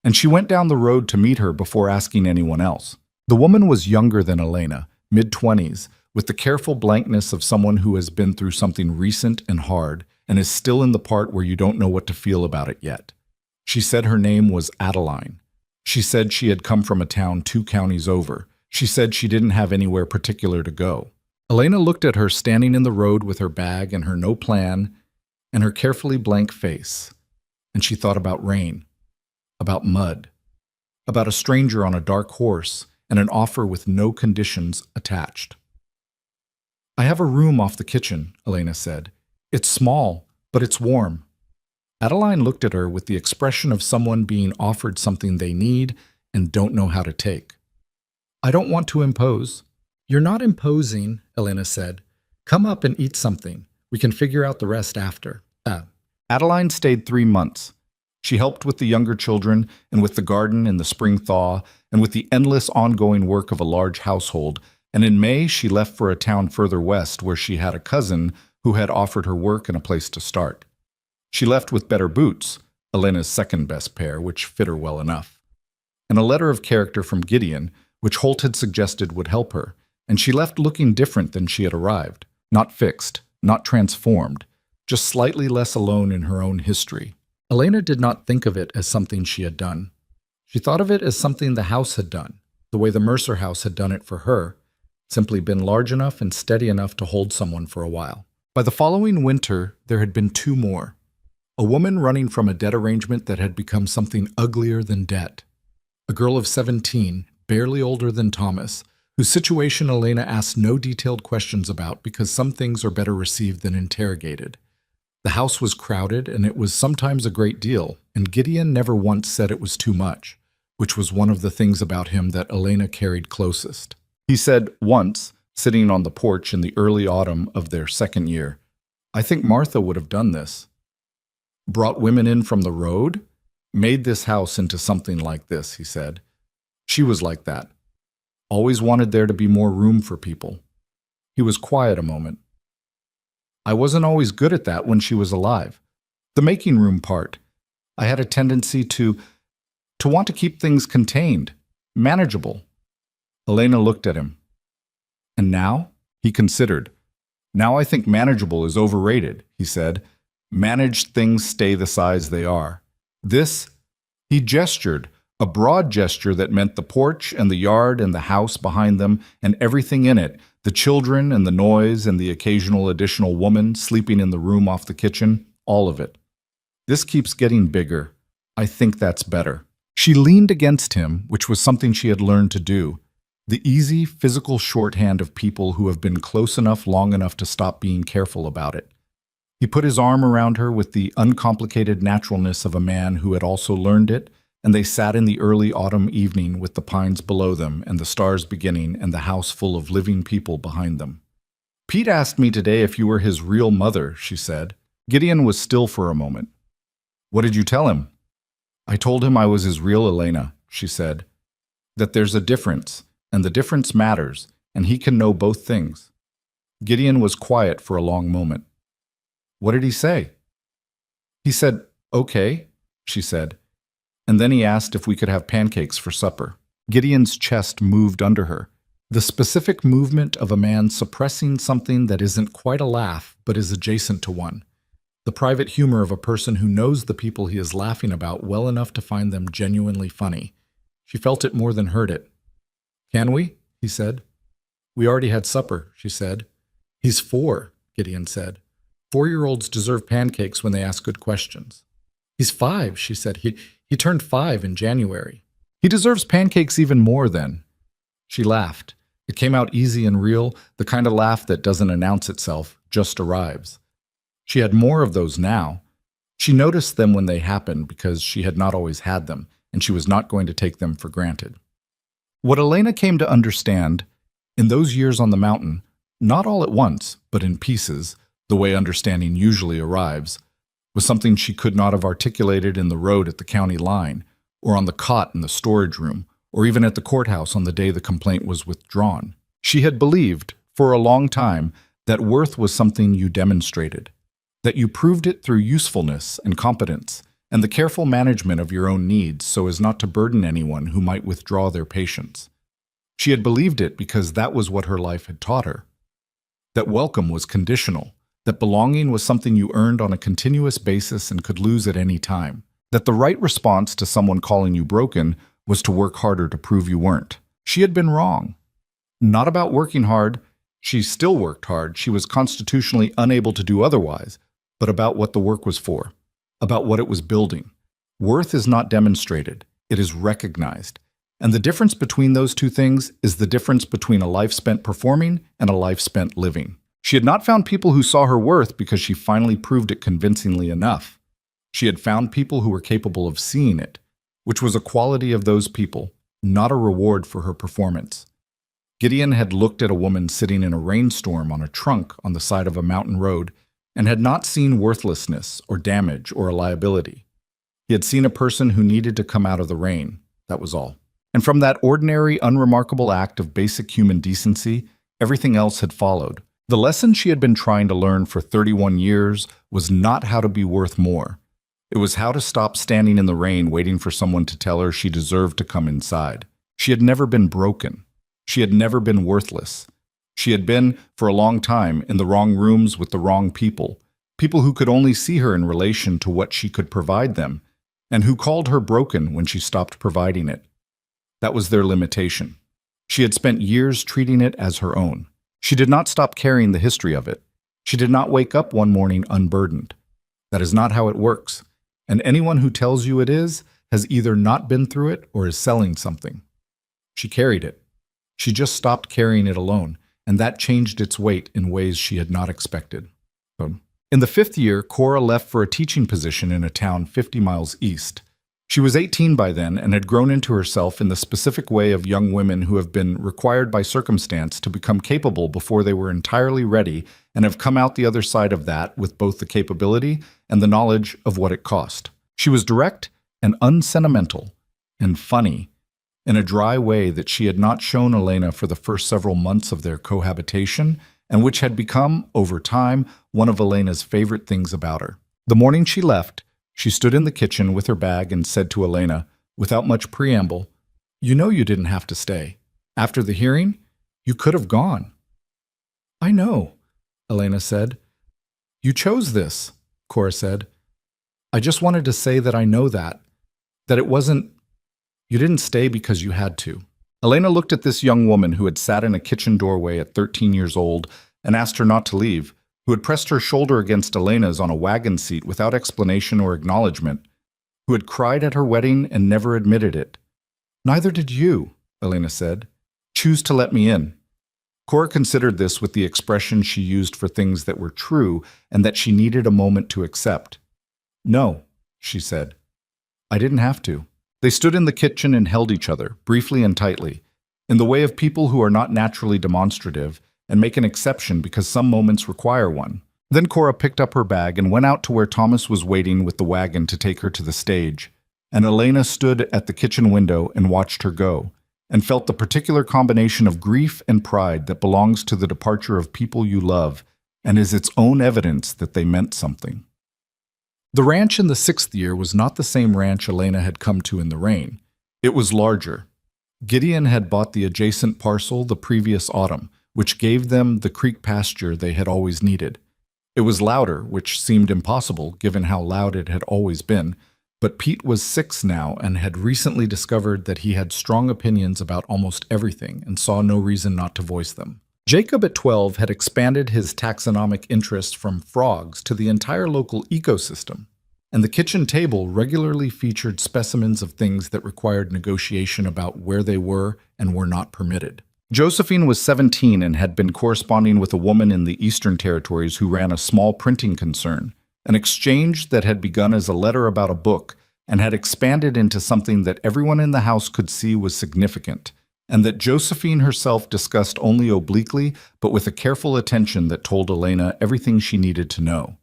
And she went down the road to meet her before asking anyone else. The woman was younger than Elena, mid-20s, with the careful blankness of someone who has been through something recent and hard and is still in the part where you don't know what to feel about it yet. She said her name was Adeline. She said she had come from a town 2 counties over. She said she didn't have anywhere particular to go. Elena looked at her standing in the road with her bag and her no plan and her carefully blank face, and she thought about rain, about mud, about a stranger on a dark horse and an offer with no conditions attached. "I have a room off the kitchen," Elena said. "It's small, but it's warm." Adeline looked at her with the expression of someone being offered something they need and don't know how to take. "I don't want to impose." "You're not imposing," Elena said. "Come up and eat something. We can figure out the rest after." Adeline stayed 3 months. She helped with the younger children and with the garden in the spring thaw and with the endless ongoing work of a large household, and in May she left for a town further west where she had a cousin who had offered her work and a place to start. She left with better boots, Elena's second-best pair, which fit her well enough, and a letter of character from Gideon, which Holt had suggested would help her, and she left looking different than she had arrived, not fixed, not transformed, just slightly less alone in her own history. Elena did not think of it as something she had done. She thought of it as something the house had done, the way the Mercer house had done it for her, simply been large enough and steady enough to hold someone for a while. By the following winter, there had been 2 more. A woman running from a debt arrangement that had become something uglier than debt. A girl of 17, barely older than Thomas, whose situation Elena asked no detailed questions about because some things are better received than interrogated. The house was crowded, and it was sometimes a great deal, and Gideon never once said it was too much, which was one of the things about him that Elena carried closest. He said once, sitting on the porch in the early autumn of their second year. I think Martha would have done this. Brought women in from the road? Made this house into something like this, he said. She was like that. Always wanted there to be more room for people. He was quiet a moment. I wasn't always good at that when she was alive. The making room part. I had a tendency to want to keep things contained, manageable. Elena looked at him. And now? He considered. Now I think manageable is overrated, he said. Managed things stay the size they are. This, he gestured, a broad gesture that meant the porch and the yard and the house behind them and everything in it, the children and the noise and the occasional additional woman sleeping in the room off the kitchen, all of it. This keeps getting bigger. I think that's better. She leaned against him, which was something she had learned to do. The easy, physical shorthand of people who have been close enough long enough to stop being careful about it. He put his arm around her with the uncomplicated naturalness of a man who had also learned it, and they sat in the early autumn evening with the pines below them and the stars beginning and the house full of living people behind them. Pete asked me today if you were his real mother, she said. Gideon was still for a moment. What did you tell him? I told him I was his real Elena, she said. That there's a difference, and the difference matters, and he can know both things. Gideon was quiet for a long moment. What did he say? He said, okay, she said. And then he asked if we could have pancakes for supper. Gideon's chest moved under her. The specific movement of a man suppressing something that isn't quite a laugh, but is adjacent to one. The private humor of a person who knows the people he is laughing about well enough to find them genuinely funny. She felt it more than heard it. Can we? He said. We already had supper, she said. He's 4, Gideon said. 4-year-olds deserve pancakes when they ask good questions. He's 5, she said. He turned 5 in January. He deserves pancakes even more then. She laughed. It came out easy and real, the kind of laugh that doesn't announce itself, just arrives. She had more of those now. She noticed them when they happened because she had not always had them, and she was not going to take them for granted. What Elena came to understand, in those years on the mountain, not all at once, but in pieces, the way understanding usually arrives, was something she could not have articulated in the road at the county line, or on the cot in the storage room, or even at the courthouse on the day the complaint was withdrawn. She had believed, for a long time, that worth was something you demonstrated, that you proved it through usefulness and competence, and the careful management of your own needs so as not to burden anyone who might withdraw their patience. She had believed it because that was what her life had taught her. That welcome was conditional, that belonging was something you earned on a continuous basis and could lose at any time, that the right response to someone calling you broken was to work harder to prove you weren't. She had been wrong. Not about working hard. She still worked hard. She was constitutionally unable to do otherwise, but about what the work was for, about what it was building. Worth is not demonstrated. It is recognized. And the difference between those two things is the difference between a life spent performing and a life spent living. She had not found people who saw her worth because she finally proved it convincingly enough. She had found people who were capable of seeing it, which was a quality of those people, not a reward for her performance. Gideon had looked at a woman sitting in a rainstorm on a trunk on the side of a mountain road and had not seen worthlessness or damage or a liability. He had seen a person who needed to come out of the rain, that was all. And from that ordinary, unremarkable act of basic human decency, everything else had followed. The lesson she had been trying to learn for 31 years was not how to be worth more. It was how to stop standing in the rain waiting for someone to tell her she deserved to come inside. She had never been broken. She had never been worthless. She had been, for a long time, in the wrong rooms with the wrong people, people who could only see her in relation to what she could provide them, and who called her broken when she stopped providing it. That was their limitation. She had spent years treating it as her own. She did not stop carrying the history of it. She did not wake up one morning unburdened. That is not how it works, and anyone who tells you it is has either not been through it or is selling something. She carried it. She just stopped carrying it alone, and that changed its weight in ways she had not expected. In the 5th year, Cora left for a teaching position in a town 50 miles east. She was 18 by then and had grown into herself in the specific way of young women who have been required by circumstance to become capable before they were entirely ready and have come out the other side of that with both the capability and the knowledge of what it cost. She was direct and unsentimental and funny in a dry way that she had not shown Elena for the first several months of their cohabitation and which had become, over time, one of Elena's favorite things about her. The morning she left, she stood in the kitchen with her bag and said to Elena, without much preamble, "You know you didn't have to stay. After the hearing, you could have gone." "I know," Elena said. "You chose this," Cora said. "I just wanted to say that I know that it wasn't, you didn't stay because you had to." Elena looked at this young woman who had sat in a kitchen doorway at 13 years old and asked her not to leave, who had pressed her shoulder against Elena's on a wagon seat without explanation or acknowledgement, who had cried at her wedding and never admitted it. "Neither did you," Elena said. "Choose to let me in." Cora considered this with the expression she used for things that were true and that she needed a moment to accept. "No," she said. "I didn't have to." They stood in the kitchen and held each other, briefly and tightly, in the way of people who are not naturally demonstrative, and make an exception because some moments require one. Then Cora picked up her bag and went out to where Thomas was waiting with the wagon to take her to the stage, and Elena stood at the kitchen window and watched her go, and felt the particular combination of grief and pride that belongs to the departure of people you love, and is its own evidence that they meant something. The ranch in the 6th year was not the same ranch Elena had come to in the rain. It was larger. Gideon had bought the adjacent parcel the previous autumn, which gave them the creek pasture they had always needed. It was louder, which seemed impossible given how loud it had always been, but Pete was 6 now and had recently discovered that he had strong opinions about almost everything and saw no reason not to voice them. Jacob at 12 had expanded his taxonomic interest from frogs to the entire local ecosystem, and the kitchen table regularly featured specimens of things that required negotiation about where they were and were not permitted. Josephine was 17 and had been corresponding with a woman in the Eastern Territories who ran a small printing concern, an exchange that had begun as a letter about a book and had expanded into something that everyone in the house could see was significant, and that Josephine herself discussed only obliquely but with a careful attention that told Elena everything she needed to know.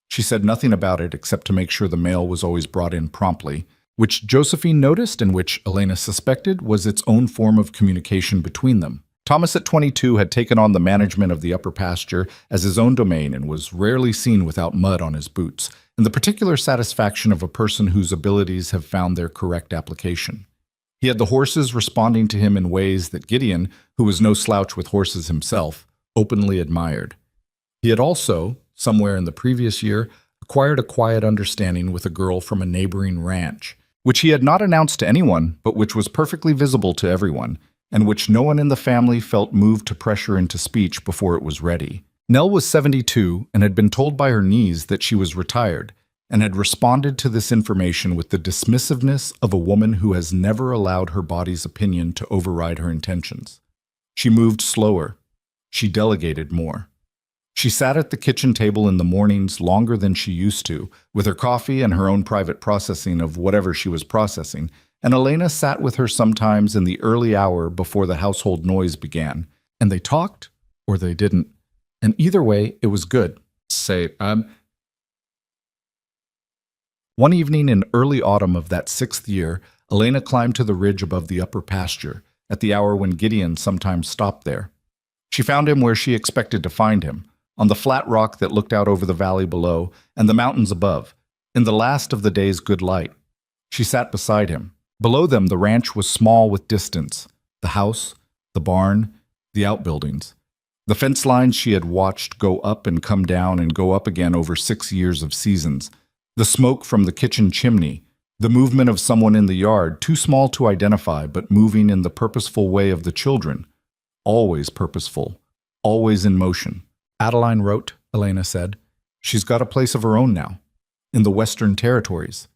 She said nothing about it except to make sure the mail was always brought in promptly, which Josephine noticed and which Elena suspected was its own form of communication between them. Thomas at 22 had taken on the management of the upper pasture as his own domain and was rarely seen without mud on his boots, and the particular satisfaction of a person whose abilities have found their correct application. He had the horses responding to him in ways that Gideon, who was no slouch with horses himself, openly admired. He had also, somewhere in the previous year, acquired a quiet understanding with a girl from a neighboring ranch, which he had not announced to anyone, but which was perfectly visible to everyone, and which no one in the family felt moved to pressure into speech before it was ready. Nell was 72 and had been told by her niece that she was retired, and had responded to this information with the dismissiveness of a woman who has never allowed her body's opinion to override her intentions. She moved slower. She delegated more. She sat at the kitchen table in the mornings longer than she used to, with her coffee and her own private processing of whatever she was processing, and Elena sat with her sometimes in the early hour before the household noise began, and they talked or they didn't, and either way, it was good. One evening in early autumn of that 6th year, Elena climbed to the ridge above the upper pasture, at the hour when Gideon sometimes stopped there. She found him where she expected to find him, on the flat rock that looked out over the valley below and the mountains above, in the last of the day's good light. She sat beside him. Below them, the ranch was small with distance, the house, the barn, the outbuildings. The fence lines she had watched go up and come down and go up again over 6 years of seasons, the smoke from the kitchen chimney, the movement of someone in the yard, too small to identify but moving in the purposeful way of the children, always purposeful, always in motion. Adeline wrote, Elena said. She's got a place of her own now, in the Western Territories.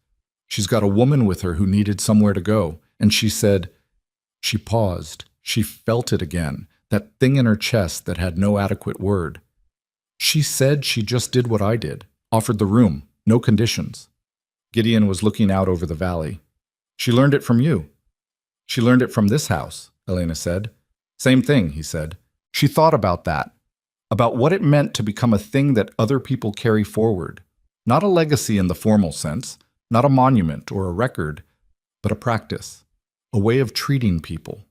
She's got a woman with her who needed somewhere to go, and she said, she paused, she felt it again, that thing in her chest that had no adequate word. She said she just did what I did, offered the room, no conditions. Gideon was looking out over the valley. She learned it from you. She learned it from this house, Elena said. Same thing, he said. She thought about that, about what it meant to become a thing that other people carry forward. Not a legacy in the formal sense, not a monument or a record, but a practice, a way of treating people.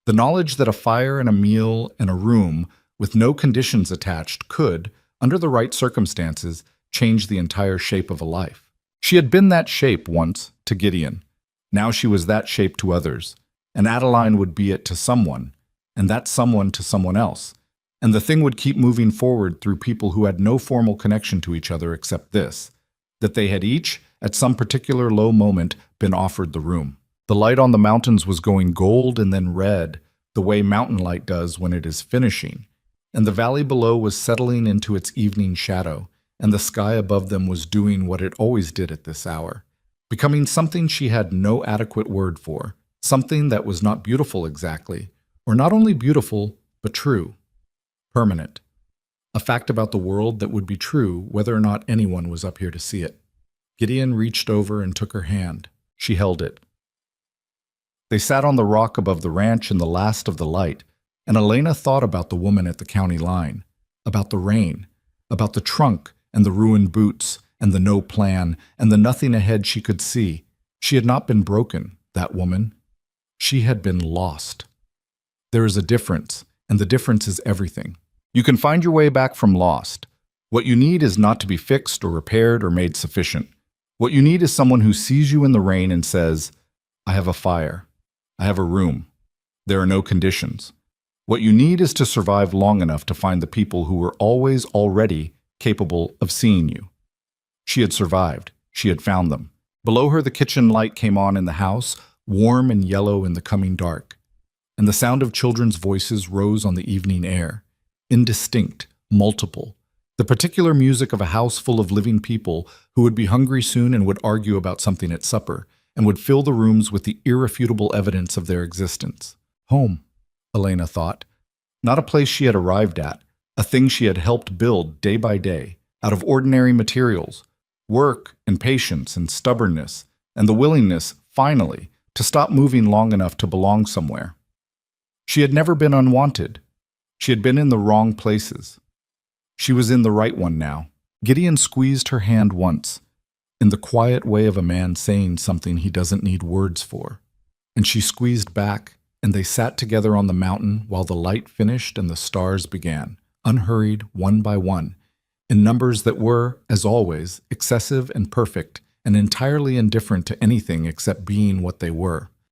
The knowledge that a fire and a meal and a room with no conditions attached could, under the right circumstances, change the entire shape of a life. She had been that shape once to Gideon. Now she was that shape to others, and Adeline would be it to someone, and that someone to someone else. And the thing would keep moving forward through people who had no formal connection to each other except this, that they had each, at some particular low moment, been offered the room. The light on the mountains was going gold and then red, the way mountain light does when it is finishing, and the valley below was settling into its evening shadow, and the sky above them was doing what it always did at this hour, becoming something she had no adequate word for, something that was not beautiful exactly, or not only beautiful, but true, permanent, a fact about the world that would be true whether or not anyone was up here to see it. Gideon reached over and took her hand. She held it. They sat on the rock above the ranch in the last of the light, and Elena thought about the woman at the county line, about the rain, about the trunk and the ruined boots and the no plan and the nothing ahead she could see. She had not been broken, that woman. She had been lost. There is a difference, and the difference is everything. You can find your way back from lost. What you need is not to be fixed or repaired or made sufficient. What you need is someone who sees you in the rain and says, I have a fire. I have a room. There are no conditions. What you need is to survive long enough to find the people who were always already capable of seeing you. She had survived. She had found them. Below her, the kitchen light came on in the house, warm and yellow in the coming dark, and the sound of children's voices rose on the evening air, indistinct, multiple, the particular music of a house full of living people who would be hungry soon and would argue about something at supper, and would fill the rooms with the irrefutable evidence of their existence. Home, Elena thought. Not a place she had arrived at, a thing she had helped build day by day, out of ordinary materials, work and patience and stubbornness, and the willingness, finally, to stop moving long enough to belong somewhere. She had never been unwanted. She had been in the wrong places. She was in the right one now. Gideon squeezed her hand once, in the quiet way of a man saying something he doesn't need words for. And she squeezed back, and they sat together on the mountain while the light finished and the stars began, unhurried, one by one, in numbers that were, as always, excessive and perfect, and entirely indifferent to anything except being what they were.